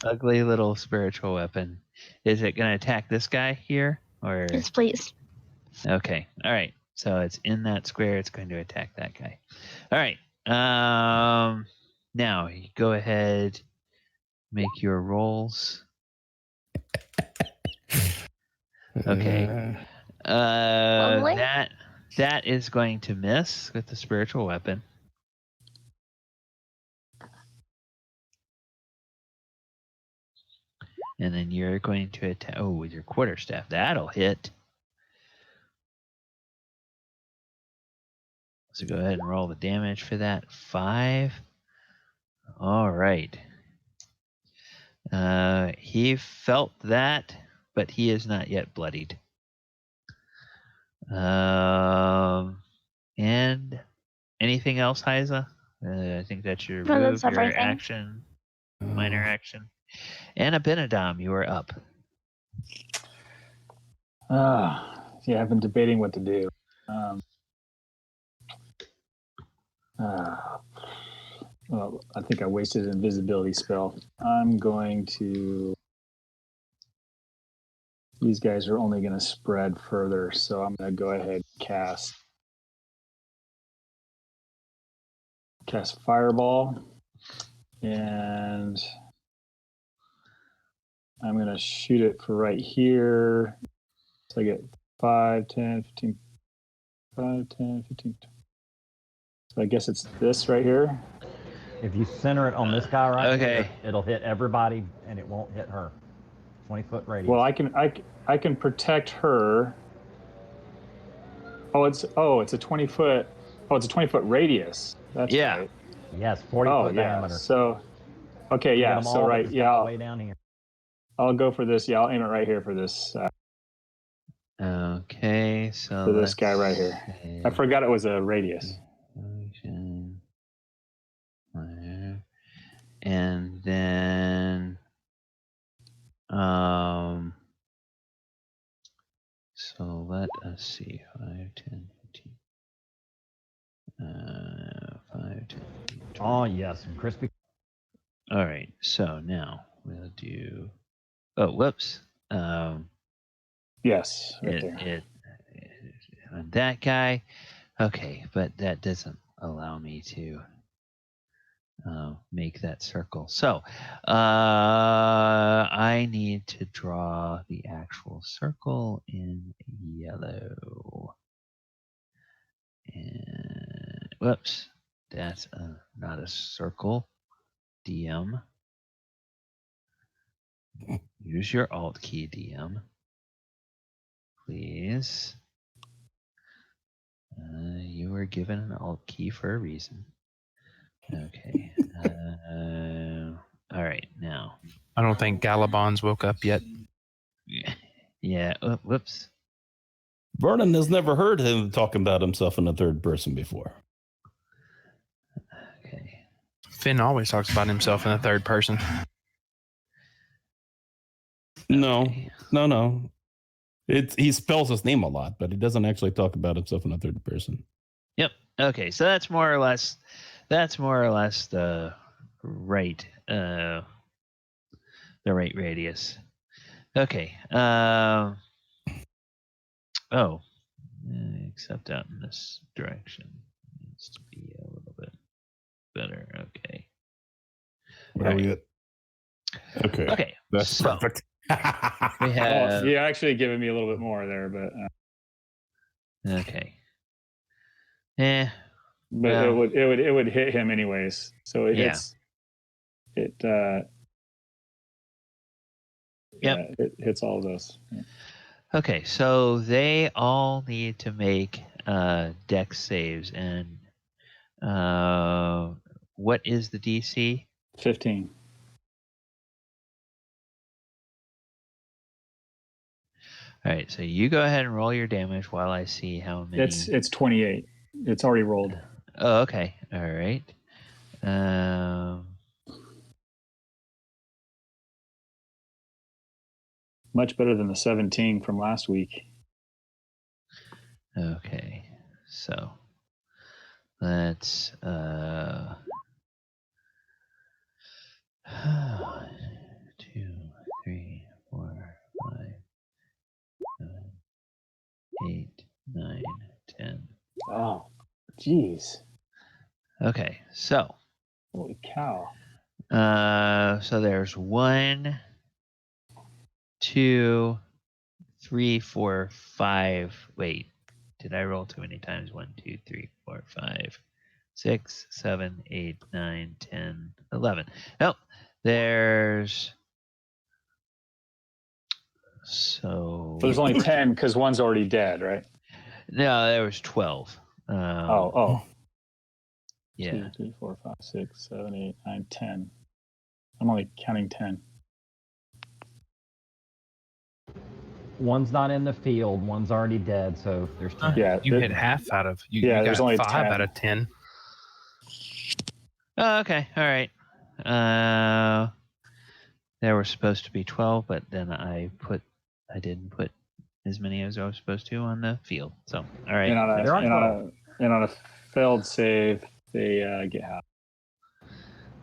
[SPEAKER 2] ugly little spiritual weapon. Is it going to attack this guy here? Or...
[SPEAKER 6] Yes, please.
[SPEAKER 2] Okay. All right. So it's in that square. It's going to attack that guy. All right. Now, you go ahead, make your rolls. Okay. That is going to miss with the spiritual weapon. And then you're going to attack... Oh, with your quarterstaff. That'll hit. So go ahead and roll the damage for that. 5. All right. He felt that, but he is not yet bloodied. And anything else, Hyza? I think that's your
[SPEAKER 6] No,
[SPEAKER 2] move,
[SPEAKER 6] that's
[SPEAKER 2] your
[SPEAKER 6] everything.
[SPEAKER 2] action, minor action. And Abinadom, you are up.
[SPEAKER 5] Yeah, I've been debating what to do. Well, I think I wasted an invisibility spell. I'm going to These guys are only going to spread further, so I'm going to go ahead and cast Fireball, and I'm going to shoot it for right here. So I get 5, 10, 15, 5, 10, 15. So I guess it's this right here.
[SPEAKER 3] If you center it on this guy right
[SPEAKER 2] Okay.
[SPEAKER 3] here, it'll hit everybody and it won't hit her. 20-foot radius.
[SPEAKER 5] Well, I can protect her. It's a 20-foot. Oh, it's a 20-foot radius. That's right.
[SPEAKER 3] Yes, 40-foot diameter.
[SPEAKER 5] So, okay, yeah. So right, yeah.
[SPEAKER 3] Way down here.
[SPEAKER 5] I'll go for this. Yeah, I'll aim it right here for this.
[SPEAKER 2] Okay, so
[SPEAKER 5] For this guy right here. I forgot it was a radius.
[SPEAKER 2] And then, so let us see, 5, 10, 15, 5, 10, 15, 20.
[SPEAKER 3] Oh, yes, some crispy.
[SPEAKER 2] All right, so now we'll do, oh, whoops.
[SPEAKER 5] Yes, right there.
[SPEAKER 2] On that guy. Okay, but that doesn't allow me to make that circle. So I need to draw the actual circle in yellow. And whoops, that's not a circle. DM. Use your Alt key, DM. Please. You were given an Alt key for a reason. Okay. All right, now.
[SPEAKER 4] I don't think Gallibond's woke up yet.
[SPEAKER 2] Yeah. Whoops.
[SPEAKER 1] Vernon has never heard him talking about himself in the third person before.
[SPEAKER 2] Okay.
[SPEAKER 4] Finn always talks about himself in the third person.
[SPEAKER 1] No. He spells his name a lot, but he doesn't actually talk about himself in the third person.
[SPEAKER 2] Yep. Okay, so that's more or less the right radius. Okay. Except out in this direction needs to be a little bit better. Okay.
[SPEAKER 1] Where are we at? Okay. That's perfect.
[SPEAKER 2] We have.
[SPEAKER 5] You're actually giving me a little bit more there, but.
[SPEAKER 2] Okay.
[SPEAKER 5] But it would hit him anyways. So it hits. It. It hits all of those. Yeah.
[SPEAKER 2] Okay, so they all need to make dex saves, and what is the DC?
[SPEAKER 5] 15.
[SPEAKER 2] All right, so you go ahead and roll your damage while I see how many.
[SPEAKER 5] It's 28. It's already rolled.
[SPEAKER 2] Oh, okay. All right.
[SPEAKER 5] Much better than the 17 from last week.
[SPEAKER 2] Okay, so let's 1, 2, 3, 4, 5, 7, 8, 9, 10.
[SPEAKER 5] Oh, jeez.
[SPEAKER 2] Okay, so.
[SPEAKER 5] Holy cow.
[SPEAKER 2] So there's 1, 2, 3, 4, 5. Wait, did I roll too many times? 1, 2, 3, 4, 5, 6, 7, 8, 9, 10, 11. Nope. There's. So
[SPEAKER 5] there's only 10 because one's already dead, right?
[SPEAKER 2] No, there was 12. Yeah.
[SPEAKER 5] 2, 3, 4, 5, 6, 7, 8, 9, 10. I'm only counting 10.
[SPEAKER 3] One's not in the field. One's already dead. So there's 10.
[SPEAKER 5] Yeah,
[SPEAKER 4] you hit half out of. You
[SPEAKER 5] there's
[SPEAKER 4] got
[SPEAKER 5] only
[SPEAKER 4] 5
[SPEAKER 5] 10.
[SPEAKER 4] out of 10.
[SPEAKER 2] Oh, okay. All right. There were supposed to be 12, but then I didn't put as many as I was supposed to on the field. So, all right.
[SPEAKER 5] And on a failed save, they get half.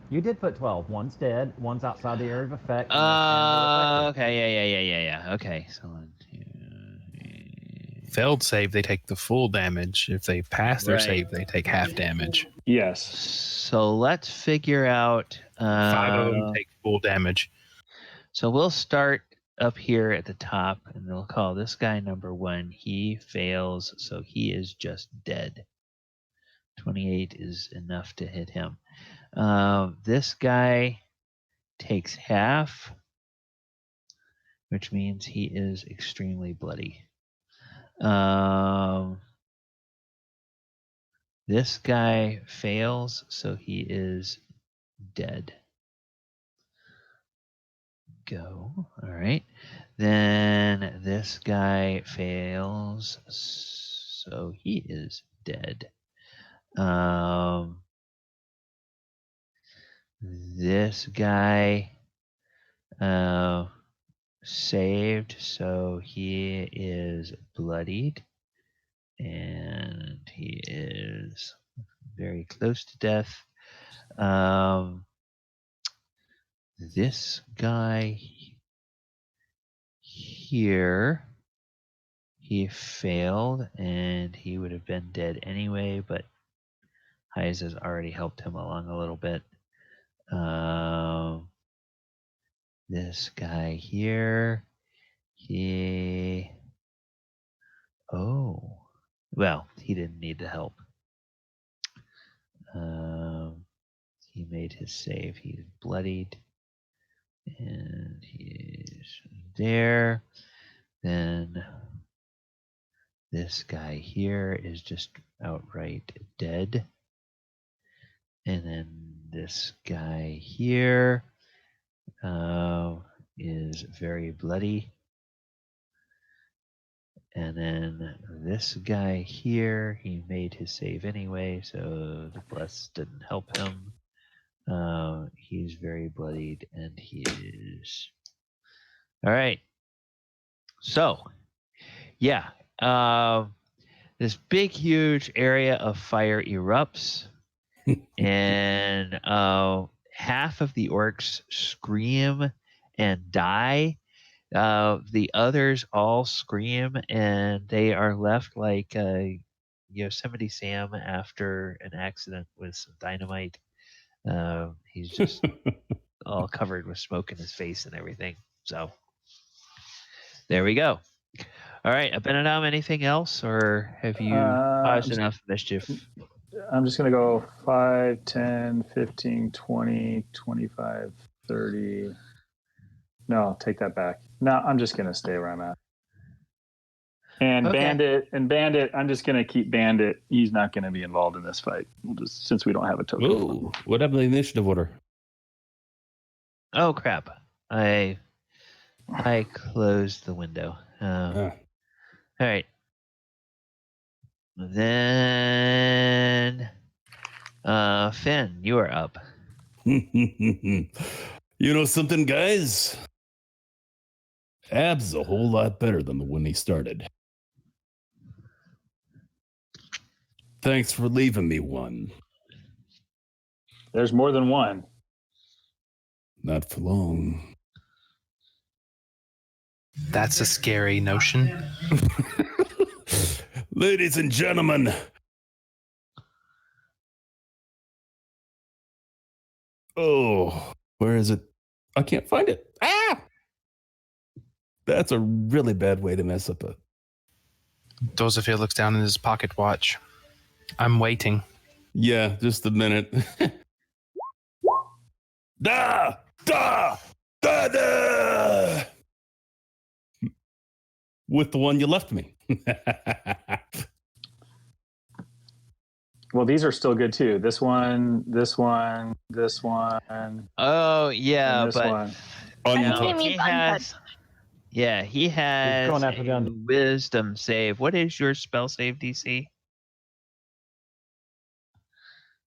[SPEAKER 3] You did put 12. One's dead. One's outside the area of effect. and
[SPEAKER 2] Okay. Yeah. Okay. So 1, 2, 3.
[SPEAKER 4] Failed save, they take the full damage. If they pass their
[SPEAKER 2] Right.
[SPEAKER 4] save, they take half damage.
[SPEAKER 5] Yes.
[SPEAKER 2] So let's figure out.
[SPEAKER 4] 5 of them take full damage.
[SPEAKER 2] So we'll start up here at the top, and we'll call this guy number 1. He fails, so he is just dead. 28 is enough to hit him. This guy takes half, which means he is extremely bloody. This guy fails, so he is dead. Go. All right. Then this guy fails, so he is dead. This guy saved, so he is bloodied, and he is very close to death. This guy here, he failed, and he would have been dead anyway, but Hyza's already helped him along a little bit. This guy here, he didn't need the help. He made his save. He's bloodied, and he's there. Then this guy here is just outright dead. And then this guy here is very bloody. And then this guy here, he made his save anyway, so the bless didn't help him. He's very bloodied, and he is... All right. So, yeah. This big, huge area of fire erupts. And half of the orcs scream and die. The others all scream, and they are left like Yosemite Sam after an accident with some dynamite. He's just all covered with smoke in his face and everything. So there we go. All right, Abinadom, anything else, or have you caused enough mischief?
[SPEAKER 5] I'm just going to go 5, 10, 15, 20, 25, 30. No, take that back. No, I'm just going to stay where I'm at. And
[SPEAKER 2] Okay.
[SPEAKER 5] Bandit, I'm just going to keep Bandit. He's not going to be involved in this fight, since we don't have a token.
[SPEAKER 1] Ooh, what happened to the initiative order?
[SPEAKER 2] Oh, crap. I closed the window. All right. Then, Finn, you are up.
[SPEAKER 1] You know something, guys? Ab's a whole lot better than the one he started. Thanks for leaving me one.
[SPEAKER 5] There's more than one.
[SPEAKER 1] Not for long.
[SPEAKER 4] That's a scary notion.
[SPEAKER 1] Ladies and gentlemen. Oh, where is it? I can't find it. Ah! That's a really bad way to mess up a...
[SPEAKER 4] Dorzaphir looks down in his pocket watch. I'm waiting.
[SPEAKER 1] Yeah, just a minute. Da! Da! Da! Da! With the one you left me.
[SPEAKER 5] Well, these are still good too. This one, this one, this one.
[SPEAKER 2] Oh, yeah,
[SPEAKER 5] and this
[SPEAKER 2] but
[SPEAKER 5] one.
[SPEAKER 2] he has... Yeah, he has
[SPEAKER 3] going after
[SPEAKER 2] a
[SPEAKER 3] them.
[SPEAKER 2] wisdom save. What is your spell save DC?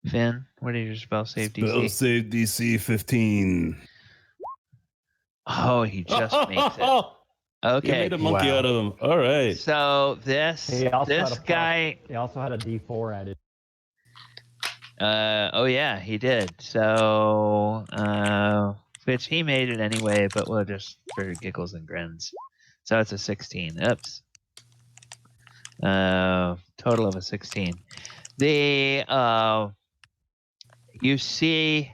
[SPEAKER 2] Finn, what is your spell save DC?
[SPEAKER 1] Spell save DC 15.
[SPEAKER 2] Oh, he just makes it. Okay.
[SPEAKER 1] You made a monkey out of him. All right.
[SPEAKER 2] So this
[SPEAKER 3] He also
[SPEAKER 2] guy.
[SPEAKER 3] He also had a D4 added.
[SPEAKER 2] Oh yeah, he did. So, which he made it anyway, but we'll just for giggles and grins. So it's a 16. Oops. Total of a 16. You see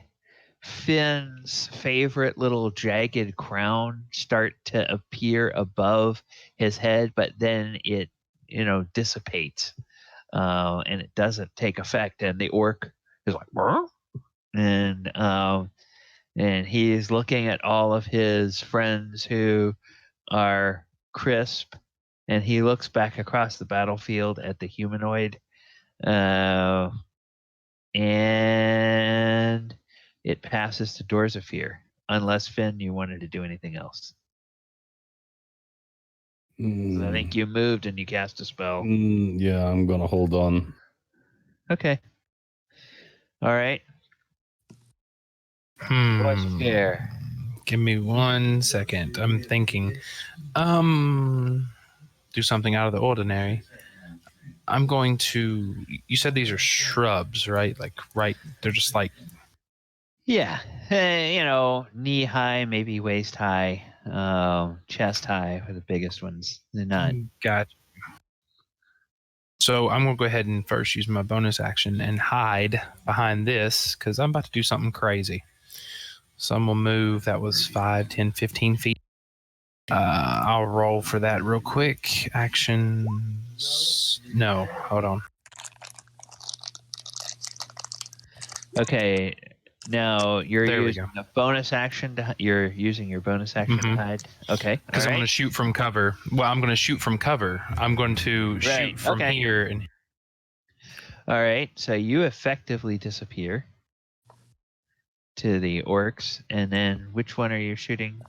[SPEAKER 2] Finn's favorite little jagged crown start to appear above his head, but then it, dissipates, and it doesn't take effect. And the orc is like, "Huh?" and he's looking at all of his friends who are crisp, and he looks back across the battlefield at the humanoid, and it passes to Dorzaphir, unless Finn, you wanted to do anything else. I think you moved and you cast a spell.
[SPEAKER 1] Yeah, I'm gonna hold on.
[SPEAKER 2] Okay. All right. Dorzaphir.
[SPEAKER 4] Give me 1 second. I'm thinking. Do something out of the ordinary. I'm going to. You said these are shrubs, right? Like, right? They're just like.
[SPEAKER 2] Yeah, knee high, maybe waist high, chest high are the biggest ones. They're not.
[SPEAKER 4] Gotcha. So I'm going to go ahead and first use my bonus action and hide behind this because I'm about to do something crazy. So I'm going to move. That was 5, 10, 15 feet. I'll roll for that real quick. Actions. No, hold on.
[SPEAKER 2] Okay. Now you're
[SPEAKER 4] There we
[SPEAKER 2] using
[SPEAKER 4] go.
[SPEAKER 2] a bonus action. You're using your bonus action to hide. Okay.
[SPEAKER 4] Because I'm going to shoot from cover. Well, I'm going to shoot from cover. I'm going to shoot from here. And
[SPEAKER 2] all right. So you effectively disappear to the orcs, and then which one are you shooting?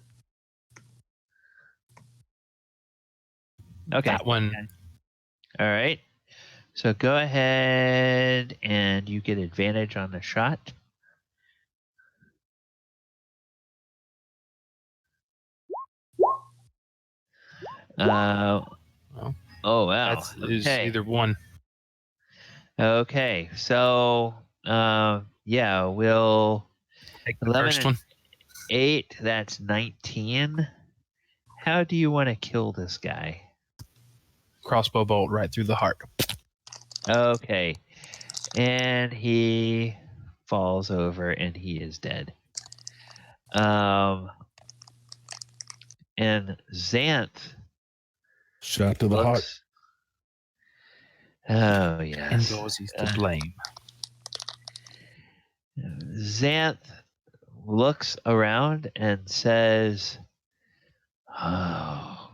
[SPEAKER 2] Okay.
[SPEAKER 4] That one.
[SPEAKER 2] All right. So go ahead and you get advantage on the shot. Oh wow.
[SPEAKER 4] That's either one.
[SPEAKER 2] Okay. So we'll
[SPEAKER 4] Take the
[SPEAKER 2] 11
[SPEAKER 4] first
[SPEAKER 2] and
[SPEAKER 4] one.
[SPEAKER 2] 8, that's 19. How do you want to kill this guy?
[SPEAKER 4] Crossbow bolt right through the heart.
[SPEAKER 2] Okay. And he falls over and he is dead. And Xanth.
[SPEAKER 1] Shot to the heart.
[SPEAKER 2] Oh, yes.
[SPEAKER 4] And Dorsey's to blame.
[SPEAKER 2] Xanth looks around and says, "Oh,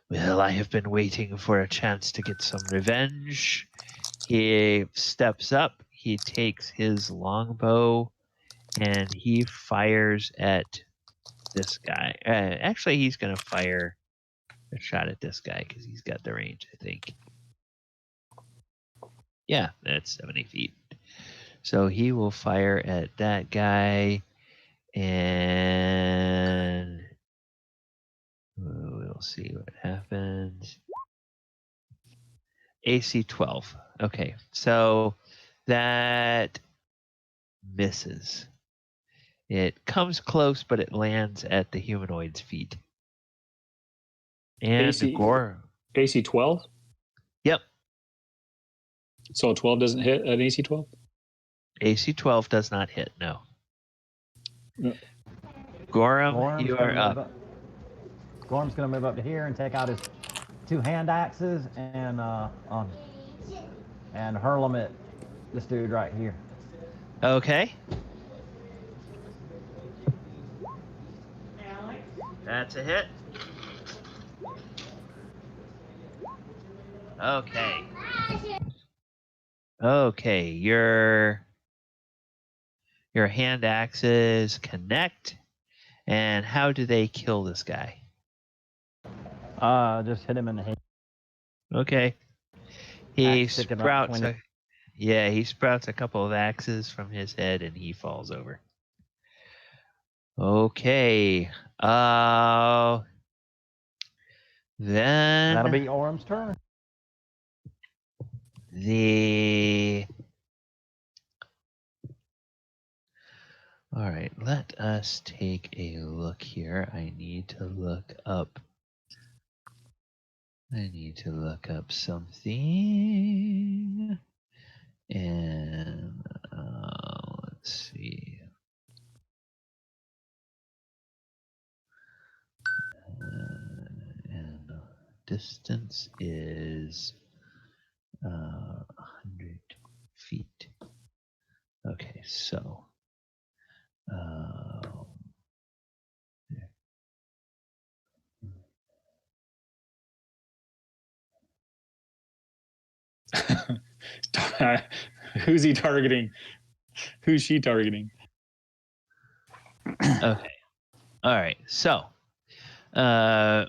[SPEAKER 2] well, I have been waiting for a chance to get some revenge." He steps up, he takes his longbow, and he fires at this guy. Actually, he's going to fire a shot at this guy because he's got the range, I think. Yeah, that's 70 feet. So he will fire at that guy, and we'll see what happens. AC 12. Okay, so that misses. It comes close, but it lands at the humanoid's feet. And
[SPEAKER 5] AC 12?
[SPEAKER 2] Yep.
[SPEAKER 5] So a 12 doesn't hit an AC 12?
[SPEAKER 2] AC 12 does not hit, no.
[SPEAKER 5] No.
[SPEAKER 2] Gorrim, you are up.
[SPEAKER 3] Gorm's going to move up to here and take out his 2 hand axes and hurl them at this dude right here.
[SPEAKER 2] Okay. That's a hit. Okay. Okay, your hand axes connect. And how do they kill this guy?
[SPEAKER 3] Just hit him in the head.
[SPEAKER 2] Okay. He
[SPEAKER 3] Axe sticking up
[SPEAKER 2] sprouts
[SPEAKER 3] between
[SPEAKER 2] he sprouts a couple of axes from his head and he falls over. Okay. Then
[SPEAKER 3] that'll be Orm's turn.
[SPEAKER 2] The All right, let us take a look here. I need to look up something. And let's see. And distance is 100 feet. Okay, so
[SPEAKER 5] Who's he targeting? Who's she targeting?
[SPEAKER 2] okay. All right. So,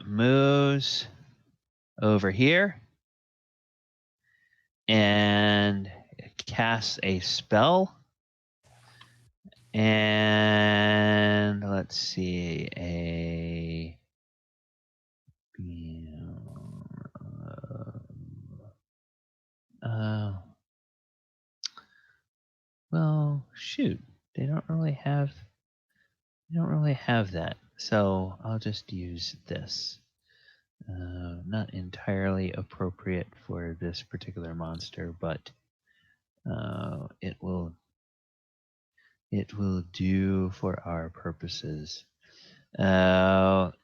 [SPEAKER 2] moves over here and casts a spell. And let's see, well, shoot, they don't really have that, so I'll just use this. Not entirely appropriate for this particular monster, but it will do for our purposes. What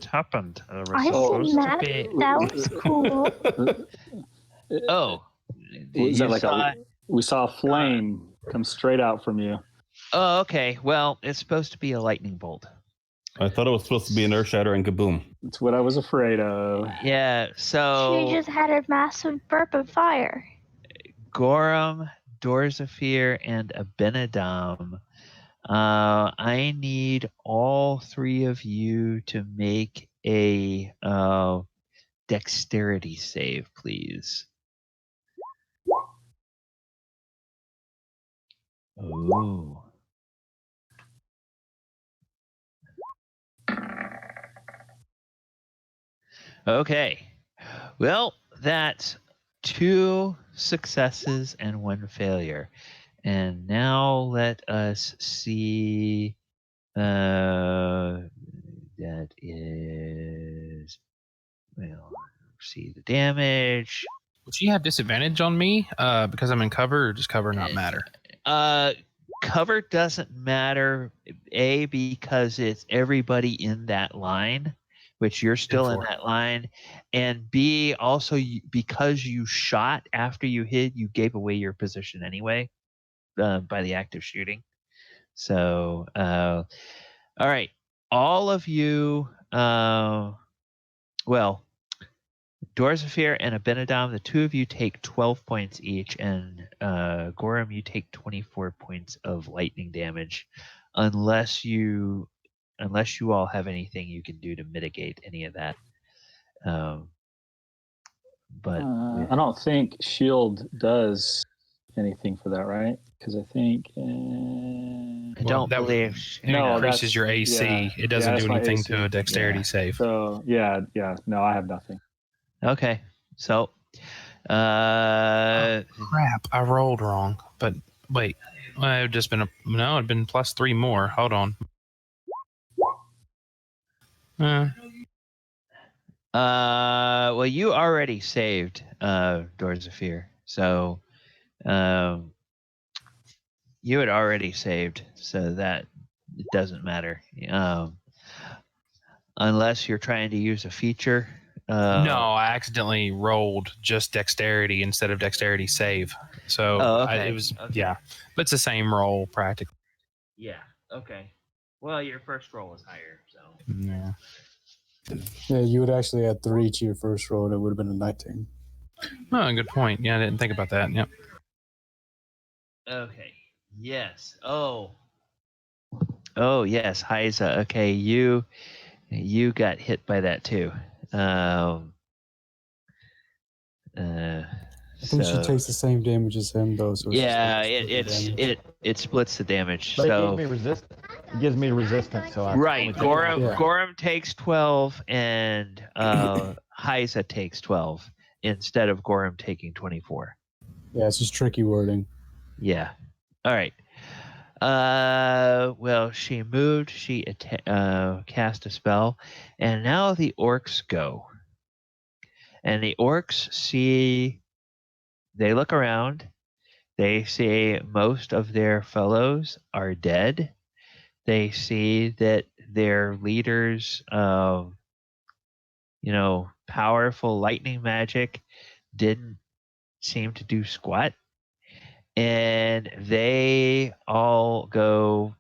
[SPEAKER 2] happened?
[SPEAKER 6] I seen that. That was cool.
[SPEAKER 2] Oh,
[SPEAKER 5] Was that like we saw a flame come straight out from you.
[SPEAKER 2] Oh, okay. Well, it's supposed to be a lightning bolt.
[SPEAKER 1] I thought it was supposed to be an earth-shattering kaboom.
[SPEAKER 5] That's what I was afraid of.
[SPEAKER 2] Yeah, so...
[SPEAKER 6] She just had a massive burp of fire.
[SPEAKER 2] Gorrim, Dorzaphir, and Abinadom. I need all three of you to make a dexterity save, please. Oh. Okay. Well, that's 2 successes and 1 failure. And now let us see. That is. Well, see the damage.
[SPEAKER 4] Would she have disadvantage on me because I'm in cover, or does cover not matter?
[SPEAKER 2] Cover doesn't matter, A, because it's everybody in that line, which you're still in that line, and B, also because you shot after you hit, you gave away your position anyway by the act of shooting. So, all right, all of you, well, Dorzaphir and Abinadom, the 2 of you take 12 points each, and Gorrim, you take 24 points of lightning damage, unless you all have anything you can do to mitigate any of that. But
[SPEAKER 5] I don't think shield does anything for that, right? Because I think
[SPEAKER 2] I don't believe
[SPEAKER 4] it increases your AC.
[SPEAKER 5] Yeah,
[SPEAKER 4] it doesn't do anything
[SPEAKER 5] AC.
[SPEAKER 4] to a dexterity save.
[SPEAKER 5] So yeah, no, I have nothing.
[SPEAKER 2] Okay, so
[SPEAKER 4] crap, I rolled wrong. But wait, well, it'd just been it'd been plus 3 more. Hold on.
[SPEAKER 2] Well, you already saved Dorzaphir, so you had already saved, so that it doesn't matter. Unless you're trying to use a feature.
[SPEAKER 4] No, I accidentally rolled just dexterity instead of dexterity save. So
[SPEAKER 2] okay.
[SPEAKER 4] yeah, but it's the same roll practically.
[SPEAKER 2] Yeah. Okay. Well, your first roll was higher, so.
[SPEAKER 4] Yeah.
[SPEAKER 7] Yeah, you would actually add 3 to your first roll. It would have been a 19.
[SPEAKER 4] Oh, good point. Yeah, I didn't think about that. Yep.
[SPEAKER 2] Okay. Yes. Oh, yes, Hyza. Okay, you got hit by that too.
[SPEAKER 7] I think she takes the same damage as him, though. So
[SPEAKER 2] yeah, it splits the damage.
[SPEAKER 3] But
[SPEAKER 2] so
[SPEAKER 3] it gave me resistance. It gives me resistance, so I
[SPEAKER 2] Right.
[SPEAKER 3] only take
[SPEAKER 2] Gorrim,
[SPEAKER 7] Yeah.
[SPEAKER 2] Gorrim takes 12 and Hyza takes 12 instead of Gorrim taking 24.
[SPEAKER 7] Yeah, it's just tricky wording.
[SPEAKER 2] Yeah. All right. Well, she moved. She cast a spell, and now the orcs go. And the orcs see. They look around. They see most of their fellows are dead. They see that their leaders, powerful lightning magic didn't seem to do squat. And they all go,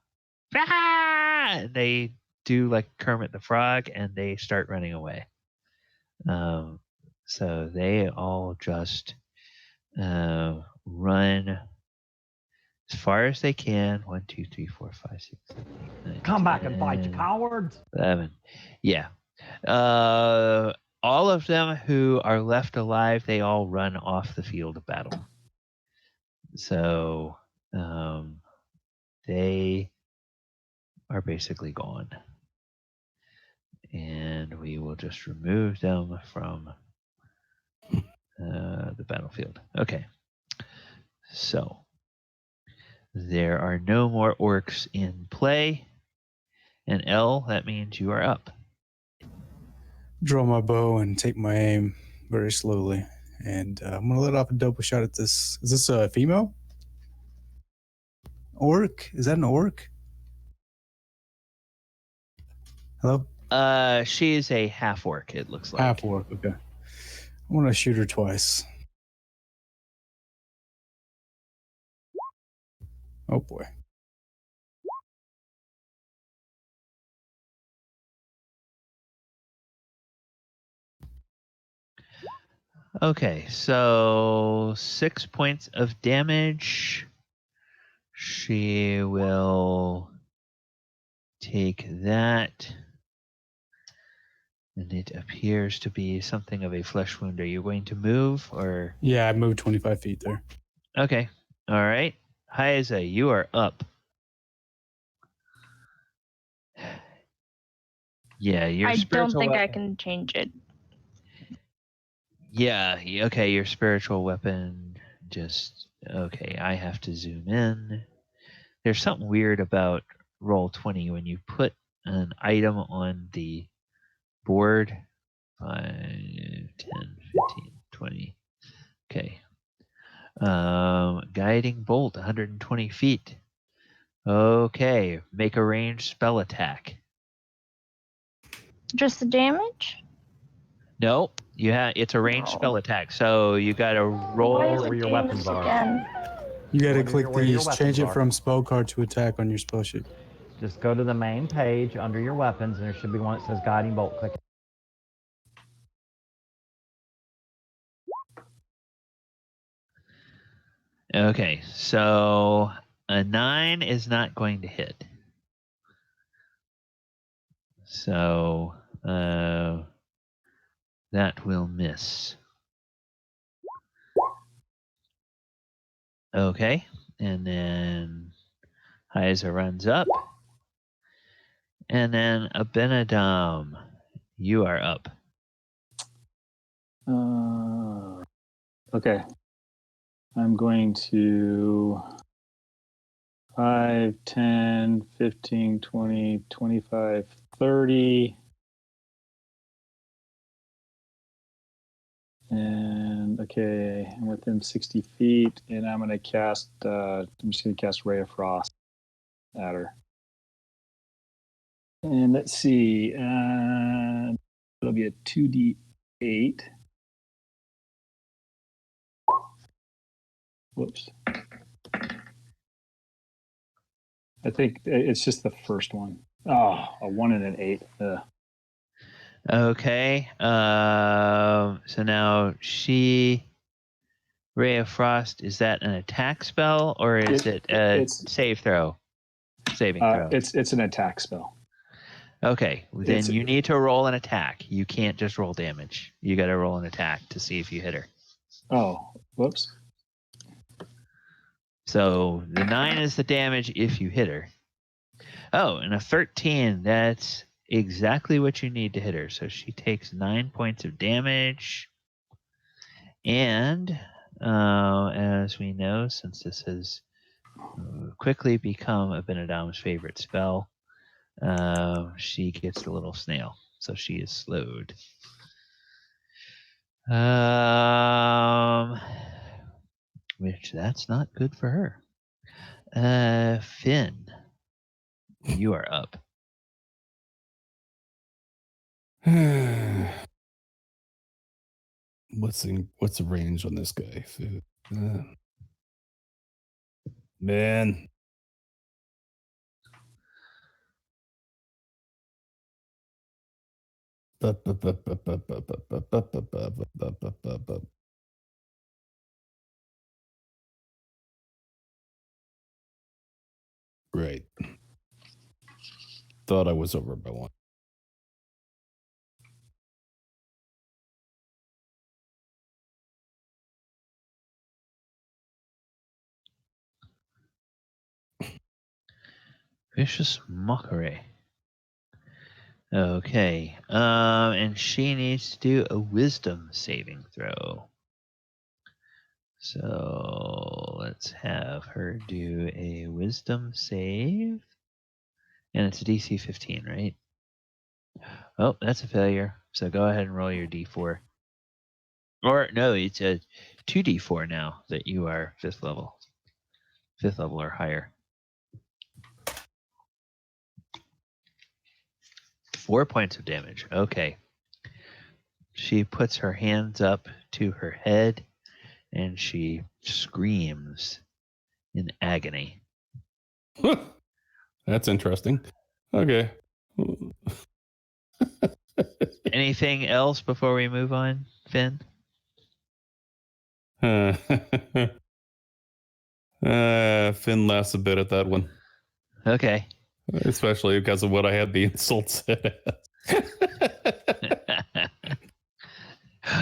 [SPEAKER 2] ah! And they do like Kermit the Frog, and they start running away. So they all just run as far as they can. 1, 2, 3, 4, 5, 6, 7, 8, 9,
[SPEAKER 3] Come
[SPEAKER 2] 10,
[SPEAKER 3] back and fight, you cowards!
[SPEAKER 2] 11. Yeah. All of them who are left alive, they all run off the field of battle. So they are basically gone. And we will just remove them from the battlefield. Okay. So there are no more orcs in play. And L, that means you are up.
[SPEAKER 7] Draw my bow and take my aim very slowly. And I'm going to let off a double shot at this. Is this a female? Orc? Is that an orc? Hello?
[SPEAKER 2] She is a half orc, it looks like.
[SPEAKER 7] Half orc, okay. I want to shoot her twice. Oh boy.
[SPEAKER 2] Okay, so 6 points of damage. She will take that. And it appears to be something of a flesh wound. Are you going to move or?
[SPEAKER 7] Yeah, I moved 25 feet there.
[SPEAKER 2] Okay. All right. Hyza, you are up. Yeah, your
[SPEAKER 6] I don't
[SPEAKER 2] spiritual
[SPEAKER 6] think I
[SPEAKER 2] weapon-
[SPEAKER 6] can change it.
[SPEAKER 2] Yeah, okay, your spiritual weapon just... Okay, I have to zoom in. There's something weird about Roll20 when you put an item on the board. 5, 10, 15, 20. Okay. Guiding bolt, 120 feet. Okay, make a ranged spell attack.
[SPEAKER 6] Just the damage?
[SPEAKER 2] No, it's a ranged spell attack, so you got to
[SPEAKER 6] Why
[SPEAKER 2] roll.
[SPEAKER 6] is
[SPEAKER 3] where
[SPEAKER 6] it
[SPEAKER 3] your
[SPEAKER 6] damage
[SPEAKER 3] weapons are.
[SPEAKER 6] again?
[SPEAKER 7] You got to
[SPEAKER 3] Where do
[SPEAKER 7] click
[SPEAKER 3] your- where do your
[SPEAKER 7] these.
[SPEAKER 3] weapons
[SPEAKER 7] Change it
[SPEAKER 3] are?
[SPEAKER 7] from spell card to attack on your spell sheet.
[SPEAKER 3] Just go to the main page under your weapons, and there should be one that says Guiding Bolt. Click it.
[SPEAKER 2] Okay, so a 9 is not going to hit. So that will miss. Okay, and then Hyza runs up. And then Abinadom, you are up.
[SPEAKER 5] Okay. I'm going to 5, 10, 15, 20, 25, 30. And okay, I'm within 60 feet, and I'm going to cast, I'm just going to cast Ray of Frost at her. And let's see, it'll be a 2d8. Whoops. I think it's just the first one. Oh, a 1 and an 8.
[SPEAKER 2] Okay. So now Ray of Frost, is that an attack spell or is it a save throw? Saving throw.
[SPEAKER 5] It's an attack spell.
[SPEAKER 2] Okay. Then you need to roll an attack. You can't just roll damage. You got to roll an attack to see if you hit her.
[SPEAKER 5] Oh, whoops.
[SPEAKER 2] So the 9 is the damage if you hit her. Oh, and a 13. That's exactly what you need to hit her. So she takes 9 points of damage. And as we know, since this has quickly become Abinadom's favorite spell, she gets the little snail. So she is slowed. Which that's not good for her. Finn, you are up.
[SPEAKER 1] What's the range on this guy? Man. Right. Thought I was over by one.
[SPEAKER 2] Vicious mockery. Okay. And she needs to do a wisdom saving throw. So let's have her do a wisdom save. And it's a DC 15, right? Oh, that's a failure. So go ahead and roll your D4. Or no, it's a 2D4 now that you are 5th level. 5th level or higher. 4 points of damage. Okay. She puts her hands up to her head and she screams in agony.
[SPEAKER 1] That's interesting. Okay.
[SPEAKER 2] Anything else before we move on, Finn?
[SPEAKER 1] Finn laughs a bit at that one.
[SPEAKER 2] Okay.
[SPEAKER 1] Especially because of what I had the insult said.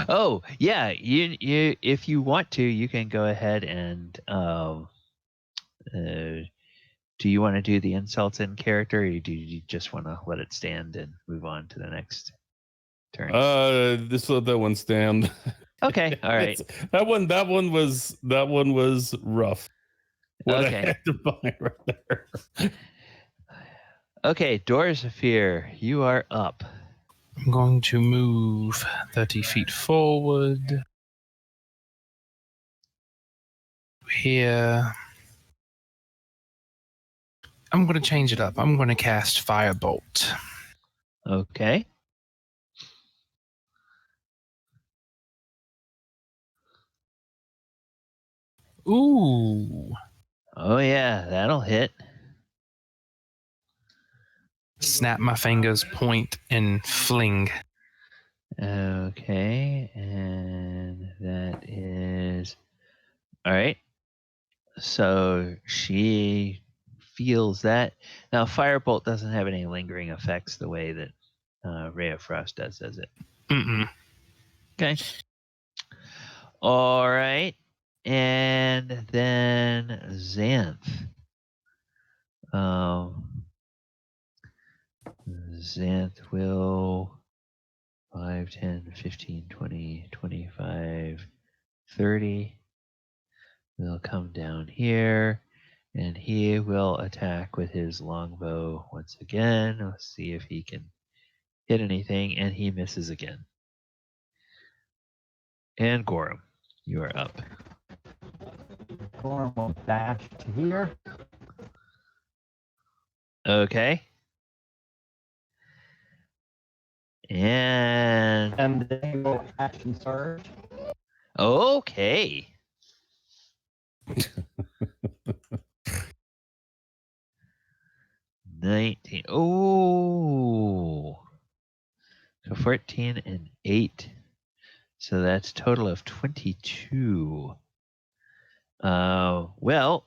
[SPEAKER 2] Oh, yeah. You if you want to, you can go ahead and do you want to do the insults in character, or do you just want to let it stand and move on to the next turn?
[SPEAKER 1] Just let that one stand.
[SPEAKER 2] Okay, all right.
[SPEAKER 1] That one was rough. What
[SPEAKER 2] Okay.
[SPEAKER 1] I had to buy right there.
[SPEAKER 2] Okay, Dorzaphir, you are up.
[SPEAKER 4] I'm going to move 30 feet forward. Here. I'm going to change it up. I'm going to cast Firebolt.
[SPEAKER 2] Okay.
[SPEAKER 4] Ooh.
[SPEAKER 2] Oh, yeah, that'll hit.
[SPEAKER 4] Snap my fingers, point, and fling.
[SPEAKER 2] Okay, and that is... All right. So she feels that. Now, Firebolt doesn't have any lingering effects the way that Ray of Frost does it?
[SPEAKER 4] Mm-mm.
[SPEAKER 2] Okay. All right. And then Xanth. Xanth will 5, 10, 15, 20, 25, 30. Will come down here, and he will attack with his longbow once again. Let's see if he can hit anything, and he misses again. And Gorrim, you are up.
[SPEAKER 3] Gorrim will dash to here.
[SPEAKER 2] Okay. And
[SPEAKER 3] then he will action surge.
[SPEAKER 2] Okay. $19. Oh. So 14 and 8. So that's a total of 22. Well,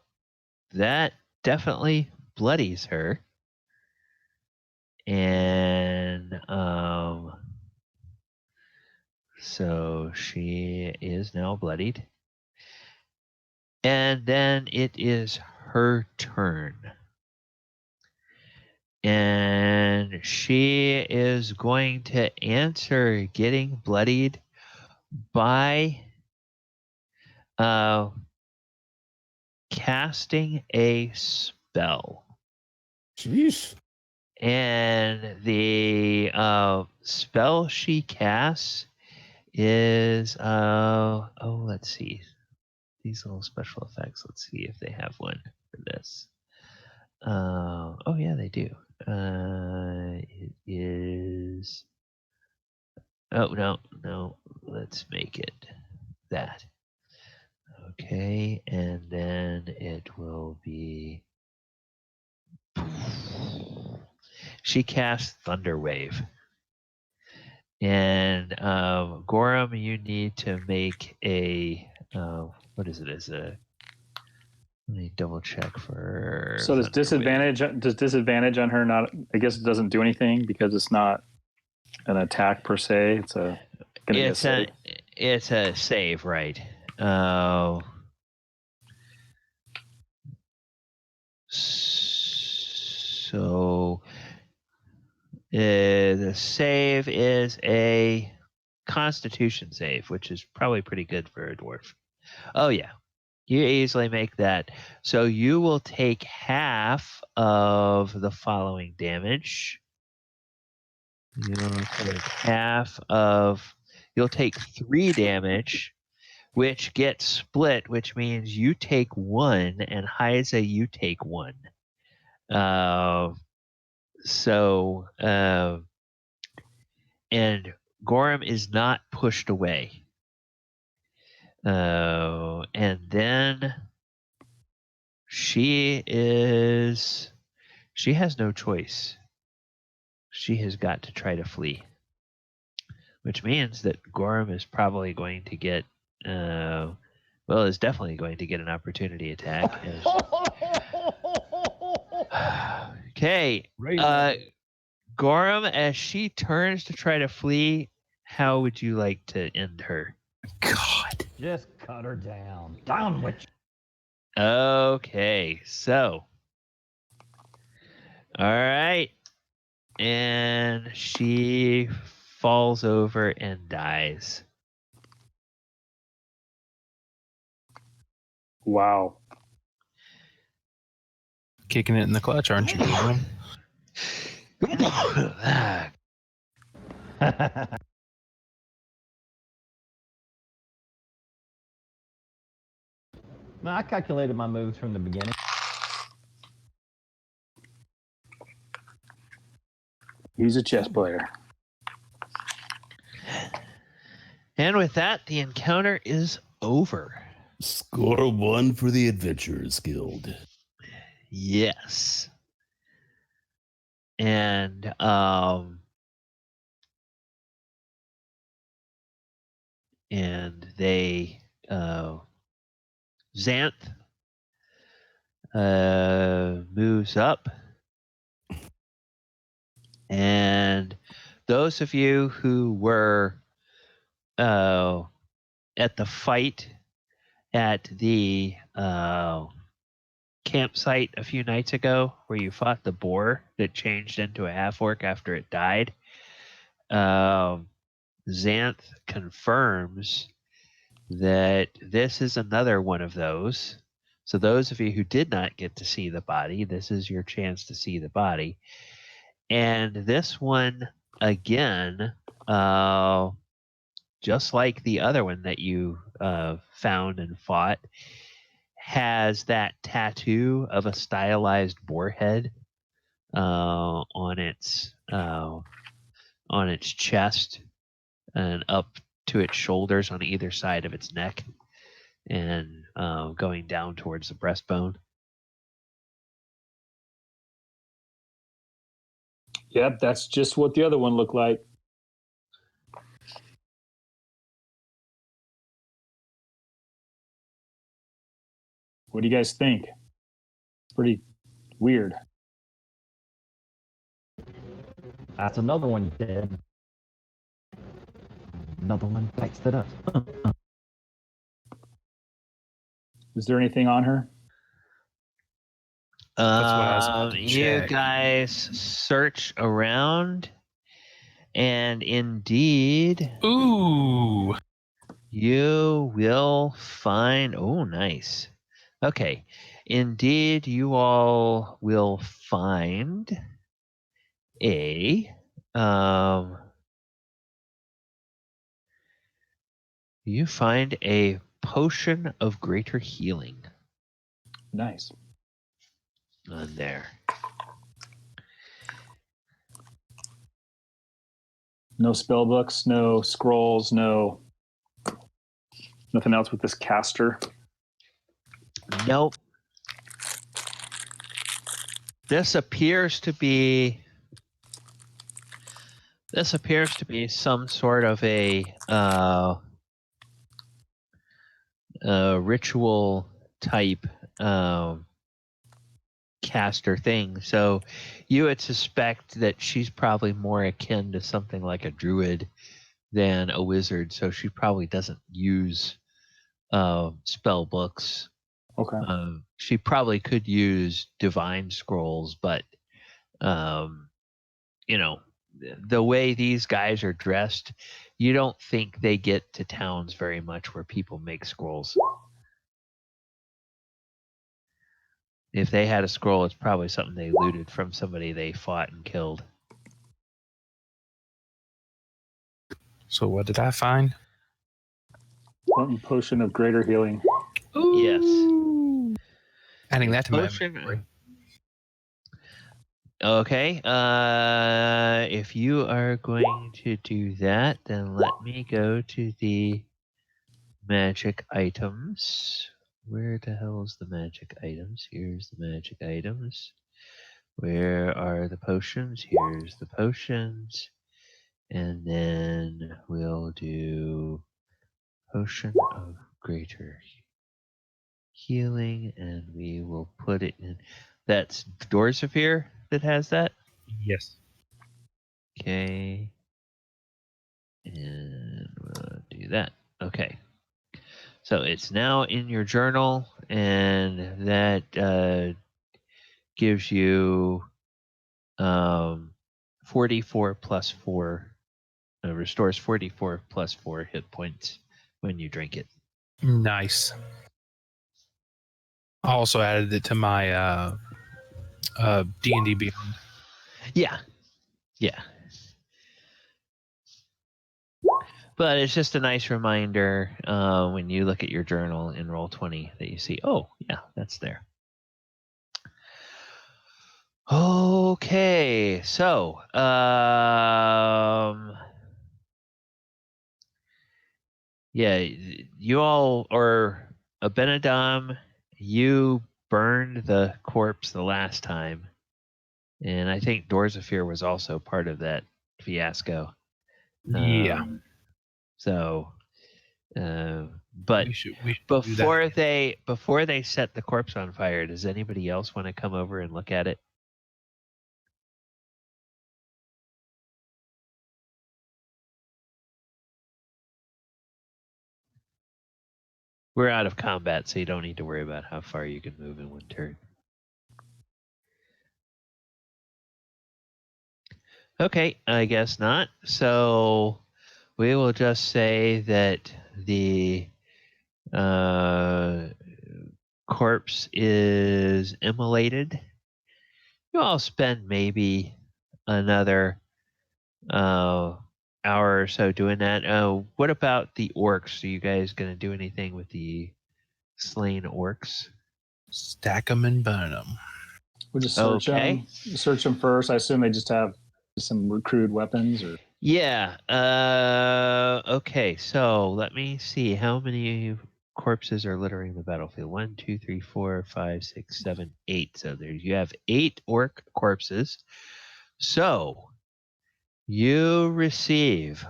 [SPEAKER 2] that definitely bloodies her. And so she is now bloodied. And then it is her turn. And she is going to answer getting bloodied by casting a spell.
[SPEAKER 1] Jeez.
[SPEAKER 2] And the spell she casts is let's see. These little special effects. Let's see if they have one for this. Oh yeah, they do. It is. Oh no. Let's make it that. Okay, and then it will be. She casts Thunder Wave. And Gorrim, you need to make a what is it? Let me double check for.
[SPEAKER 5] So does disadvantage on her not? I guess it doesn't do anything because it's not an attack per se. It's a save.
[SPEAKER 2] It's a save, right? So the save is a Constitution save, which is probably pretty good for a dwarf. Oh yeah, you easily make that. So you will take half of the following damage. You'll take 3 damage, which gets split, which means you take 1, and Hyza, you take 1. And Gorrim is not pushed away. And then she has no choice. She has got to try to flee, which means that Gorrim is probably going to get, is definitely going to get an opportunity attack. Okay, Gorrim, as she turns to try to flee, how would you like to end her?
[SPEAKER 3] God. Just cut her down. Down with you.
[SPEAKER 2] Okay, so. All right. And she falls over and dies.
[SPEAKER 5] Wow.
[SPEAKER 4] Kicking it in the clutch, aren't you, Gorrim?
[SPEAKER 3] No, I calculated my moves from the beginning.
[SPEAKER 5] He's a chess player.
[SPEAKER 2] And with that, the encounter is over.
[SPEAKER 1] Score 1 for the Adventurers Guild.
[SPEAKER 2] Yes. And they Xanth moves up, and those of you who were at the fight at the campsite a few nights ago, where you fought the boar that changed into a half-orc after it died, Xanth confirms that this is another one of those. So those of you who did not get to see the body, this is your chance to see the body. And this one, again, just like the other one that you found and fought, has that tattoo of a stylized boar head on its chest and up to its shoulders on either side of its neck, and going down towards the breastbone.
[SPEAKER 5] Yep, that's just what the other one looked like. What do you guys think? Pretty weird.
[SPEAKER 3] That's another one dead. Another one bites the dust.
[SPEAKER 5] Is there anything on her?
[SPEAKER 4] That's what I was about to
[SPEAKER 2] You
[SPEAKER 4] check.
[SPEAKER 2] guys search around, and indeed,
[SPEAKER 4] Ooh.
[SPEAKER 2] you will find. Oh, nice. Okay. Indeed, you all will find a. You find a potion of greater healing
[SPEAKER 5] Nice.
[SPEAKER 2] on there.
[SPEAKER 5] No spell books, no scrolls, no nothing else with this caster.
[SPEAKER 2] Nope. This appears to be some sort of a ritual type caster thing. So you would suspect that she's probably more akin to something like a druid than a wizard. So she probably doesn't use spell books.
[SPEAKER 5] Okay.
[SPEAKER 2] She probably could use divine scrolls, but you know, the way these guys are dressed, you don't think they get to towns very much where people make scrolls. If they had a scroll, it's probably something they looted from somebody they fought and killed.
[SPEAKER 4] So what did I find?
[SPEAKER 5] One potion of greater healing.
[SPEAKER 2] Yes.
[SPEAKER 4] Adding that to my
[SPEAKER 2] Potion.
[SPEAKER 4] inventory.
[SPEAKER 2] Okay. If you are going to do that, then let me go to the magic items. Where the hell is the magic items? Here's the magic items. Where are the potions? Here's the potions. And then we'll do potion of greater healing, and we will put it in. That's Dorzaphir that has that?
[SPEAKER 4] Yes.
[SPEAKER 2] Okay. And we'll do that. Okay. So it's now in your journal, and that gives you 44 plus 4. Restores 44 plus 4 hit points when you drink it.
[SPEAKER 4] Nice. I also added it to my D&D Beyond.
[SPEAKER 2] Yeah. But it's just a nice reminder when you look at your journal in Roll20 that you see, oh, yeah, that's there. Okay, so yeah, you all, or Abinadom, you burned the corpse the last time, and I think Dorzaphir was also part of that fiasco.
[SPEAKER 4] Yeah.
[SPEAKER 2] So, but
[SPEAKER 4] We should do
[SPEAKER 2] before
[SPEAKER 4] that.
[SPEAKER 2] before they set the corpse on fire, does anybody else want to come over and look at it? We're out of combat, so you don't need to worry about how far you can move in one turn. Okay, I guess not. So we will just say that the corpse is immolated. You all spend maybe another hour or so doing that. What about the orcs? Are you guys going to do anything with the slain orcs?
[SPEAKER 4] Stack them and burn them.
[SPEAKER 5] We'll just search them. Search them first. I assume they just have some crude weapons, or
[SPEAKER 2] yeah. Okay. So let me see how many corpses are littering the battlefield. 1, 2, 3, 4, 5, 6, 7, 8. So there you have 8 orc corpses. So you receive.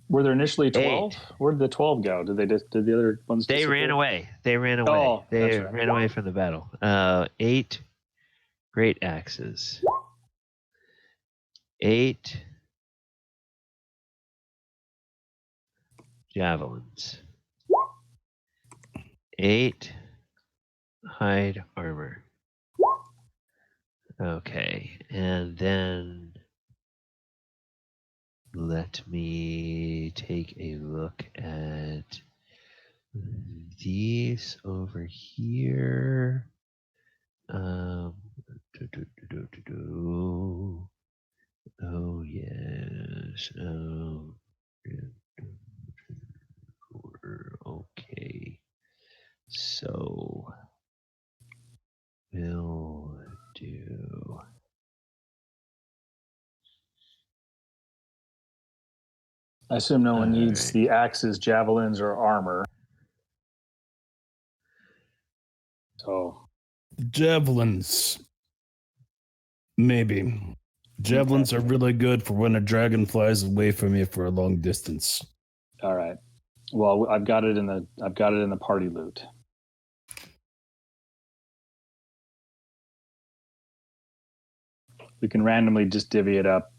[SPEAKER 5] Were there initially 12? Where did the 12 go? Did the other ones?
[SPEAKER 2] They
[SPEAKER 5] disappear?
[SPEAKER 2] ran away. They ran away.
[SPEAKER 5] Oh,
[SPEAKER 2] they
[SPEAKER 5] right.
[SPEAKER 2] ran away from the battle. 8 great axes. 8 javelins. 8 hide armor. Okay, and then let me take a look at these over here. Oh yes. Okay. So we'll do.
[SPEAKER 5] I assume no one needs
[SPEAKER 2] Alright.
[SPEAKER 5] the axes, javelins, or armor. So
[SPEAKER 1] Javelins. Maybe. Javelins are really good for when a dragon flies away from you for a long distance.
[SPEAKER 5] all right. Well, I've got it in the party loot. We can randomly just divvy it up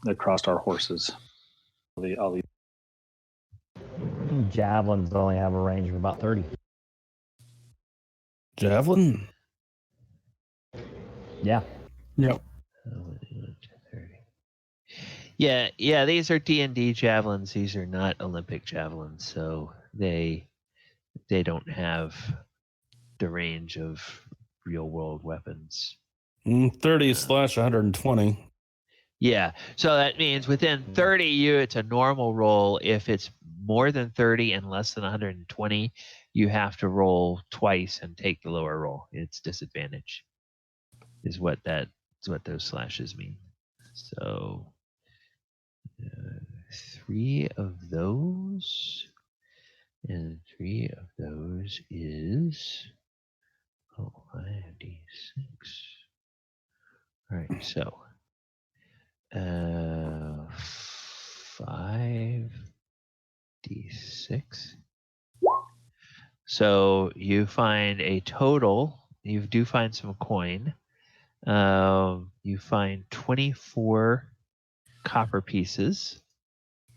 [SPEAKER 5] across our horses. I'll leave.
[SPEAKER 3] Javelins only have a range of about 30.
[SPEAKER 1] Javelin?
[SPEAKER 3] Yeah.
[SPEAKER 7] Yep.
[SPEAKER 2] Yeah, these are D&D javelins. These are not Olympic javelins, so they don't have the range of real world weapons.
[SPEAKER 1] 30 slash 120.
[SPEAKER 2] Yeah, so that means within 30, it's a normal roll. If it's more than 30 and less than 120, you have to roll twice and take the lower roll. It's disadvantage, is what those slashes mean. So 3 of those, and 3 of those is 5d6. All right, so 5d6. So you find a total. You do find some coin. You find 24 copper pieces.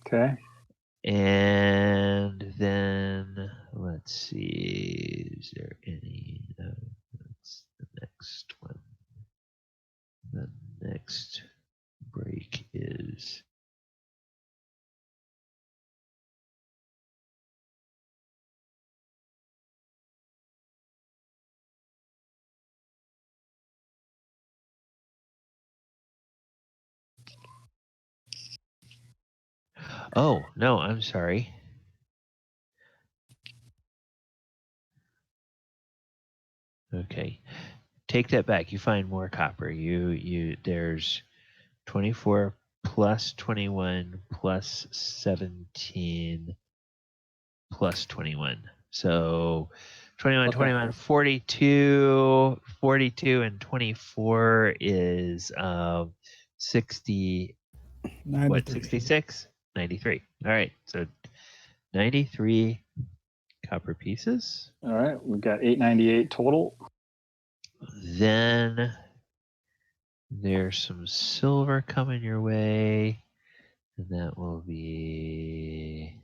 [SPEAKER 5] Okay.
[SPEAKER 2] And then let's see, is there any? That's the next one. The next break is. Oh, no, I'm sorry. Okay. Take that back. You find more copper. There's 24 plus 21 plus 17 plus 21. So 21,
[SPEAKER 5] Okay.
[SPEAKER 2] 21, 42, 42 and 24 is 60.
[SPEAKER 7] 93.
[SPEAKER 2] What, 66? 93. All right. So 93 copper pieces.
[SPEAKER 5] All right. We've got 898 total.
[SPEAKER 2] Then there's some silver coming your way. And that will be.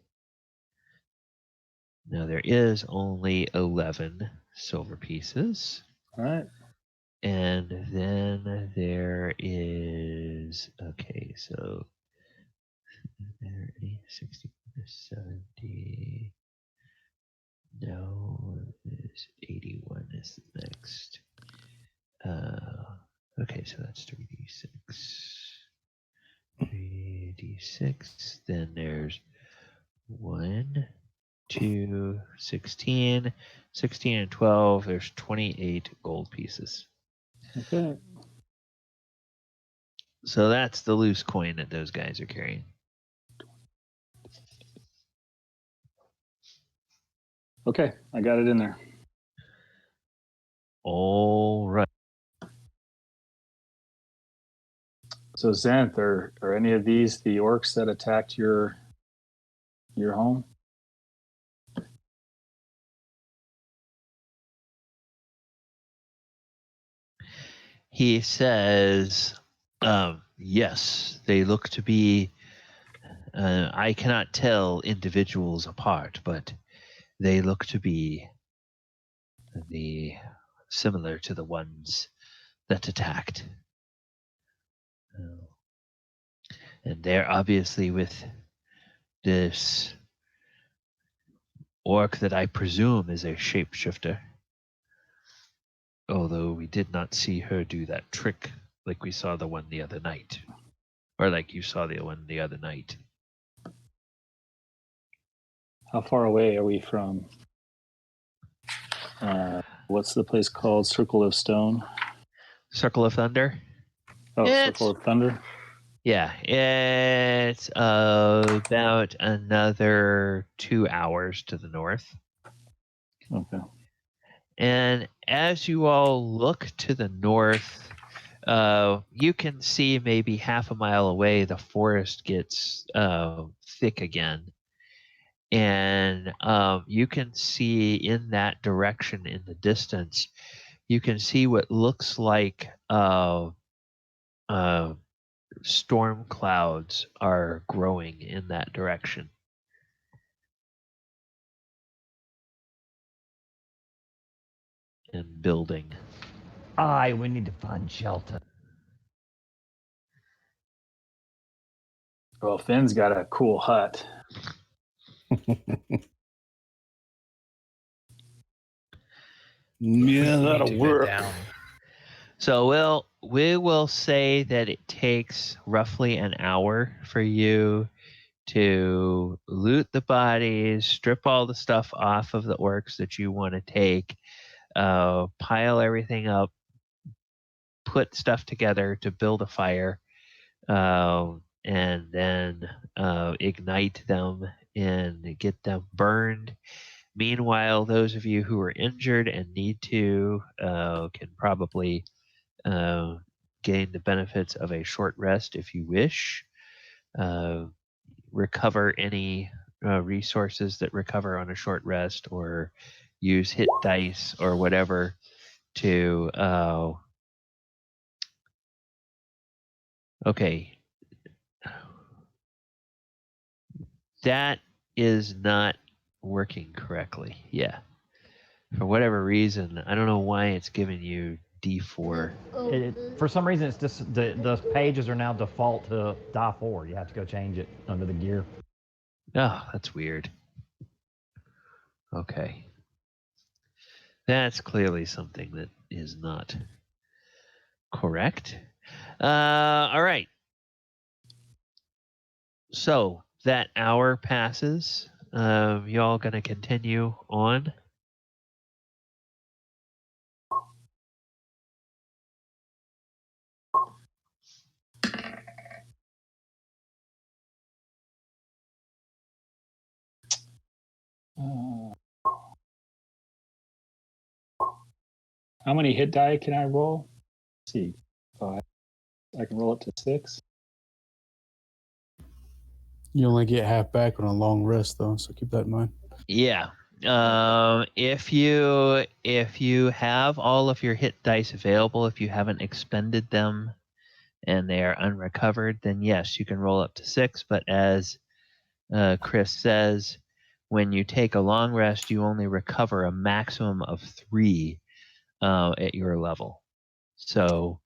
[SPEAKER 2] Now there is only 11 silver pieces.
[SPEAKER 5] All right.
[SPEAKER 2] And then there is. Okay, so. There, 60, 70. No, is 81 is the next. Okay, so that's 3d6. 3d6. Then there's 1, 2, 16. 16 and 12. There's 28 gold pieces.
[SPEAKER 5] Okay.
[SPEAKER 2] So that's the loose coin that those guys are carrying.
[SPEAKER 5] Okay. I got it in there.
[SPEAKER 2] All right.
[SPEAKER 5] So Xanth, are any of these the orcs that attacked your home?
[SPEAKER 2] He says, yes, they look to be, I cannot tell individuals apart, but they look to be similar to the ones that attacked. And they're obviously with this orc that I presume is a shapeshifter. Although we did not see her do that trick like we saw the one the other night. Or like you saw the one the other night.
[SPEAKER 5] How far away are we from what's the place called? Circle of Stone?
[SPEAKER 2] Circle of Thunder?
[SPEAKER 5] Oh, Circle of Thunder?
[SPEAKER 2] Yeah, it's about another 2 hours to the north.
[SPEAKER 5] Okay.
[SPEAKER 2] And as you all look to the north, you can see maybe half a mile away the forest gets thick again. And you can see in that direction in the distance, you can see what looks like storm clouds are growing in that direction. And building.
[SPEAKER 3] We need to find shelter.
[SPEAKER 5] Well, Finn's got a cool hut.
[SPEAKER 1] Yeah, that'll work.
[SPEAKER 2] So we will say that it takes roughly an hour for you to loot the bodies, strip all the stuff off of the orcs that you want to take, pile everything up, put stuff together to build a fire, and then ignite them and get them burned. Meanwhile, those of you who are injured and need to can probably gain the benefits of a short rest if you wish. Recover any resources that recover on a short rest, or use hit dice or whatever to okay. That is not working correctly. Yeah. For whatever reason, I don't know why it's giving you D4.
[SPEAKER 3] For some reason, it's just the pages are now default to die 4. You have to go change it under the gear.
[SPEAKER 2] Oh, that's weird. Okay. That's clearly something that is not correct. All right. So that hour passes. Y'all gonna continue on?
[SPEAKER 5] How many hit die can I roll? Let's see, 5. I can roll up to 6.
[SPEAKER 7] You only get half back on a long rest, though, so keep that in mind.
[SPEAKER 2] Yeah. If you have all of your hit dice available, if you haven't expended them and they are unrecovered, then yes, you can roll up to 6. But as Chris says, when you take a long rest, you only recover a maximum of 3 at your level. So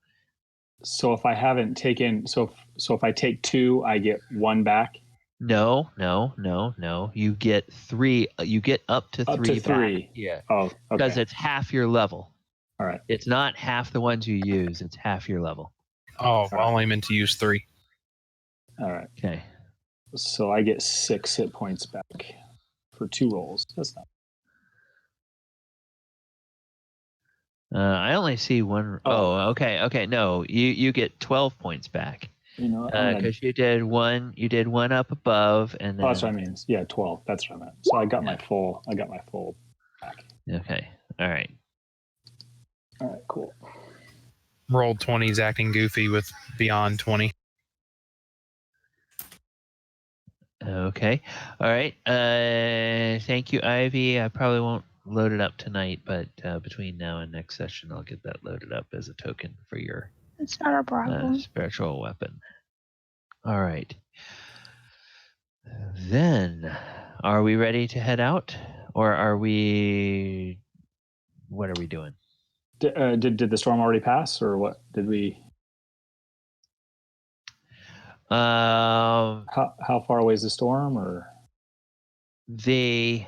[SPEAKER 5] if I haven't taken, so if I take 2, I get 1 back.
[SPEAKER 2] No. You get 3. You get up to 3.
[SPEAKER 5] Up to 3.
[SPEAKER 2] Back. Yeah.
[SPEAKER 5] Oh, okay.
[SPEAKER 2] Because it's half your level.
[SPEAKER 5] All right.
[SPEAKER 2] It's not half the ones you use. It's half your level.
[SPEAKER 4] Oh, I only meant to use 3.
[SPEAKER 5] All right.
[SPEAKER 2] Okay.
[SPEAKER 5] So I get 6 hit points back for 2 rolls. That's not.
[SPEAKER 2] I only see 1. Oh, okay. No, you get 12 points back.
[SPEAKER 5] You know,
[SPEAKER 2] because you did one up above, and then.
[SPEAKER 5] Oh, that's what I mean. Yeah, 12. That's what I meant. So I got my full back.
[SPEAKER 2] Okay. All right.
[SPEAKER 5] All right. Cool.
[SPEAKER 4] Rolled 20s acting goofy with beyond 20.
[SPEAKER 2] Okay. All right. Thank you, Ivy. I probably won't load it up tonight, but between now and next session, I'll get that loaded up as a token for your.
[SPEAKER 6] It's not a problem.
[SPEAKER 2] Spiritual weapon. All right. Then, are we ready to head out, or are we? What are we doing?
[SPEAKER 5] Did the storm already pass, or what? Did we? How far away is the storm, or?
[SPEAKER 2] Okay,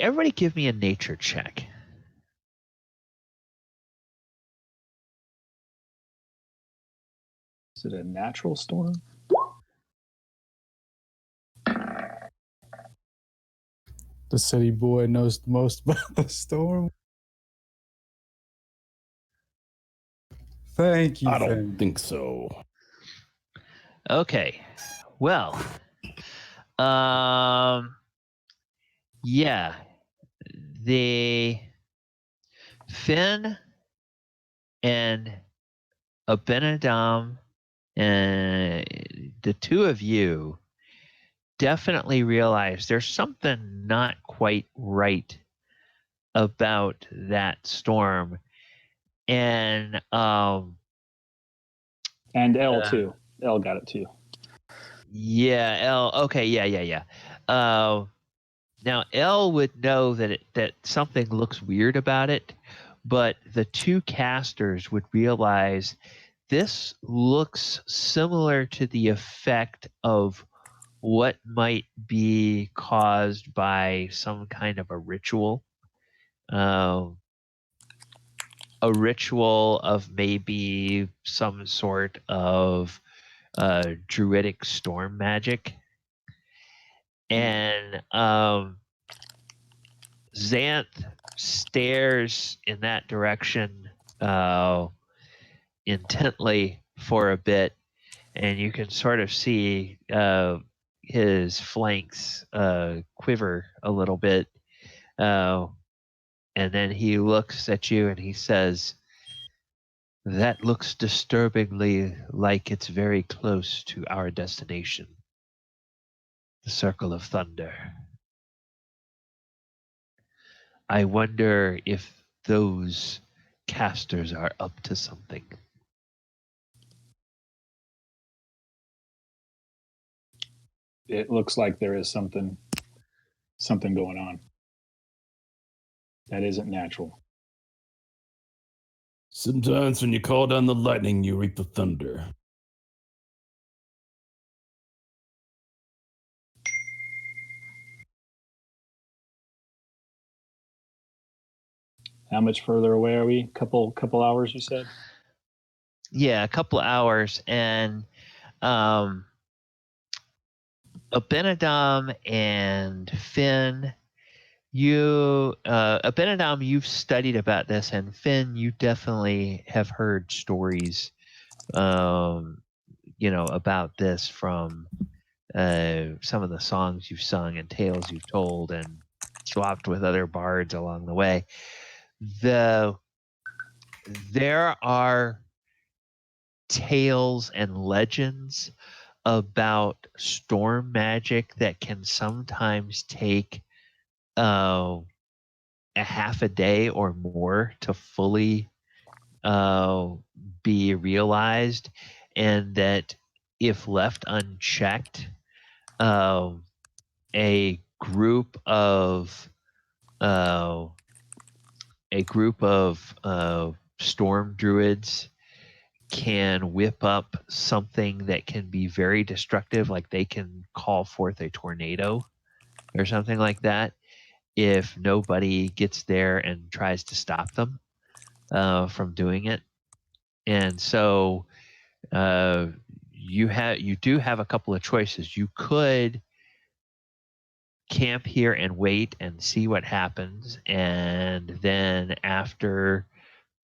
[SPEAKER 2] everybody give me a nature check.
[SPEAKER 5] Is it a natural storm?
[SPEAKER 7] The city boy knows the most about the storm. Thank you.
[SPEAKER 1] I don't think so.
[SPEAKER 2] Okay. Well, yeah, the Finn and Abinadom and the two of you definitely realize there's something not quite right about that storm. And
[SPEAKER 5] L too. L got it too.
[SPEAKER 2] Yeah, L. Okay, yeah. Now L would know that something looks weird about it, but the two casters would realize this looks similar to the effect of what might be caused by some kind of a ritual. A ritual of maybe some sort of druidic storm magic. And Xanth stares in that direction intently for a bit, and you can sort of see his flanks quiver a little bit. And then he looks at you and he says, "That looks disturbingly like it's very close to our destination, the Circle of Thunder. I wonder if those casters are up to something."
[SPEAKER 5] It looks like there is something going on. That isn't natural.
[SPEAKER 1] Sometimes when you call down the lightning, you reap the thunder.
[SPEAKER 5] How much further away are we? Couple hours, you said?
[SPEAKER 2] Yeah, a couple hours. And Abinadom and Finn, Abinadom, you've studied about this, and Finn, you definitely have heard stories, about this from some of the songs you've sung and tales you've told and swapped with other bards along the way. There are tales and legends about storm magic that can sometimes take a half a day or more to fully be realized, and that if left unchecked, a group of storm druids can whip up something that can be very destructive, like they can call forth a tornado or something like that if nobody gets there and tries to stop them from doing it. And so you do have a couple of choices. You could camp here and wait and see what happens, and then after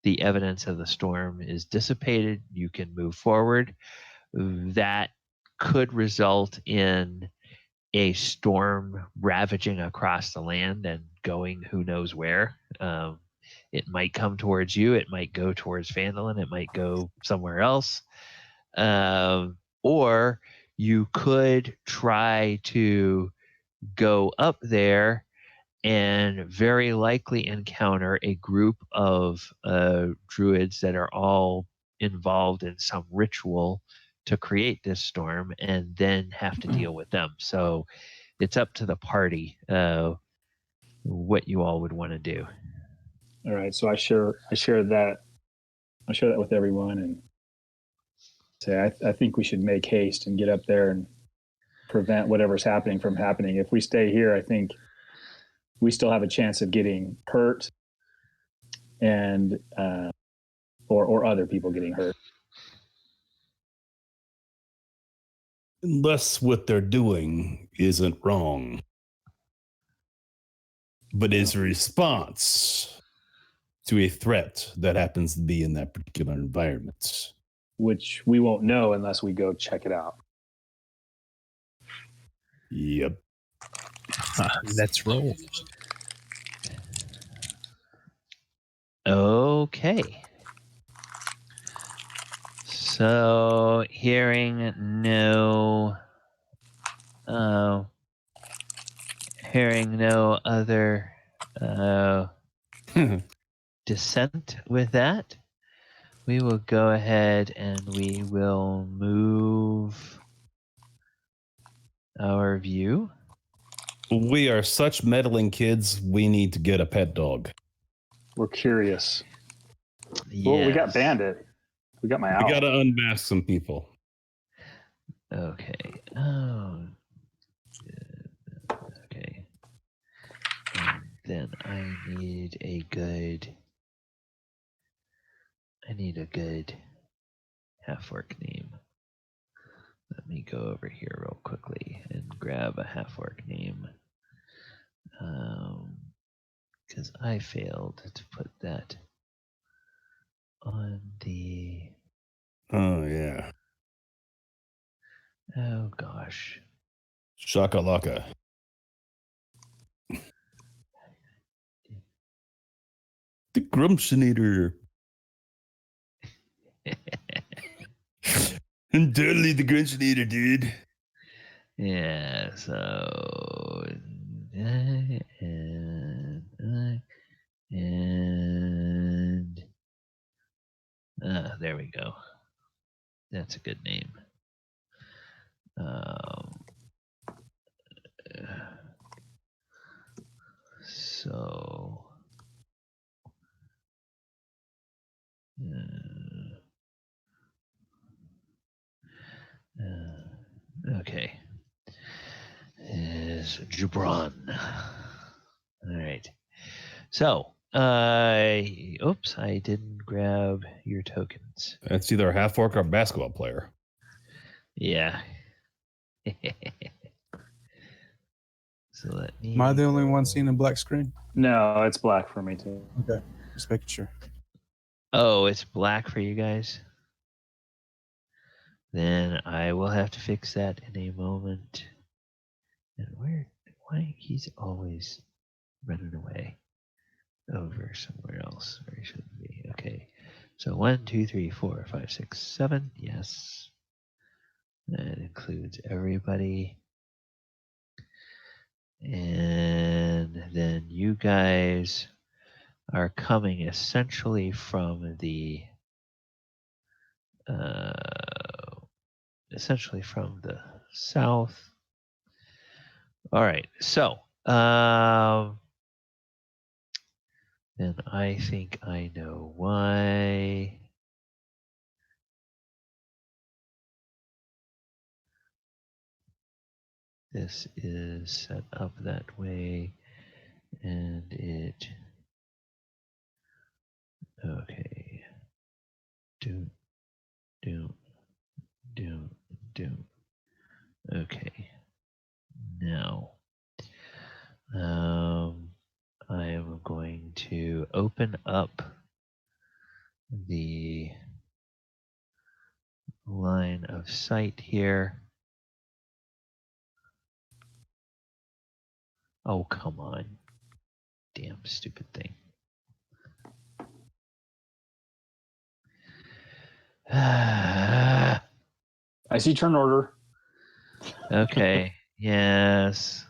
[SPEAKER 2] the evidence of the storm is dissipated, you can move forward. That could result in a storm ravaging across the land and going who knows where. It might come towards you. It might go towards Phandalin. It might go somewhere else. Or you could try to go up there and very likely encounter a group of druids that are all involved in some ritual to create this storm, and then have to deal with them. So it's up to the party what you all would want to do.
[SPEAKER 5] All right, so I share that. I share that with everyone and say I think we should make haste and get up there and prevent whatever's happening from happening. If we stay here, I think we still have a chance of getting hurt and or other people getting hurt.
[SPEAKER 1] Unless what they're doing isn't wrong, but is a response to a threat that happens to be in that particular environment.
[SPEAKER 5] Which we won't know unless we go check it out.
[SPEAKER 1] Yep.
[SPEAKER 4] Let's roll.
[SPEAKER 2] Okay. So, hearing no other dissent with that, we will go ahead and we will move our view.
[SPEAKER 1] We are such meddling kids, we need to get a pet dog.
[SPEAKER 5] We're curious.
[SPEAKER 2] Yes.
[SPEAKER 5] Well, we got Bandit. We got my owl.
[SPEAKER 1] We got to unmask some people.
[SPEAKER 2] Okay. Oh. Okay. And then I need a good half-orc name. Let me go over here real quickly and grab a half-orc name. Because I failed to put that on the...
[SPEAKER 1] Oh, yeah.
[SPEAKER 2] Oh, gosh.
[SPEAKER 1] Shakalaka. The Grumptionator. I'm totally the Grumptionator, dude.
[SPEAKER 2] Yeah, so... And there we go. That's a good name. So okay, is Jubran. All right. So, oops, I didn't grab your tokens.
[SPEAKER 1] That's either a half orc or a basketball player.
[SPEAKER 2] Yeah. So let me.
[SPEAKER 7] Am I the only one seeing a black screen?
[SPEAKER 5] No, it's black for me too.
[SPEAKER 7] Okay, just making sure.
[SPEAKER 2] Oh, it's black for you guys? Then I will have to fix that in a moment. And why he's always running away over somewhere else where he shouldn't be. Okay. So 1, 2, 3, 4, 5, 6, 7. Yes. That includes everybody. And then you guys are coming essentially from the south. All right, so then I think I know why. This is set up that way, and it. Okay. Do. Okay. Now, I am going to open up the line of sight here. Oh, come on. Damn stupid thing.
[SPEAKER 5] I see turn order.
[SPEAKER 2] Okay. Yes.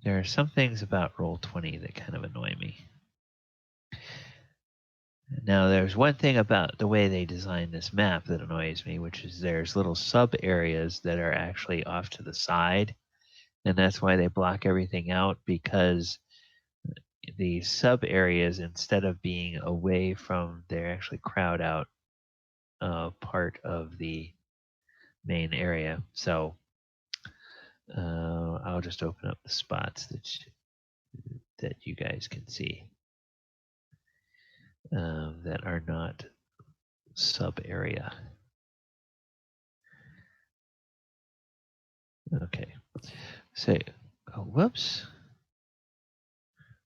[SPEAKER 2] There are some things about Roll20 that kind of annoy me. Now, there's one thing about the way they designed this map that annoys me, which is there's little sub areas that are actually off to the side, And that's why they block everything out, because the sub areas, instead of being away from, they actually crowd out part of the main area. So I'll just open up the spots that you guys can see that are not sub area. Okay. So, oh, whoops.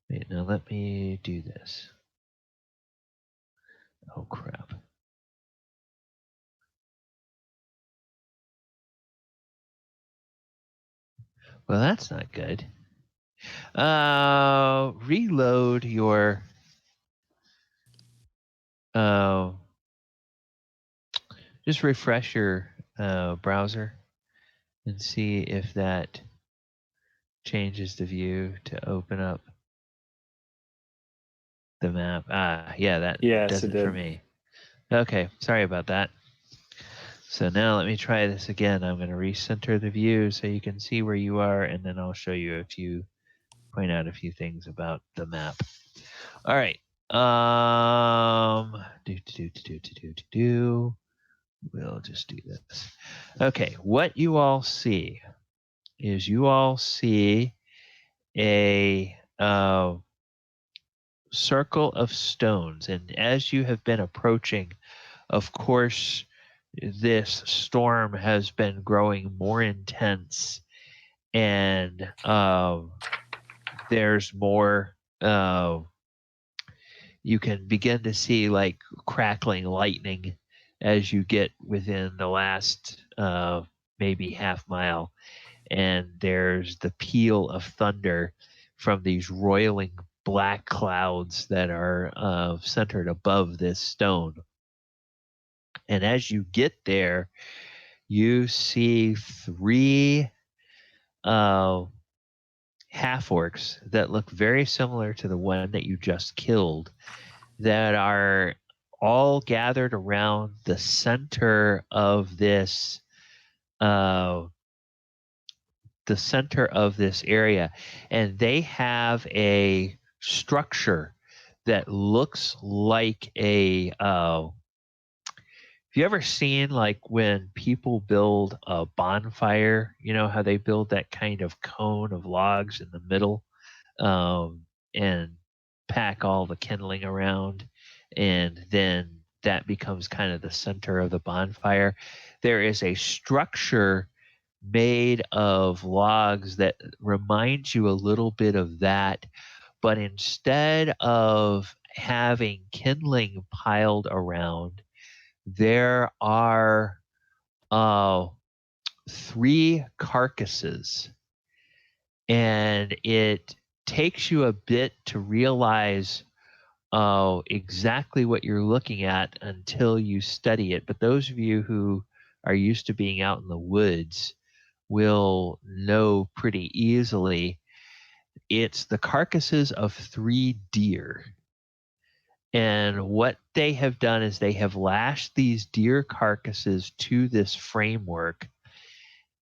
[SPEAKER 2] Wait, now let me do this. Oh, crap. Well, that's not good. Reload your... just refresh your browser and see if that changes the view to open up the map. Yeah, that does it for me. Okay, sorry about that. So now let me try this again. I'm going to recenter the view so you can see where you are, and then I'll show you point out a few things about the map. All right. We'll just do this. Okay, what you all see is a circle of stones, and as you have been approaching, of course, this storm has been growing more intense, and there's more. You can begin to see like crackling lightning as you get within the last maybe half mile, and there's the peal of thunder from these roiling black clouds that are centered above this stone. And as you get there, you see 3 half-orcs that look very similar to the one that you just killed, that are all gathered around the center of this area, and they have a structure that looks like a have you ever seen, like, when people build a bonfire, you know how they build that kind of cone of logs in the middle, and pack all the kindling around, and then that becomes kind of the center of the bonfire? There is a structure made of logs that reminds you a little bit of that, but instead of having kindling piled around, there are 3 carcasses, and it takes you a bit to realize exactly what you're looking at until you study it. But those of you who are used to being out in the woods will know pretty easily. It's the carcasses of 3 deer. And what they have done is they have lashed these deer carcasses to this framework,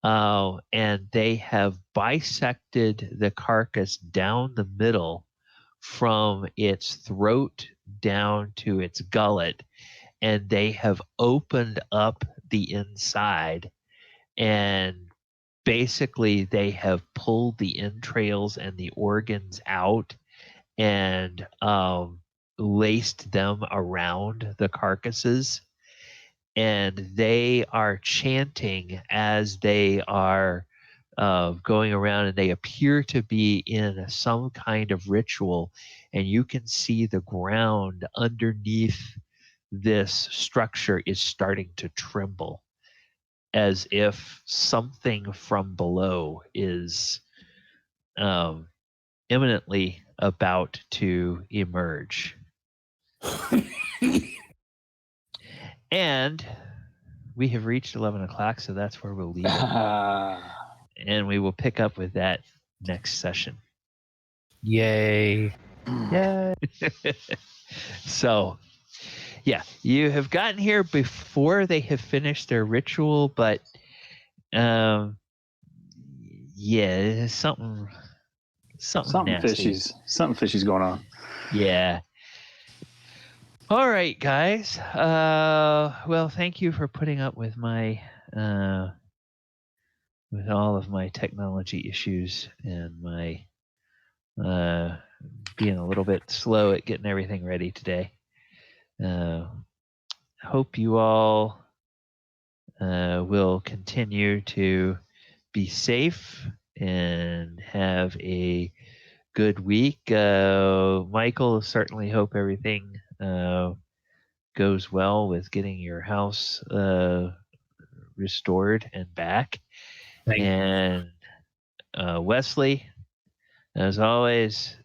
[SPEAKER 2] and they have bisected the carcass down the middle from its throat down to its gullet, and they have opened up the inside, and basically they have pulled the entrails and the organs out and laced them around the carcasses, and they are chanting as they are going around, and they appear to be in some kind of ritual, and you can see the ground underneath this structure is starting to tremble as if something from below is imminently about to emerge. And we have reached 11 o'clock, so that's where we'll leave it. And we will pick up with that next session.
[SPEAKER 4] Yay.
[SPEAKER 2] Yay. So, yeah, you have gotten here before they have finished their ritual, but Yeah, something nasty.
[SPEAKER 5] Something fishy's going on.
[SPEAKER 2] Yeah. All right, guys. Well, thank you for putting up with my with all of my technology issues and my being a little bit slow at getting everything ready today. Hope you all will continue to be safe and have a good week. Michael, certainly hope everything goes well with getting your house restored and back. And Wesley, as always,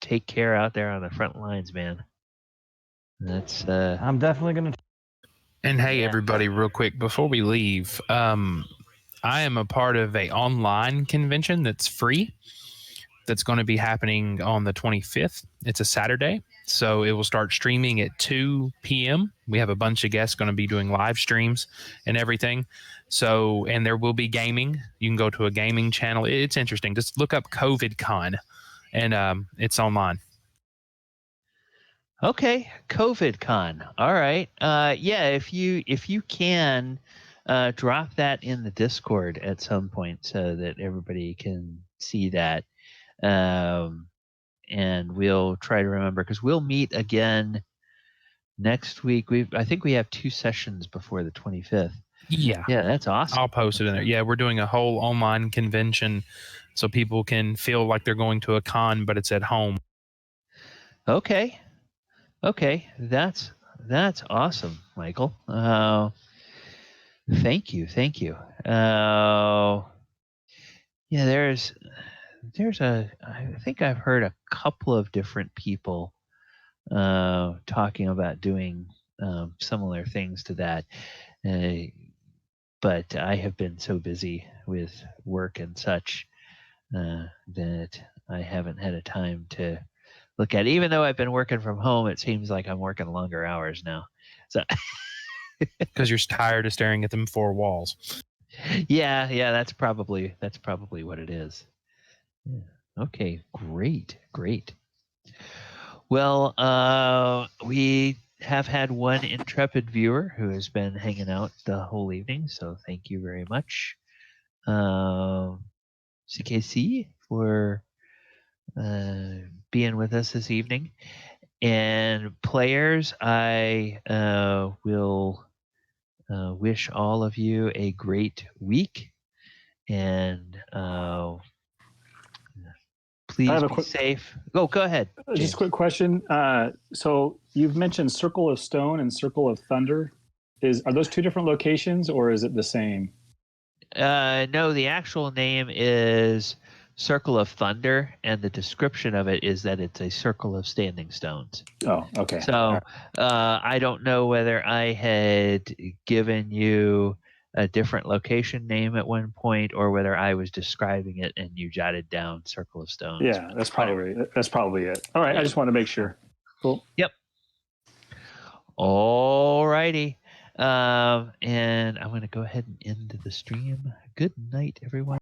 [SPEAKER 2] take care out there on the front lines, man. That's
[SPEAKER 3] I'm definitely gonna.
[SPEAKER 4] And hey, everybody, real quick before we leave, I am a part of a online convention that's free. That's going to be happening on the 25th. It's a Saturday, so it will start streaming at 2 p.m. We have a bunch of guests going to be doing live streams and everything. So, and there will be gaming. You can go to a gaming channel. It's interesting. Just look up COVID Con, and it's online.
[SPEAKER 2] Okay, COVID Con. All right. Yeah, if you can drop that in the Discord at some point so that everybody can see that. And we'll try to remember, because we'll meet again next week. I think we have 2 sessions before the 25th.
[SPEAKER 4] Yeah,
[SPEAKER 2] that's awesome.
[SPEAKER 4] I'll post it in there. Yeah, we're doing a whole online convention so people can feel like they're going to a con, but it's at home.
[SPEAKER 2] Okay, that's awesome, Michael. Thank you. Yeah, I think I've heard a couple of different people talking about doing similar things to that, but I have been so busy with work and such that I haven't had a time to look at it. Even though I've been working from home, it seems like I'm working longer hours now. So
[SPEAKER 4] because you're tired of staring at them 4 walls.
[SPEAKER 2] Yeah, that's probably what it is. Yeah. Okay, great. Well, we have had one intrepid viewer who has been hanging out the whole evening, so thank you very much, CKC, for being with us this evening. And players, I will wish all of you a great week, and please be safe. Go ahead, James.
[SPEAKER 5] Just a quick question. So you've mentioned Circle of Stone and Circle of Thunder. Are those 2 different locations, or is it the same?
[SPEAKER 2] No, the actual name is Circle of Thunder, and the description of it is that it's a circle of standing stones.
[SPEAKER 5] Oh, okay.
[SPEAKER 2] So I don't know whether I had given you a different location name at one point, or whether I was describing it and you jotted down Circle of Stones.
[SPEAKER 5] Yeah, that's probably it. All right, yeah. I just want to make sure. Cool.
[SPEAKER 2] Yep. All righty. And I'm going to go ahead and end the stream. Good night, everyone.